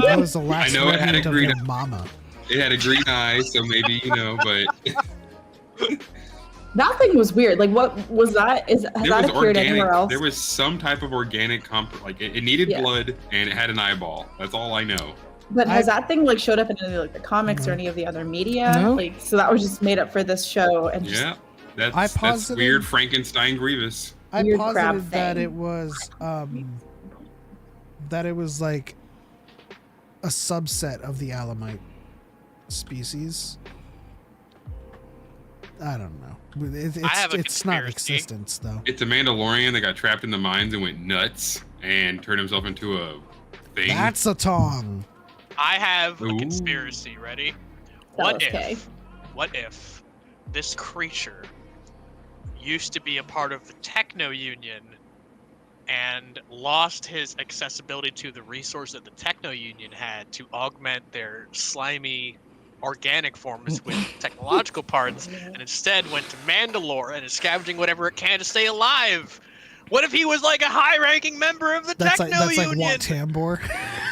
[SPEAKER 2] That was the last
[SPEAKER 4] I know it had
[SPEAKER 2] remnant
[SPEAKER 4] a
[SPEAKER 2] of
[SPEAKER 4] green-
[SPEAKER 2] your mama.
[SPEAKER 4] It had a green eye, so maybe but
[SPEAKER 5] That thing was weird. Like, what was that? Has
[SPEAKER 4] there
[SPEAKER 5] that
[SPEAKER 4] was
[SPEAKER 5] appeared
[SPEAKER 4] organic.
[SPEAKER 5] anywhere else?
[SPEAKER 4] There was some type of organic like it needed
[SPEAKER 5] Yeah.
[SPEAKER 4] blood and it had an eyeball. That's all I know.
[SPEAKER 5] But has
[SPEAKER 2] I-
[SPEAKER 5] that thing like showed up in any like the comics or
[SPEAKER 2] No.
[SPEAKER 5] any of the other media?
[SPEAKER 3] No.
[SPEAKER 5] Like, so that was just made up for this show and just
[SPEAKER 4] Yeah, that's
[SPEAKER 2] I
[SPEAKER 4] that's
[SPEAKER 2] posited-
[SPEAKER 4] weird Frankenstein Grievous.
[SPEAKER 2] I
[SPEAKER 5] Weird crab
[SPEAKER 2] posited that
[SPEAKER 5] thing.
[SPEAKER 2] it was like a subset of the Alamite species. I don't know.
[SPEAKER 7] have a
[SPEAKER 2] It's not
[SPEAKER 7] conspiracy.
[SPEAKER 2] existence though.
[SPEAKER 4] It's a Mandalorian that got trapped in the mines and went nuts and turned himself into a thing.
[SPEAKER 2] That's a tong.
[SPEAKER 7] I have a
[SPEAKER 4] Ooh.
[SPEAKER 7] conspiracy. Ready?
[SPEAKER 5] Tell
[SPEAKER 7] What
[SPEAKER 5] us,
[SPEAKER 7] if?
[SPEAKER 5] Kay.
[SPEAKER 7] What if this creature used to be a part of the Techno Union, and lost his accessibility to the resource that the Techno Union had to augment their slimy organic forms with technological parts, and instead went to Mandalore and is scavenging whatever it can to stay alive. What if he was like a high-ranking member of the Techno Union?
[SPEAKER 2] Wat Tambor.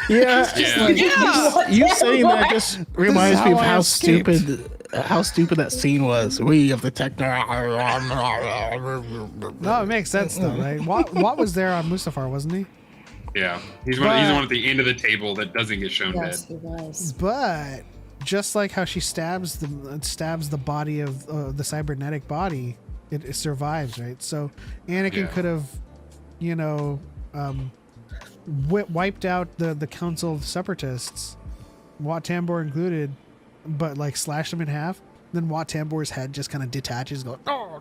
[SPEAKER 3] Yeah,
[SPEAKER 7] Yeah.
[SPEAKER 3] you saying that just reminds me of
[SPEAKER 2] how I
[SPEAKER 3] how
[SPEAKER 2] escaped.
[SPEAKER 3] stupid that scene was. We of the Techno.
[SPEAKER 2] No, it makes sense though, right? Wat was there on Mustafar, wasn't he?
[SPEAKER 4] Yeah, he's the one at the end of the table that doesn't get shown
[SPEAKER 5] Yes,
[SPEAKER 4] dead.
[SPEAKER 5] he was.
[SPEAKER 2] But just like how she stabs the body of the cybernetic body, it survives, right? So Anakin could have, wiped out the Council of Separatists, Wat Tambor included, but like slashed him in half. Then Wat Tambor's head just kind of detaches, go, no,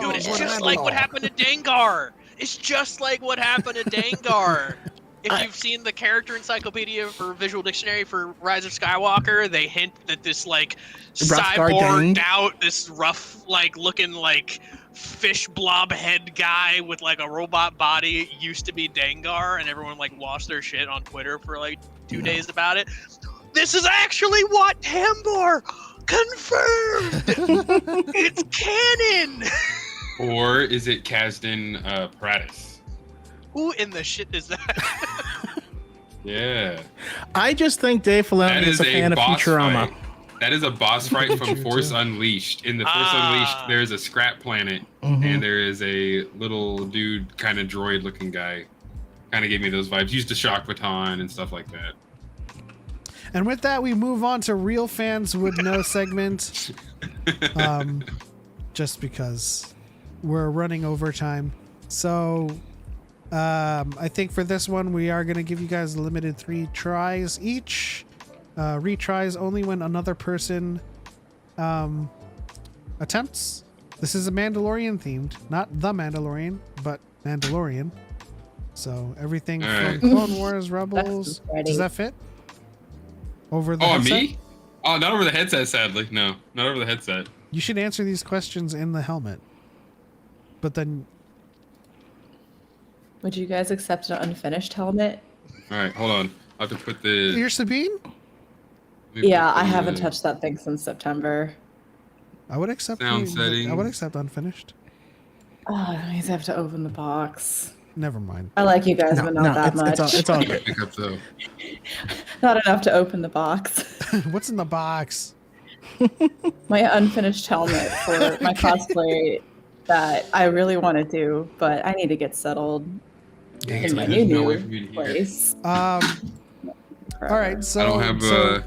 [SPEAKER 7] Dude, it's
[SPEAKER 2] what
[SPEAKER 7] just
[SPEAKER 2] happened?"
[SPEAKER 7] like what happened to Dengar. It's just like what happened to Dengar. If you've seen the character encyclopedia for Visual Dictionary for Rise of Skywalker, they hint that this like
[SPEAKER 3] Rough-guard
[SPEAKER 7] cyborged
[SPEAKER 3] Dane.
[SPEAKER 7] out, this rough like looking like fish blob head guy with like a robot body used to be Dengar, and everyone like lost their shit on Twitter for like 2 days about it. This is actually Wat Tambor! Confirmed! It's canon!
[SPEAKER 4] Or is it Kasdan Paratus?
[SPEAKER 7] Who in the shit is that?
[SPEAKER 4] Yeah.
[SPEAKER 3] I just think Dave Filoni
[SPEAKER 4] That
[SPEAKER 3] is
[SPEAKER 4] is
[SPEAKER 3] a fan of
[SPEAKER 4] boss
[SPEAKER 3] Futurama.
[SPEAKER 4] fight. That is a boss fight from Force Unleashed. In the Force Unleashed, there is a scrap planet, and there is a little dude, kind of droid-looking guy. Kind of gave me those vibes. Used a shock baton and stuff like that.
[SPEAKER 2] And with that, we move on to Real Fans Would Know segment. Just because we're running overtime. So I think for this one, we are going to give you guys a limited 3 tries each. Retries only when another person attempts. This is a Mandalorian themed, not The Mandalorian, but Mandalorian. So everything from Clone Wars, Rebels. Does that fit? Over the headset?
[SPEAKER 4] Me? Oh, not over the headset, sadly. No, not over the headset.
[SPEAKER 2] You should answer these questions in the helmet. But then
[SPEAKER 5] Would you guys accept an unfinished helmet?
[SPEAKER 4] All right, hold on. I have to put the...
[SPEAKER 2] you're Sabine?
[SPEAKER 5] Yeah, I haven't touched that thing since September.
[SPEAKER 2] I would accept
[SPEAKER 4] Sound settings.
[SPEAKER 2] I would accept unfinished.
[SPEAKER 5] Oh, I always have to open the box.
[SPEAKER 2] Never mind.
[SPEAKER 5] I like you guys, but not that much.
[SPEAKER 3] It's all good.
[SPEAKER 4] Pick up though.
[SPEAKER 5] Not enough to open the box.
[SPEAKER 2] What's in the box?
[SPEAKER 5] My unfinished helmet for my cosplay that I really want to do, but I need to get settled in my
[SPEAKER 4] There's no way
[SPEAKER 5] new
[SPEAKER 4] for me to hear.
[SPEAKER 5] place.
[SPEAKER 2] All right, so
[SPEAKER 4] I don't have
[SPEAKER 2] so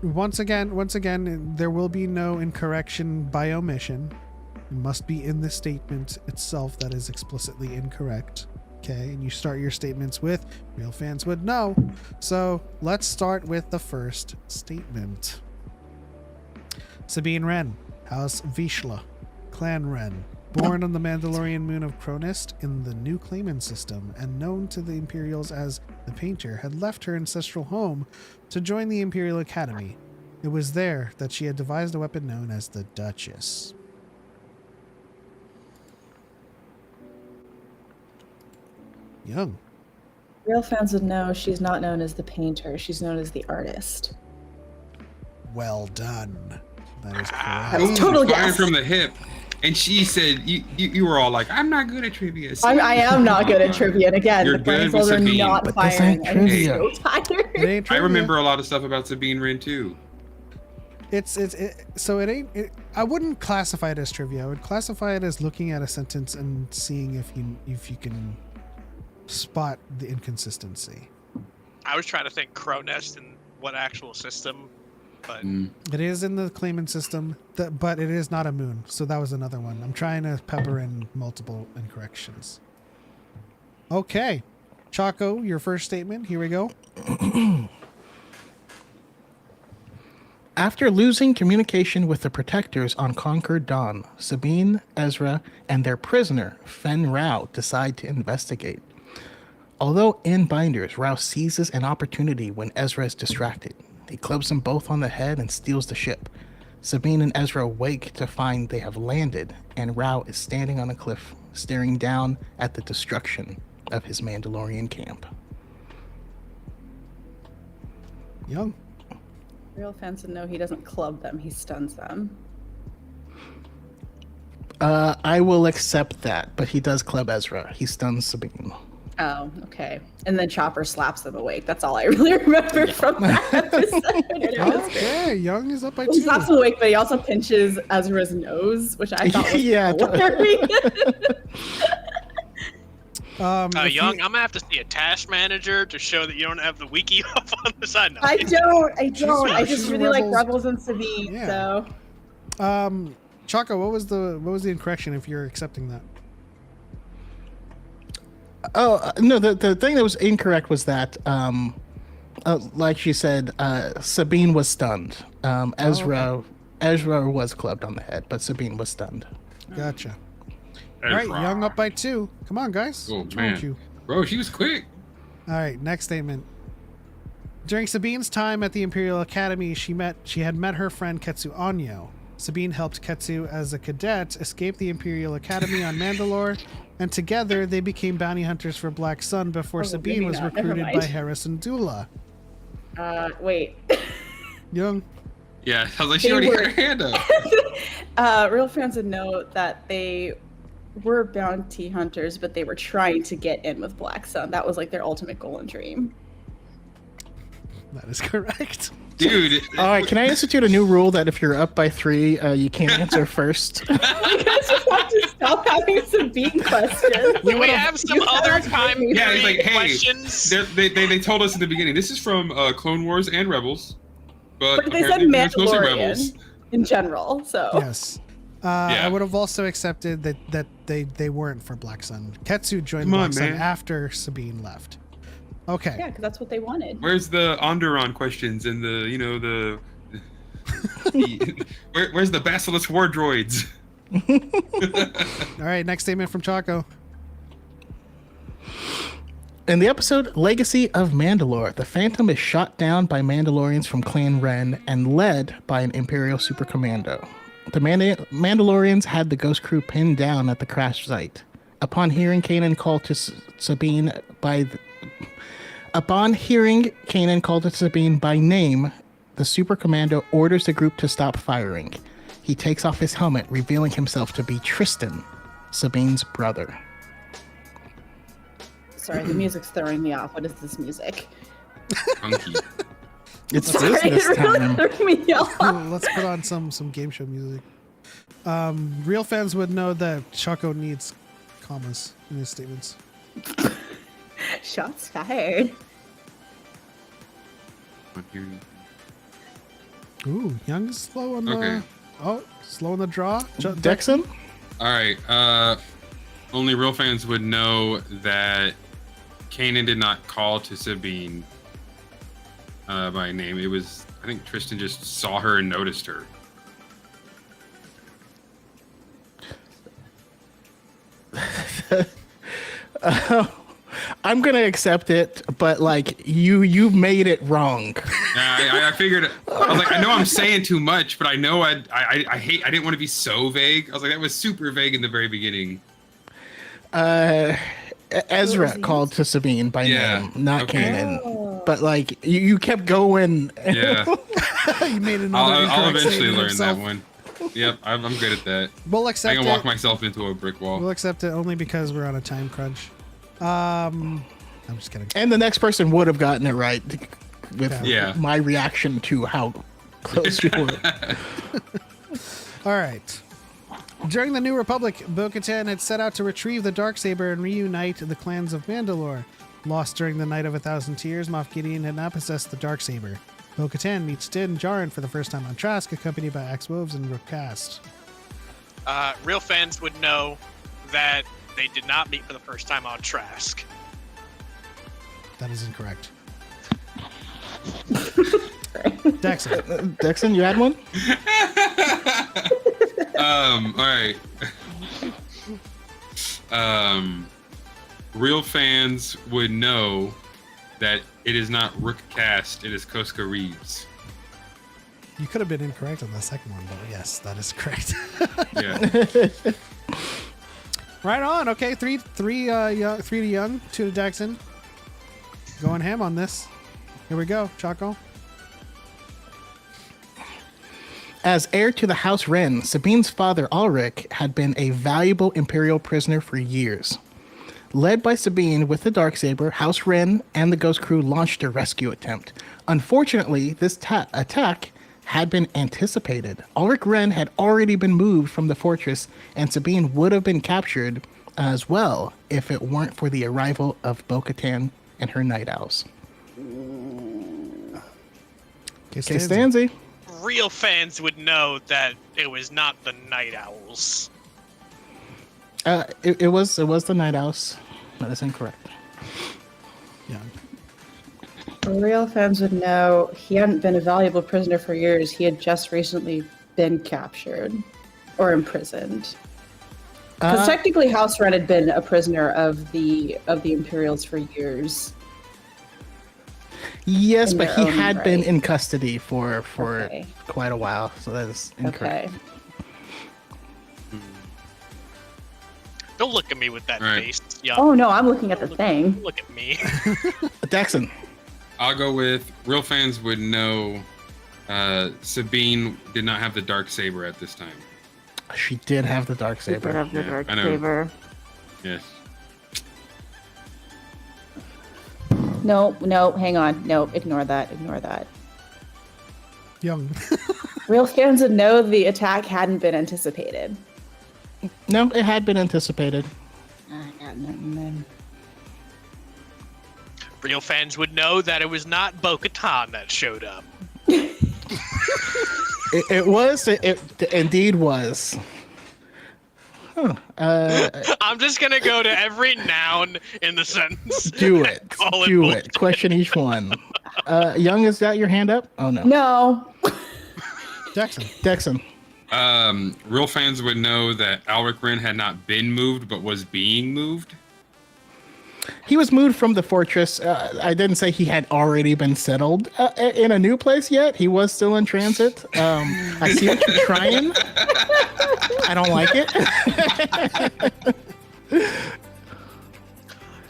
[SPEAKER 2] once again, there will be no incorrection by omission. It must be in the statement itself that is explicitly incorrect. Okay, and you start your statements with "Real Fans Would Know." So let's start with the first statement. Sabine Wren, House Vishla, Clan Wren, born on the Mandalorian moon of Cronist in the New Clayman system and known to the Imperials as the Painter, had left her ancestral home to join the Imperial Academy. It was there that she had devised a weapon known as the Duchess. Young.
[SPEAKER 5] Real fans would know she's not known as the painter. She's known as the artist.
[SPEAKER 2] Well done. That is correct.
[SPEAKER 5] That was total
[SPEAKER 4] Fired
[SPEAKER 5] guess.
[SPEAKER 4] from the hip. And she said, you were all like, I'm not good at trivia.
[SPEAKER 5] I am not good at trivia. And again,
[SPEAKER 4] You're
[SPEAKER 5] the brain
[SPEAKER 4] good
[SPEAKER 5] cells
[SPEAKER 4] with
[SPEAKER 5] are
[SPEAKER 4] Sabine.
[SPEAKER 5] not
[SPEAKER 3] But this
[SPEAKER 5] firing.
[SPEAKER 3] ain't
[SPEAKER 5] I'm
[SPEAKER 3] trivia.
[SPEAKER 5] so
[SPEAKER 2] It
[SPEAKER 5] tired.
[SPEAKER 2] ain't
[SPEAKER 4] I
[SPEAKER 2] trivia.
[SPEAKER 4] remember a lot of stuff about Sabine Wren too.
[SPEAKER 2] I wouldn't classify it as trivia. I would classify it as looking at a sentence and seeing if you can spot the inconsistency.
[SPEAKER 7] I was trying to think Crow Nest and what actual system, but
[SPEAKER 2] It is in the Clayman system, but it is not a moon. So that was another one. I'm trying to pepper in multiple incorrections. Okay. Choco, your first statement. Here we go.
[SPEAKER 3] After losing communication with the protectors on Conquered Dawn, Sabine, Ezra, and their prisoner, Fen Rao, decide to investigate. Although in binders, Rao seizes an opportunity when Ezra is distracted. He clubs them both on the head and steals the ship. Sabine and Ezra wake to find they have landed, and Rao is standing on a cliff, staring down at the destruction of his Mandalorian camp.
[SPEAKER 2] Young.
[SPEAKER 5] Real fans would know he doesn't club them, he stuns them.
[SPEAKER 3] I will accept that, but he does club Ezra. He stuns Sabine.
[SPEAKER 5] Oh, okay. And then Chopper slaps them awake. That's all I really remember from that episode.
[SPEAKER 2] Okay, Young is up by
[SPEAKER 5] He
[SPEAKER 2] 2.
[SPEAKER 5] slaps him awake, but he also pinches Ezra's nose, which I thought was hilarious.
[SPEAKER 2] If
[SPEAKER 7] Young,
[SPEAKER 2] you-
[SPEAKER 7] I'm gonna have to see a task manager to show that you don't have the wiki up on the side. No.
[SPEAKER 5] I don't. I
[SPEAKER 2] she's
[SPEAKER 5] just
[SPEAKER 2] a
[SPEAKER 5] really like
[SPEAKER 2] Rebels.
[SPEAKER 5] Rebels and Sabine.
[SPEAKER 2] Yeah.
[SPEAKER 5] So
[SPEAKER 2] Choco, what was the incorrection if you're accepting that?
[SPEAKER 3] Oh, no, the thing that was incorrect was that, like she said, Sabine was stunned. Ezra was clubbed on the head, but Sabine was stunned.
[SPEAKER 2] Gotcha. All right, Young up by 2. Come on, guys.
[SPEAKER 4] Oh,
[SPEAKER 2] What's wrong with
[SPEAKER 4] man.
[SPEAKER 2] you?
[SPEAKER 4] Bro, she was quick.
[SPEAKER 2] All right, next statement. During Sabine's time at the Imperial Academy, she had met her friend Ketsu Onyo. Sabine helped Ketsu as a cadet escape the Imperial Academy on Mandalore, and together they became bounty hunters for Black Sun before Sabine
[SPEAKER 5] maybe
[SPEAKER 2] was
[SPEAKER 5] not. Never
[SPEAKER 2] recruited
[SPEAKER 5] mind.
[SPEAKER 2] by Harrison Dula.
[SPEAKER 5] wait.
[SPEAKER 2] Young.
[SPEAKER 4] Yeah, I was like, she
[SPEAKER 5] They
[SPEAKER 4] already
[SPEAKER 5] were-
[SPEAKER 4] had her hand up.
[SPEAKER 5] Real fans would know that they were bounty hunters, but they were trying to get in with Black Sun. That was like their ultimate goal and dream.
[SPEAKER 2] That is correct.
[SPEAKER 4] Dude.
[SPEAKER 3] All right, can I institute a new rule that if you're up by 3, you can't answer first?
[SPEAKER 5] You guys just have to stop having Sabine questions.
[SPEAKER 7] Do we have some other time
[SPEAKER 4] Yeah, it's
[SPEAKER 7] period
[SPEAKER 4] like, hey,
[SPEAKER 7] questions?
[SPEAKER 4] they told us in the beginning. This is from Clone Wars and Rebels, but
[SPEAKER 5] But they said
[SPEAKER 4] apparently it's mostly Rebels.
[SPEAKER 5] Mandalorian in general, so.
[SPEAKER 2] Yes.
[SPEAKER 4] Yeah.
[SPEAKER 2] I would have also accepted that they weren't for Black Sun. Ketsu joined
[SPEAKER 4] Come on,
[SPEAKER 2] Black Sun
[SPEAKER 4] man.
[SPEAKER 2] after Sabine left. Okay.
[SPEAKER 5] Yeah, because that's what they wanted.
[SPEAKER 4] Where's the Onderon questions and the where's the Basilisk war droids?
[SPEAKER 2] All right, next statement from Choco.
[SPEAKER 3] In the episode Legacy of Mandalore, the Phantom is shot down by Mandalorians from Clan Ren and led by an Imperial super commando. The Mandalorians had the Ghost Crew pinned down at the crash site. Upon hearing Kanan call to Sabine by name, the super commando orders the group to stop firing. He takes off his helmet, revealing himself to be Tristan, Sabine's brother.
[SPEAKER 5] Sorry, the music's throwing me off. What is this music?
[SPEAKER 4] Funky.
[SPEAKER 3] It's
[SPEAKER 5] Sorry,
[SPEAKER 3] business
[SPEAKER 5] it really
[SPEAKER 3] time.
[SPEAKER 5] threw me off.
[SPEAKER 2] Let's put on some game show music. Real fans would know that Choco needs commas in his statements.
[SPEAKER 5] Shots fired.
[SPEAKER 2] Ooh, Young is slow on the.
[SPEAKER 4] Okay.
[SPEAKER 2] Oh, slow on the draw.
[SPEAKER 3] Dexon?
[SPEAKER 4] All right. Only real fans would know that Kanan did not call to Sabine by name. It was, I think Tristan just saw her and noticed her.
[SPEAKER 3] I'm gonna accept it, but like you made it wrong.
[SPEAKER 4] I figured. I was like, I know I'm saying too much, but I know I didn't want to be so vague. I was like, that was super vague in the very beginning.
[SPEAKER 3] Ezra called to Sabine by name, not
[SPEAKER 4] okay.
[SPEAKER 3] Kanan. But like you kept going.
[SPEAKER 4] Yeah,
[SPEAKER 2] You made another.
[SPEAKER 4] I'll
[SPEAKER 2] incorrect
[SPEAKER 4] eventually
[SPEAKER 2] statement
[SPEAKER 4] learn
[SPEAKER 2] himself.
[SPEAKER 4] that one. Yep, I'm good at that.
[SPEAKER 2] We'll
[SPEAKER 4] I
[SPEAKER 2] accept
[SPEAKER 4] can
[SPEAKER 2] it.
[SPEAKER 4] walk myself into a brick wall.
[SPEAKER 2] We'll accept it only because we're on a time crunch. I'm just kidding.
[SPEAKER 3] And the next person would have gotten it right with
[SPEAKER 4] Yeah.
[SPEAKER 3] my reaction to how close you were.
[SPEAKER 2] All right. During the New Republic, Bo-Katan had set out to retrieve the Darksaber and reunite the clans of Mandalore. Lost during the Night of 1,000 Tears, Moff Gideon had not possessed the Darksaber. Bo-Katan meets Din Djarin for the first time on Trask, accompanied by Axe-Woves and Rakast.
[SPEAKER 7] Real fans would know that they did not meet for the first time on Trask.
[SPEAKER 2] That is incorrect. Dexter.
[SPEAKER 3] Dexon, you had one?
[SPEAKER 4] All right. Real fans would know that it is not Rook Cast, it is Koska Reeves.
[SPEAKER 2] You could have been incorrect on the second one, but yes, that is correct.
[SPEAKER 4] Yeah.
[SPEAKER 2] Right on. Okay, three to Young, 2 to Daxon. Going ham on this. Here we go, Choco.
[SPEAKER 3] As heir to the House Wren, Sabine's father Ulrich had been a valuable Imperial prisoner for years. Led by Sabine with the Darksaber, House Wren and the Ghost Crew launched a rescue attempt. Unfortunately, this attack had been anticipated. Ulrich Wren had already been moved from the fortress, and Sabine would have been captured as well if it weren't for the arrival of Bo-Katan and her Night Owls. Stanzi.
[SPEAKER 7] Real fans would know that it was not the Night Owls.
[SPEAKER 3] It was the Night Owls. That is incorrect.
[SPEAKER 2] Yeah.
[SPEAKER 5] Real fans would know he hadn't been a valuable prisoner for years. He had just recently been captured or imprisoned. Because technically, House Wren had been a prisoner of the Imperials for years.
[SPEAKER 3] Yes,
[SPEAKER 5] in
[SPEAKER 3] but
[SPEAKER 5] their
[SPEAKER 3] he
[SPEAKER 5] own
[SPEAKER 3] had been
[SPEAKER 5] right.
[SPEAKER 3] in custody for
[SPEAKER 5] Okay.
[SPEAKER 3] quite a while, so that is incorrect.
[SPEAKER 5] Okay.
[SPEAKER 7] Don't look at me with that
[SPEAKER 4] Right.
[SPEAKER 7] face. Yeah.
[SPEAKER 5] Oh no, I'm looking at the thing.
[SPEAKER 7] Look at me.
[SPEAKER 3] Daxon.
[SPEAKER 4] I'll go with real fans would know Sabine did not have the dark saber at this time.
[SPEAKER 3] She did have the
[SPEAKER 8] Super
[SPEAKER 3] Darksaber.
[SPEAKER 8] of the
[SPEAKER 4] Yeah,
[SPEAKER 8] dark
[SPEAKER 4] I know.
[SPEAKER 8] saber.
[SPEAKER 4] Yes.
[SPEAKER 5] No, hang on. No, ignore that.
[SPEAKER 2] Young.
[SPEAKER 5] Real fans would know the attack hadn't been anticipated.
[SPEAKER 3] No, it had been anticipated.
[SPEAKER 5] I got nothing then.
[SPEAKER 7] Real fans would know that it was not Bo-Katan that showed up.
[SPEAKER 3] It indeed was. Huh.
[SPEAKER 7] I'm just gonna go to every noun in the sentence.
[SPEAKER 3] Do
[SPEAKER 7] and
[SPEAKER 3] it.
[SPEAKER 7] call
[SPEAKER 3] Do
[SPEAKER 7] bullshit.
[SPEAKER 3] it. Question each one. Young, is that your hand up? Oh, no.
[SPEAKER 5] No.
[SPEAKER 2] Daxon.
[SPEAKER 3] Dexon.
[SPEAKER 4] Real fans would know that Alric Wren had not been moved, but was being moved.
[SPEAKER 3] He was moved from the fortress. I didn't say he had already been settled in a new place yet. He was still in transit. I see what you're trying. I don't like it.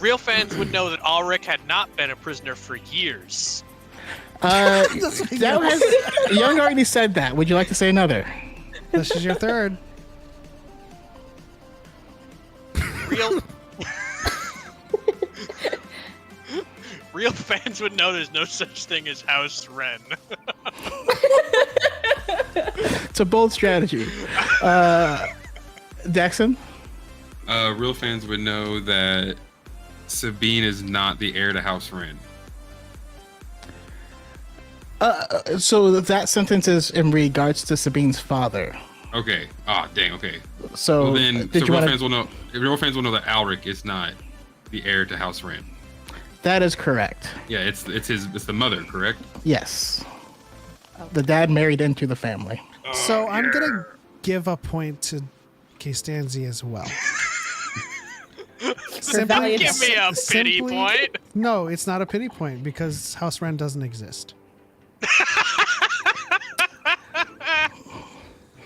[SPEAKER 7] Real fans would know that Ulrich had not been a prisoner for years.
[SPEAKER 3] Young already said that. Would you like to say another?
[SPEAKER 2] This is your third.
[SPEAKER 7] Real fans would know there's no such thing as House Wren.
[SPEAKER 3] It's a bold strategy. Daxon?
[SPEAKER 4] Real fans would know that Sabine is not the heir to House Wren.
[SPEAKER 3] So that sentence is in regards to Sabine's father.
[SPEAKER 4] Okay. Ah, dang. Okay.
[SPEAKER 3] So
[SPEAKER 4] Well, then,
[SPEAKER 3] did you
[SPEAKER 4] real
[SPEAKER 3] want
[SPEAKER 4] fans will know. Real fans will know that Alric is not the heir to House Wren.
[SPEAKER 3] That is correct.
[SPEAKER 4] Yeah, it's the mother, correct?
[SPEAKER 3] Yes. The dad married into the family.
[SPEAKER 2] So I'm gonna give a point to Kstanzi as well.
[SPEAKER 5] valiant-
[SPEAKER 7] Give me a pity point.
[SPEAKER 2] No, it's not a pity point because House Wren doesn't exist.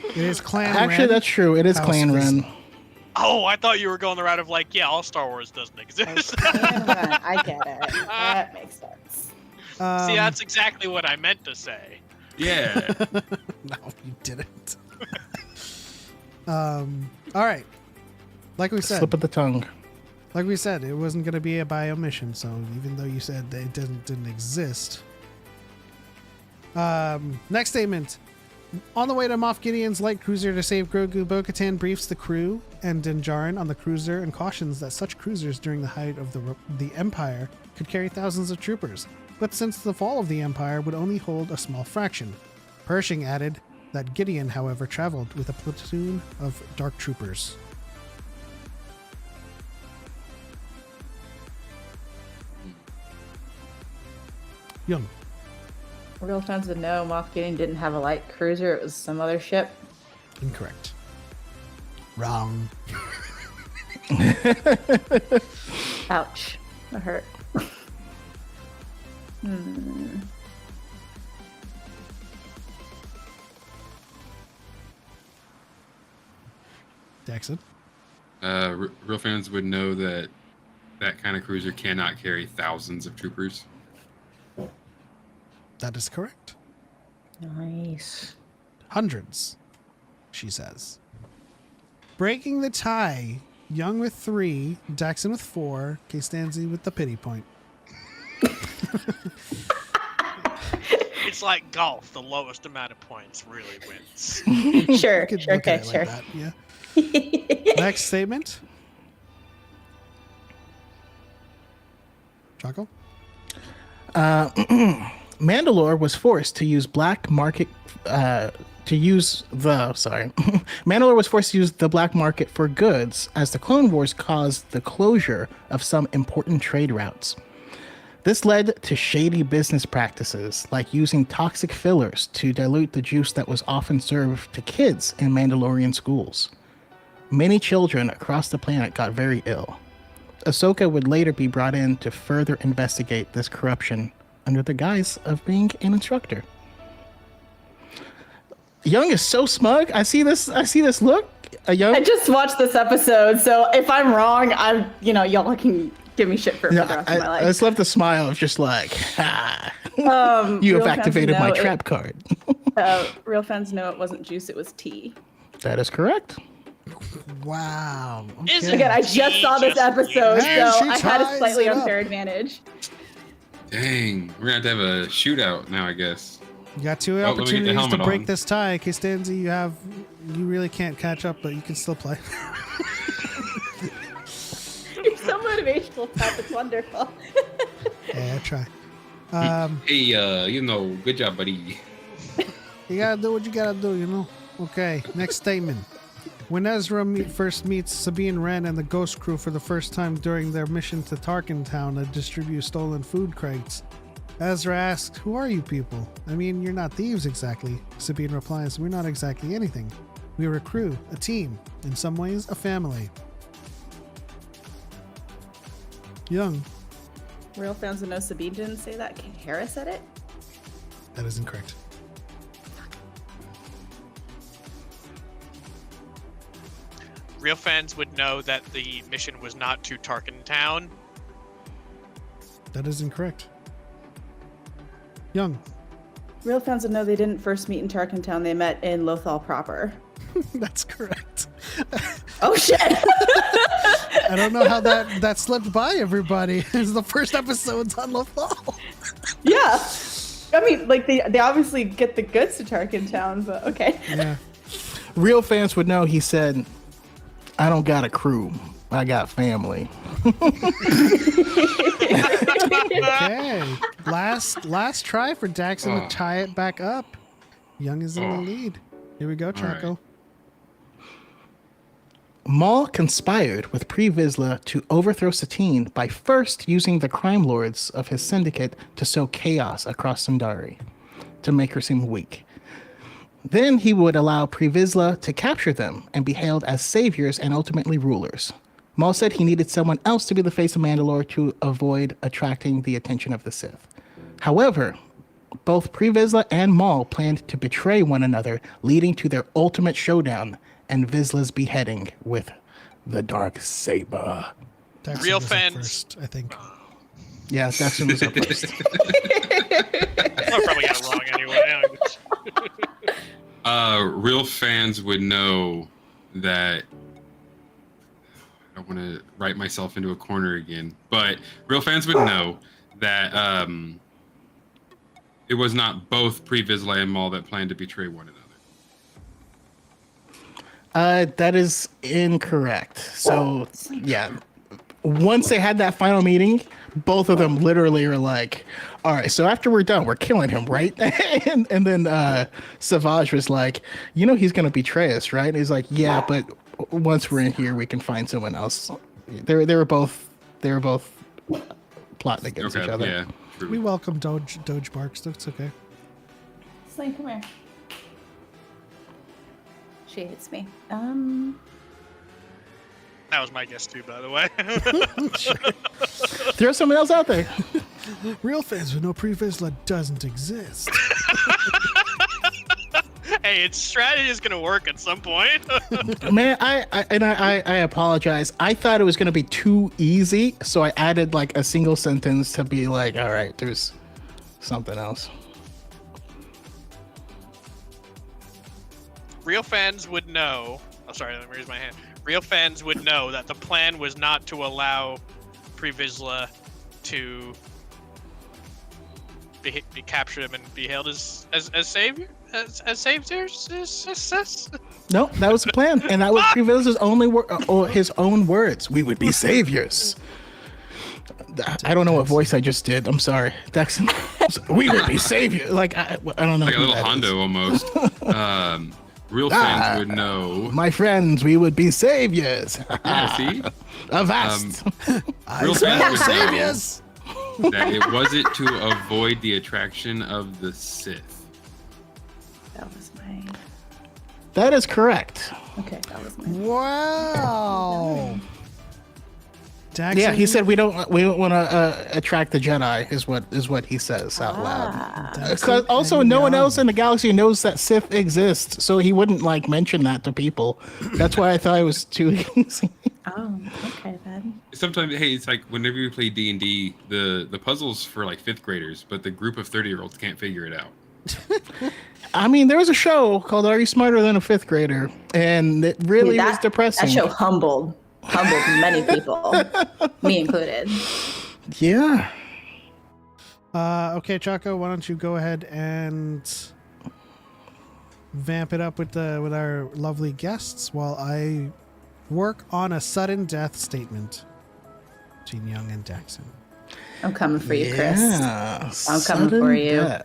[SPEAKER 2] It is Clan
[SPEAKER 3] Actually,
[SPEAKER 2] Wren.
[SPEAKER 3] that's true. It is
[SPEAKER 2] House
[SPEAKER 3] Clan Wren.
[SPEAKER 2] Vista.
[SPEAKER 7] Oh, I thought you were going the route of like, yeah, all Star Wars doesn't exist.
[SPEAKER 5] I get it. That makes sense.
[SPEAKER 7] See, that's exactly what I meant to say.
[SPEAKER 4] Yeah.
[SPEAKER 2] No, you didn't. All right. Like we said,
[SPEAKER 3] Slip of the tongue.
[SPEAKER 2] it wasn't going to be a by omission. So even though you said that it didn't exist. Next statement. On the way to Moff Gideon's light cruiser to save Grogu, Bo-Katan briefs the crew and Din Djarin on the cruiser and cautions that such cruisers during the height of the Empire could carry thousands of troopers. But since the fall of the Empire would only hold a small fraction. Pershing added that Gideon, however, traveled with a platoon of dark troopers. Young.
[SPEAKER 5] Real fans would know Moff Gideon didn't have a light cruiser. It was some other ship.
[SPEAKER 2] Incorrect. Wrong.
[SPEAKER 5] Ouch. That hurt.
[SPEAKER 2] Jackson.
[SPEAKER 4] Real fans would know that that kind of cruiser cannot carry thousands of troopers.
[SPEAKER 2] That is correct.
[SPEAKER 5] Nice.
[SPEAKER 2] Hundreds, she says. Breaking the tie. Young with 3, Daxon with 4, Kstanzi with the pity point.
[SPEAKER 7] It's like golf. The lowest amount of points really wins.
[SPEAKER 5] Sure.
[SPEAKER 2] You could
[SPEAKER 5] Sure.
[SPEAKER 2] look at
[SPEAKER 5] Okay.
[SPEAKER 2] it
[SPEAKER 5] Sure.
[SPEAKER 2] like that, yeah. Next statement. Choco?
[SPEAKER 3] Mandalore was forced to use black market Mandalore was forced to use the black market for goods as the Clone Wars caused the closure of some important trade routes. This led to shady business practices like using toxic fillers to dilute the juice that was often served to kids in Mandalorian schools. Many children across the planet got very ill. Ahsoka would later be brought in to further investigate this corruption under the guise of being an instructor. Young is so smug. I see this look. Young.
[SPEAKER 5] I just watched this episode, so if I'm wrong, y'all can give me shit for the rest of my
[SPEAKER 3] I
[SPEAKER 5] life.
[SPEAKER 3] just love the smile of just like, ha, you
[SPEAKER 5] Real
[SPEAKER 3] have
[SPEAKER 5] fans
[SPEAKER 3] activated my
[SPEAKER 5] know
[SPEAKER 3] trap card.
[SPEAKER 5] Real fans know it wasn't juice, it was tea.
[SPEAKER 3] That is correct.
[SPEAKER 2] Wow.
[SPEAKER 7] Is
[SPEAKER 2] Okay.
[SPEAKER 5] Again, I just saw this episode,
[SPEAKER 2] Man,
[SPEAKER 5] so
[SPEAKER 2] she
[SPEAKER 5] I had a
[SPEAKER 2] ties
[SPEAKER 5] slightly
[SPEAKER 2] it up.
[SPEAKER 5] unfair advantage.
[SPEAKER 4] Dang, we're gonna have to have a shootout now, I guess.
[SPEAKER 2] You got 2
[SPEAKER 4] let me get the
[SPEAKER 2] opportunities to
[SPEAKER 4] helmet
[SPEAKER 2] break
[SPEAKER 4] on.
[SPEAKER 2] this tie. Kstanzi, you really can't catch up, but you can still play.
[SPEAKER 5] You're so motivational, Pep. It's wonderful.
[SPEAKER 2] Yeah, I try.
[SPEAKER 4] Hey, good job, buddy.
[SPEAKER 2] You gotta do what you gotta do, you know? Okay, next statement. When Ezra first meets Sabine Wren and the Ghost Crew for the first time during their mission to Tarkin Town to distribute stolen food crates, Ezra asks, "Who are you people? I mean, you're not thieves exactly." Sabine replies, "We're not exactly anything. We are a crew, a team, in some ways, a family." Young.
[SPEAKER 5] Real fans will know Sabine didn't say that. Kara said it.
[SPEAKER 2] That is incorrect.
[SPEAKER 7] Real fans would know that the mission was not to Tarkin Town.
[SPEAKER 2] That is incorrect. Young.
[SPEAKER 5] Real fans would know they didn't first meet in Tarkin Town. They met in Lothal proper.
[SPEAKER 2] That's correct.
[SPEAKER 5] Oh shit!
[SPEAKER 2] I don't know how that slipped by everybody. It's the first episode's on Lothal.
[SPEAKER 5] Yeah. I mean, like they obviously get the goods to Tarkin Town, but okay.
[SPEAKER 2] Yeah.
[SPEAKER 3] Real fans would know he said, I don't got a crew. I got family.
[SPEAKER 2] Okay. Last try for Daxon to tie it back up. Young is in the lead. Here we go, Choco.
[SPEAKER 4] right.
[SPEAKER 3] Maul conspired with Pre Vizsla to overthrow Satine by first using the crime lords of his syndicate to sow chaos across Sundari, to make her seem weak. Then he would allow Pre Vizsla to capture them and be hailed as saviors and ultimately rulers. Maul said he needed someone else to be the face of Mandalore to avoid attracting the attention of the Sith. However, both Pre Vizsla and Maul planned to betray one another, leading to their ultimate showdown and Vizsla's beheading with the dark saber.
[SPEAKER 2] Daxon
[SPEAKER 7] Real
[SPEAKER 2] was up
[SPEAKER 7] fans-
[SPEAKER 2] first, I think.
[SPEAKER 3] Yeah, Daxon was up first.
[SPEAKER 7] I probably got it wrong anyway.
[SPEAKER 4] Real fans would know that. I don't want to write myself into a corner again, but real fans would know that it was not both Pre Vizsla and Maul that planned to betray one another.
[SPEAKER 3] That is incorrect. So, yeah. Once they had that final meeting, both of them literally were like, all right, so after we're done, we're killing him, right? and then Savage was like, he's going to betray us, right? And he's like, yeah, but once we're in here, we can find someone else. They were both plotting against each other.
[SPEAKER 4] Yeah, true.
[SPEAKER 2] We welcome Doge Barks. That's okay.
[SPEAKER 5] Slane, come here. She hates me.
[SPEAKER 7] That was my guess too, by the way.
[SPEAKER 3] Throw someone else out there.
[SPEAKER 2] Real fans would know Pre Vizsla doesn't exist.
[SPEAKER 7] And Hey, its strategy is gonna work at some point.
[SPEAKER 3] Man, I apologize. I thought it was gonna be too easy, so I added like a single sentence to be like, all right, there's something else.
[SPEAKER 7] Real fans would know. Oh, sorry, let me raise my hand. Real fans would know that the plan was not to allow Pre-Vizsla to be captured him and be hailed as savior, as saviors.
[SPEAKER 3] No, that was the plan, and that was Pre-Vizsla's his own words. We would be saviors. I don't know what voice I just did. I'm sorry, Dexon. We would be saviors. Like I don't know.
[SPEAKER 4] Like a little Hondo almost. Real fans would know.
[SPEAKER 3] My friends, we would be saviors.
[SPEAKER 4] Yeah, see?
[SPEAKER 3] Avast.
[SPEAKER 4] Real fans would
[SPEAKER 2] Saviors.
[SPEAKER 4] know that it wasn't to avoid the attraction of the Sith.
[SPEAKER 5] That was my.
[SPEAKER 3] That is correct.
[SPEAKER 5] Okay, that was my.
[SPEAKER 2] Wow. Daxon,
[SPEAKER 3] Yeah, he said we don't want to attract the Jedi. Is what he says out loud.
[SPEAKER 2] Daxon
[SPEAKER 3] Also,
[SPEAKER 2] and
[SPEAKER 3] no one
[SPEAKER 2] Young.
[SPEAKER 3] else in the galaxy knows that Sith exists, so he wouldn't like mention that to people. That's why I thought it was too easy.
[SPEAKER 5] Oh, okay then.
[SPEAKER 4] Sometimes, hey, it's like whenever you play D&D, the puzzle's for like 5th graders, but the group of 30-year-olds can't figure it out.
[SPEAKER 3] I mean, there was a show called "Are You Smarter Than a Fifth Grader?" and it really was depressing.
[SPEAKER 5] That show humbled many people, me included.
[SPEAKER 3] Yeah.
[SPEAKER 2] Okay, Choco, why don't you go ahead and vamp it up with our lovely guests while I work on a sudden death statement between Young and Daxon.
[SPEAKER 5] I'm coming for you, Chris.
[SPEAKER 3] Yeah,
[SPEAKER 5] I'm coming for you.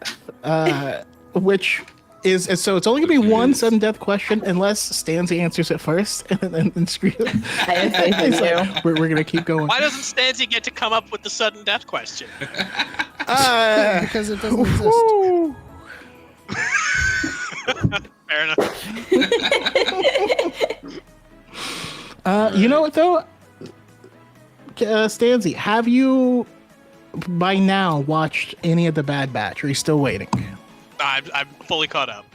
[SPEAKER 3] Which is so it's only gonna be one sudden death question unless Stanzi answers it first, and then screw it.
[SPEAKER 5] I have faith in you.
[SPEAKER 3] We're gonna keep going.
[SPEAKER 7] Why doesn't Stanzi get to come up with the sudden death question?
[SPEAKER 2] Because it doesn't exist.
[SPEAKER 3] Woo.
[SPEAKER 7] Fair enough.
[SPEAKER 3] You know what though, Stanzi, have you by now watched any of the Bad Batch? Or are you still waiting?
[SPEAKER 7] I'm fully caught up.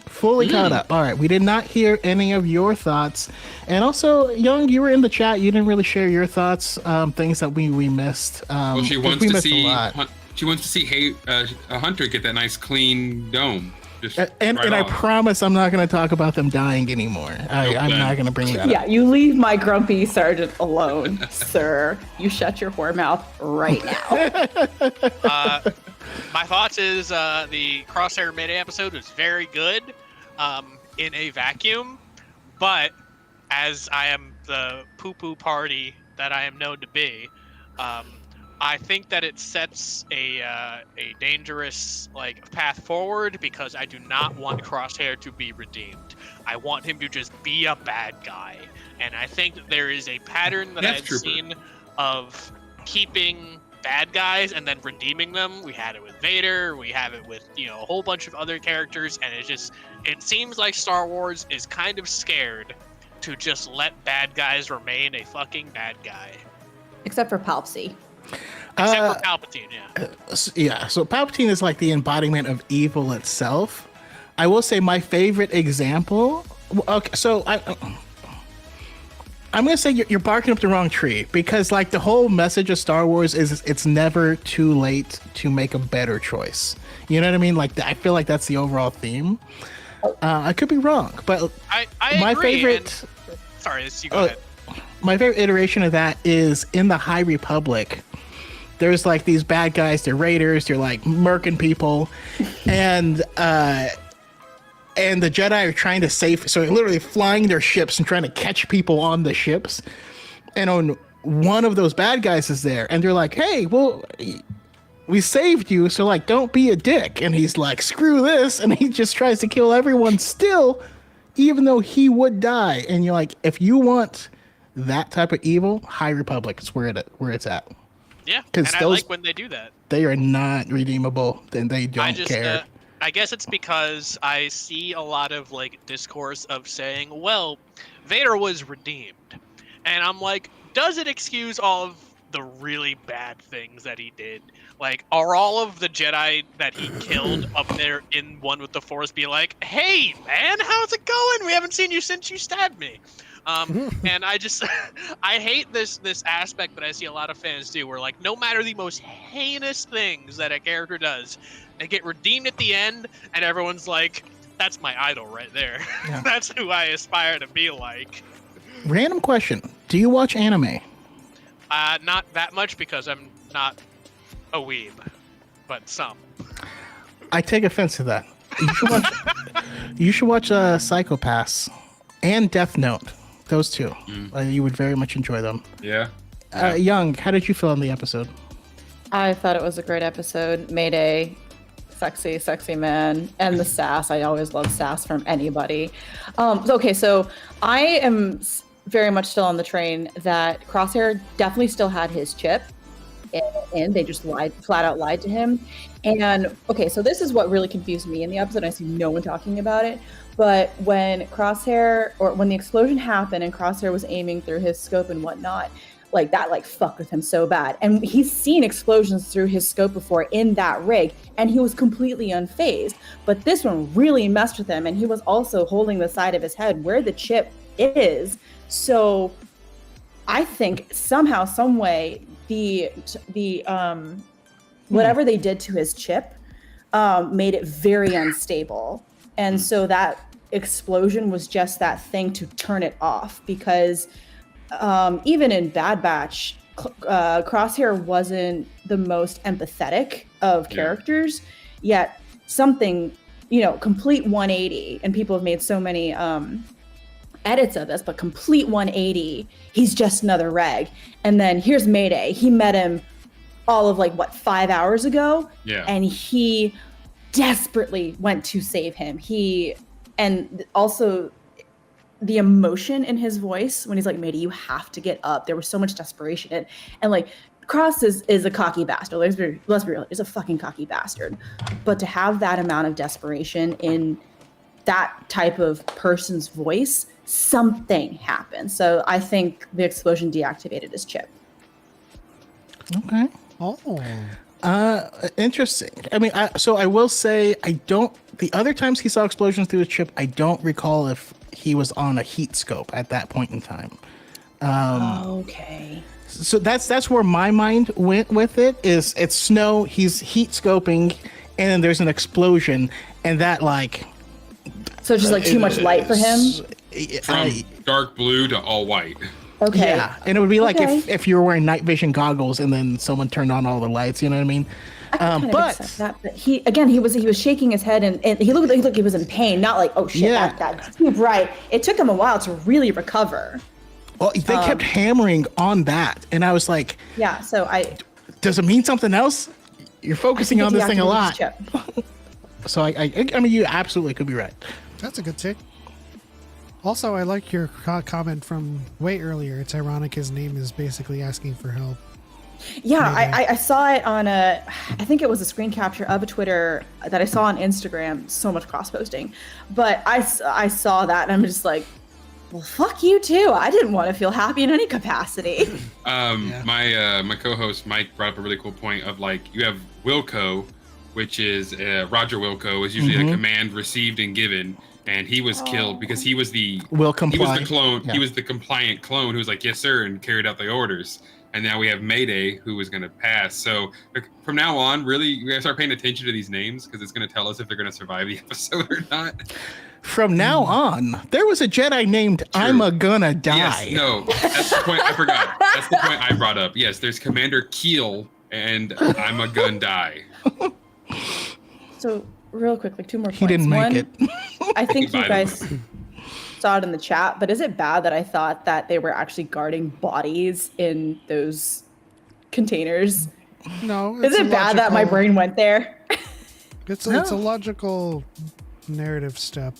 [SPEAKER 3] Fully caught up. All right. We did not hear any of your thoughts. And also, Young, you were in the chat. You didn't really share your thoughts, things that we missed.
[SPEAKER 4] Well, she
[SPEAKER 3] 'cause
[SPEAKER 4] wants
[SPEAKER 3] we
[SPEAKER 4] to
[SPEAKER 3] missed
[SPEAKER 4] see.
[SPEAKER 3] a lot.
[SPEAKER 4] She wants to see a Hunter get that nice clean dome. Just
[SPEAKER 3] And
[SPEAKER 4] right
[SPEAKER 3] I
[SPEAKER 4] off.
[SPEAKER 3] promise I'm not going to talk about them dying anymore. I'm
[SPEAKER 4] then.
[SPEAKER 3] not going to bring that
[SPEAKER 5] Yeah,
[SPEAKER 3] up.
[SPEAKER 5] you leave my grumpy sergeant alone, sir. You shut your whore mouth right now.
[SPEAKER 7] My thoughts is the Crosshair Mayday episode was very good in a vacuum, but as I am the poo-poo party that I am known to be, I think that it sets a dangerous path forward because I do not want Crosshair to be redeemed. I want him to just be a bad guy, and I think that there is a pattern that
[SPEAKER 4] Death
[SPEAKER 7] I've
[SPEAKER 4] Trooper.
[SPEAKER 7] seen of keeping bad guys and then redeeming them. We had it with Vader, we have it with a whole bunch of other characters, and it seems like Star Wars is kind of scared to just let bad guys remain a fucking bad guy.
[SPEAKER 5] Except for Palpsy.
[SPEAKER 7] Except for Palpatine, yeah.
[SPEAKER 3] Yeah, so Palpatine is like the embodiment of evil itself. I will say my favorite example. Okay, so I'm gonna say you're barking up the wrong tree because the whole message of Star Wars is it's never too late to make a better choice. You know what I mean? I feel like that's the overall theme. I could be wrong, but
[SPEAKER 7] I
[SPEAKER 3] my
[SPEAKER 7] agree,
[SPEAKER 3] favorite.
[SPEAKER 7] Sorry, you go ahead.
[SPEAKER 3] My favorite iteration of that is in the High Republic. There's these bad guys, they're raiders, they're murking people, and the Jedi are trying to save, so they're literally flying their ships and trying to catch people on the ships. And on one of those bad guys is there, and they're like, "Hey, well, we saved you, so don't be a dick." And he's like, "Screw this," and he just tries to kill everyone still, even though he would die. And you're like, if you want that type of evil, High Republic is where it's at.
[SPEAKER 7] Yeah,
[SPEAKER 3] 'Cause
[SPEAKER 7] and I like when they do that.
[SPEAKER 3] They are not redeemable. Then they don't care.
[SPEAKER 7] I guess it's because I see a lot of discourse of saying, well, Vader was redeemed. And I'm like, does it excuse all of the really bad things that he did. Like, are all of the Jedi that he killed up there in One with the Force be like, hey, man, how's it going? We haven't seen you since you stabbed me. And I just, I hate this aspect that I see a lot of fans do, where like, no matter the most heinous things that a character does, they get redeemed at the end, and everyone's like, that's my idol right there.
[SPEAKER 3] Yeah.
[SPEAKER 7] That's who I aspire to be like.
[SPEAKER 3] Random question. Do you watch anime?
[SPEAKER 7] Not that much because I'm not a weeb, but some.
[SPEAKER 3] I take offense to that. You should watch Psychopaths and Death Note. Those two. You would very much enjoy them.
[SPEAKER 4] Yeah.
[SPEAKER 3] Young, how did you feel on the episode?
[SPEAKER 5] I thought it was a great episode. Mayday, sexy man, and the sass. I always love sass from anybody. Okay, so I am very much still on the train that Crosshair definitely still had his chip, and they just flat out lied to him. And okay, so this is what really confused me in the episode. I see no one talking about it, but when when the explosion happened and Crosshair was aiming through his scope and whatnot, like that fucked with him so bad. And he's seen explosions through his scope before in that rig, and he was completely unfazed. But this one really messed with him, and he was also holding the side of his head where the chip is. So I think somehow, some way, the whatever they did to his chip made it very unstable. And so that explosion was just that thing to turn it off, because even in Bad Batch, Crosshair wasn't the most empathetic of characters, yet something, complete 180, and people have made so many edits of this, but complete 180, he's just another reg. And then here's Mayday. He met him all of 5 hours ago, and he desperately went to save him. And also the emotion in his voice when he's like, Mayday, you have to get up. There was so much desperation. And Cross is a cocky bastard. Let's be real. He's a fucking cocky bastard. But to have that amount of desperation in that type of person's voice, something happened. So I think the explosion deactivated his chip.
[SPEAKER 3] Okay.
[SPEAKER 2] Oh.
[SPEAKER 3] Interesting. I mean, so I will say, the other times he saw explosions through his chip, I don't recall if he was on a heat scope at that point in time.
[SPEAKER 5] Okay.
[SPEAKER 3] So that's where my mind went with it. It's snow, he's heat scoping, and then there's an explosion, and that
[SPEAKER 5] so just too much light for him?
[SPEAKER 4] From dark blue to all white.
[SPEAKER 5] Okay.
[SPEAKER 3] Yeah, and it would be like if you were wearing night vision goggles and then someone turned on all the lights, you know what I mean?
[SPEAKER 5] I can kind of accept that, but he was shaking his head, and he looked like he was in pain, not like, oh shit, that's too bright. It took him a while to really recover.
[SPEAKER 3] Well, they kept hammering on that, and I was like,
[SPEAKER 5] yeah, so
[SPEAKER 3] does it mean something else? You're focusing on this thing a lot. So I mean, you absolutely could be right.
[SPEAKER 2] That's a good take. Also, I like your comment from way earlier. It's ironic his name is basically asking for help.
[SPEAKER 5] Yeah, I saw it on I think it was a screen capture of a Twitter that I saw on Instagram. So much cross-posting. But I saw that, and I'm just like, well, fuck you too. I didn't want to feel happy in any capacity.
[SPEAKER 4] My co-host Mike brought up a really cool point of you have Wilco, which is Roger Wilco is usually a command received and given. And he was killed because he was the He was the clone. Yeah. He was the compliant clone who was like, yes, sir, and carried out the orders. And now we have Mayday, who was going to pass. So from now on, really, you gotta start paying attention to these names, because it's going to tell us if they're going to survive the episode or not.
[SPEAKER 3] From now on, there was a Jedi named I'm a gonna die.
[SPEAKER 4] Yes, no, that's the point I forgot. That's the point I brought up. Yes, there's Commander Keel and I'm a gun die.
[SPEAKER 5] So real quick, 2 more points.
[SPEAKER 3] He didn't make it.
[SPEAKER 5] I think you guys saw it in the chat, but is it bad that I thought that they were actually guarding bodies in those containers?
[SPEAKER 2] No.
[SPEAKER 5] Is it bad that my brain went there?
[SPEAKER 2] It's a logical narrative step,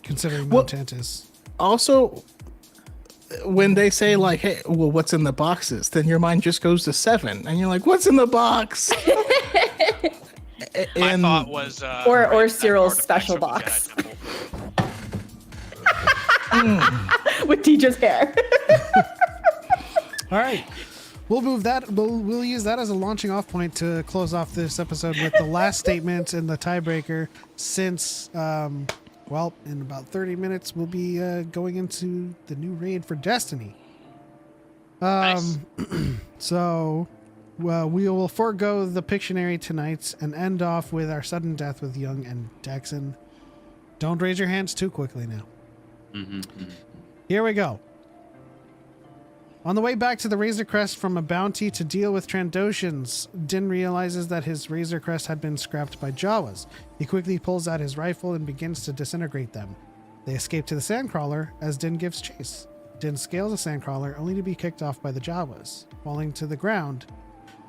[SPEAKER 2] considering Montantis.
[SPEAKER 3] Also, when they say hey, well, what's in the boxes? Then your mind just goes to 7, and you're like, what's in the box?
[SPEAKER 7] My thought was
[SPEAKER 5] or Cyril's special box
[SPEAKER 3] Mm.
[SPEAKER 5] with Teacher's hair.
[SPEAKER 2] All right. we'll move that. We'll use that as a launching off point to close off this episode with the last statement and the tiebreaker. Since, well, in about 30 minutes, we'll be going into the new raid for Destiny.
[SPEAKER 7] Nice.
[SPEAKER 2] So, well, we will forego the Pictionary tonight and end off with our sudden death with Young and Dexon. Don't raise your hands too quickly now. Here we go. On the way back to the Razor Crest from a bounty to deal with Trandoshans, Din realizes that his Razor Crest had been scrapped by Jawas. He quickly pulls out his rifle and begins to disintegrate them. They escape to the Sandcrawler as Din gives chase. Din scales a Sandcrawler only to be kicked off by the Jawas. Falling to the ground,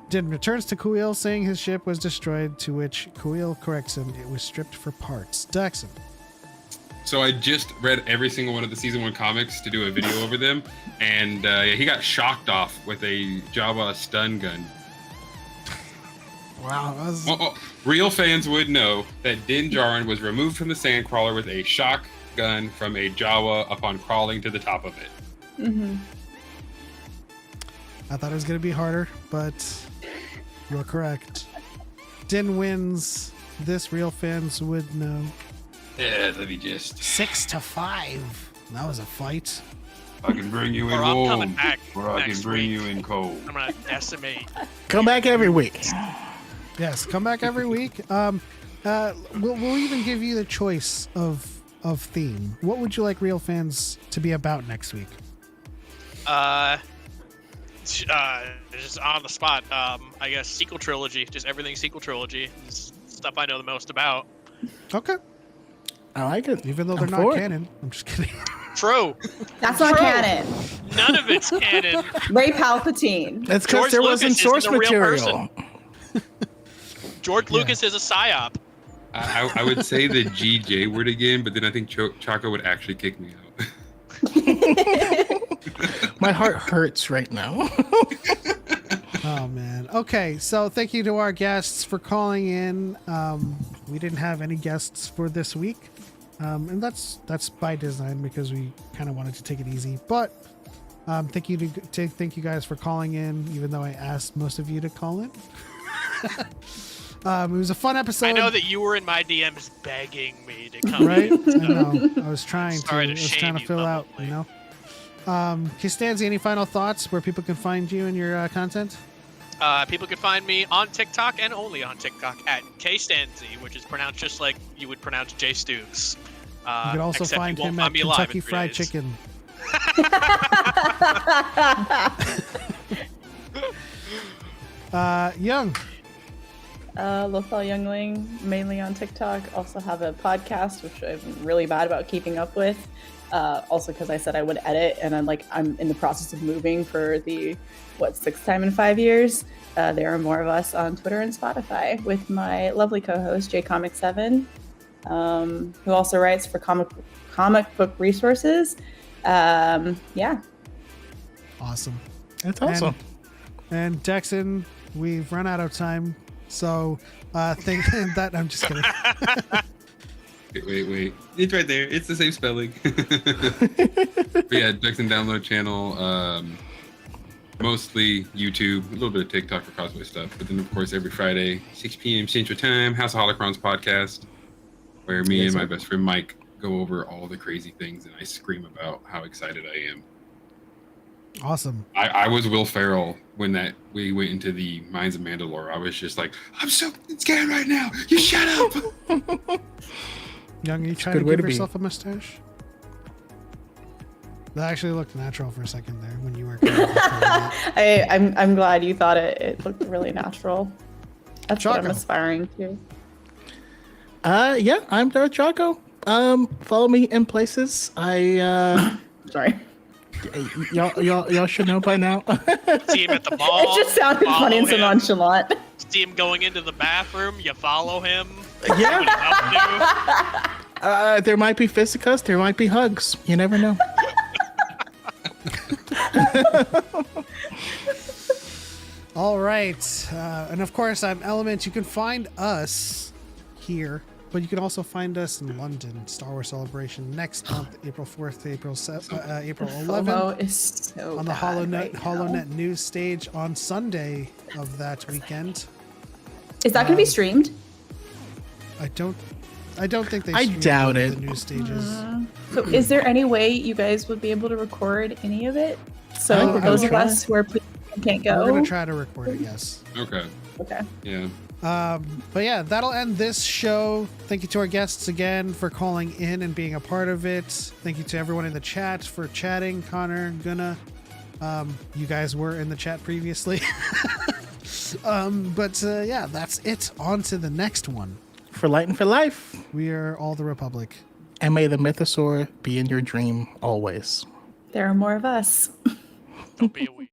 [SPEAKER 2] Din returns to Kuil saying his ship was destroyed, to which Kuil corrects him it was stripped for parts. Dexon.
[SPEAKER 4] So I just read every single one of the season 1 comics to do a video over them, and he got shocked off with a Jawa stun gun.
[SPEAKER 2] Wow.
[SPEAKER 4] Real fans would know that Din Djarin was removed from the Sandcrawler with a shock gun from a Jawa upon crawling to the top of it.
[SPEAKER 2] I thought it was going to be harder, but you're correct. Din wins. This real fans would know.
[SPEAKER 4] Yeah, let me just.
[SPEAKER 2] 6-5. That was a fight.
[SPEAKER 4] I can bring you in
[SPEAKER 7] Or I'm
[SPEAKER 4] warm,
[SPEAKER 7] coming back
[SPEAKER 4] or I can
[SPEAKER 7] next
[SPEAKER 4] bring
[SPEAKER 7] week.
[SPEAKER 4] you in cold.
[SPEAKER 7] I'm gonna decimate.
[SPEAKER 3] Come back every week.
[SPEAKER 2] Yes, come back every week. We'll even give you the choice of theme. What would you like real fans to be about next week?
[SPEAKER 7] Just on the spot. I guess sequel trilogy. Just everything sequel trilogy. This is stuff I know the most about.
[SPEAKER 2] Okay.
[SPEAKER 3] I like it.
[SPEAKER 2] Even though they're
[SPEAKER 3] I'm
[SPEAKER 2] not
[SPEAKER 3] for it.
[SPEAKER 2] canon. I'm just kidding.
[SPEAKER 7] True.
[SPEAKER 5] That's not
[SPEAKER 7] True.
[SPEAKER 5] canon.
[SPEAKER 7] None of it's canon.
[SPEAKER 5] Ray Palpatine.
[SPEAKER 3] That's
[SPEAKER 7] George
[SPEAKER 3] because there wasn't
[SPEAKER 7] Lucas
[SPEAKER 3] source
[SPEAKER 7] isn't a real
[SPEAKER 3] material.
[SPEAKER 7] George Lucas is a psyop.
[SPEAKER 4] I would say the GJ word again, but then I think Choco would actually kick me out.
[SPEAKER 3] My heart hurts right now.
[SPEAKER 2] Oh man. Okay, so thank you to our guests for calling in. We didn't have any guests for this week, and that's by design because we kind of wanted to take it easy. But thank you thank you guys for calling in, even though I asked most of you to call in. It was a fun episode.
[SPEAKER 7] I know that you were in my DMs begging me to come.
[SPEAKER 2] Right?
[SPEAKER 7] in.
[SPEAKER 2] I know. I was trying to.
[SPEAKER 7] Sorry to
[SPEAKER 2] I was
[SPEAKER 7] shame
[SPEAKER 2] trying to
[SPEAKER 7] you
[SPEAKER 2] fill out.
[SPEAKER 7] publicly.
[SPEAKER 2] You know. Kistanzi, any final thoughts where people can find you and your content?
[SPEAKER 7] People can find me on TikTok and only on TikTok at KStanzy, which is pronounced just like you would pronounce Jay Stoogs.
[SPEAKER 2] You can also
[SPEAKER 7] except
[SPEAKER 2] find
[SPEAKER 7] you won't
[SPEAKER 2] him
[SPEAKER 7] find
[SPEAKER 2] at
[SPEAKER 7] me alive
[SPEAKER 2] Kentucky
[SPEAKER 7] in 3
[SPEAKER 2] Fried
[SPEAKER 7] days.
[SPEAKER 2] Chicken. Young.
[SPEAKER 5] Lothal Youngling, mainly on TikTok. Also have a podcast, which I'm really bad about keeping up with. Also because I said I would edit, and I'm in the process of moving for the 6th time in 5 years. There are more of us on Twitter and Spotify with my lovely co-host JComic7, who also writes for comic book resources. Yeah.
[SPEAKER 2] Awesome.
[SPEAKER 3] That's awesome.
[SPEAKER 2] And Dexon, we've run out of time, so think that I'm just kidding.
[SPEAKER 4] Wait. It's right there. It's the same spelling. But yeah, Dexon download channel. Mostly YouTube, a little bit of TikTok for cosplay stuff. But then, of course, every Friday, 6 p.m. Central Time, House of Holocrons podcast, where me and my best friend Mike go over all the crazy things and I scream about how excited I am.
[SPEAKER 2] Awesome.
[SPEAKER 4] I was Will Ferrell when we went into the Mines of Mandalore. I was just like, I'm so scared right now. You shut up.
[SPEAKER 2] Young, are you trying to
[SPEAKER 3] good way
[SPEAKER 2] give
[SPEAKER 3] to be.
[SPEAKER 2] yourself a mustache? That actually looked natural for a second there when you were. Kind of
[SPEAKER 5] I'm glad you thought it looked really natural. That's what I'm
[SPEAKER 2] Choco.
[SPEAKER 5] aspiring to.
[SPEAKER 3] Yeah, I'm Darth Choco. Follow me in places.
[SPEAKER 5] Sorry.
[SPEAKER 3] Y'all should know by now.
[SPEAKER 7] See him at the mall.
[SPEAKER 5] It just sounded funny and so
[SPEAKER 7] him.
[SPEAKER 5] nonchalant.
[SPEAKER 7] See him going into the bathroom. You follow him.
[SPEAKER 3] Yeah.
[SPEAKER 7] What he's up to.
[SPEAKER 3] There might be fisticuffs. There might be hugs. You never know.
[SPEAKER 2] All right. And of course, I'm Element. You can find us here But you can also find us in London, Star Wars Celebration next month, April 4th to April 11th.
[SPEAKER 5] FOMO is so
[SPEAKER 2] On the
[SPEAKER 5] bad right now.
[SPEAKER 2] HoloNet news stage on Sunday of that weekend.
[SPEAKER 5] Is that going to be streamed?
[SPEAKER 2] I don't think they.
[SPEAKER 3] I
[SPEAKER 2] stream
[SPEAKER 3] doubt
[SPEAKER 2] the
[SPEAKER 3] it.
[SPEAKER 2] news stages.
[SPEAKER 5] So is there any way you guys would be able to record any of it?
[SPEAKER 3] I
[SPEAKER 5] So
[SPEAKER 3] think we're
[SPEAKER 5] those
[SPEAKER 3] gonna
[SPEAKER 5] of
[SPEAKER 3] try.
[SPEAKER 5] us who are can't go.
[SPEAKER 2] We're gonna try to record it. Yes.
[SPEAKER 4] Okay.
[SPEAKER 5] Okay.
[SPEAKER 4] Yeah.
[SPEAKER 2] But yeah, that'll end this show. Thank you to our guests again for calling in and being a part of it. Thank you to everyone in the chat for chatting. Connor, Gunna, you guys were in the chat previously. Yeah, that's it. On to the next one.
[SPEAKER 3] For light and for life.
[SPEAKER 2] We are all the Republic.
[SPEAKER 3] And may the Mythosaur be in your dream always.
[SPEAKER 5] There are more of us.
[SPEAKER 7] Don't be a weak.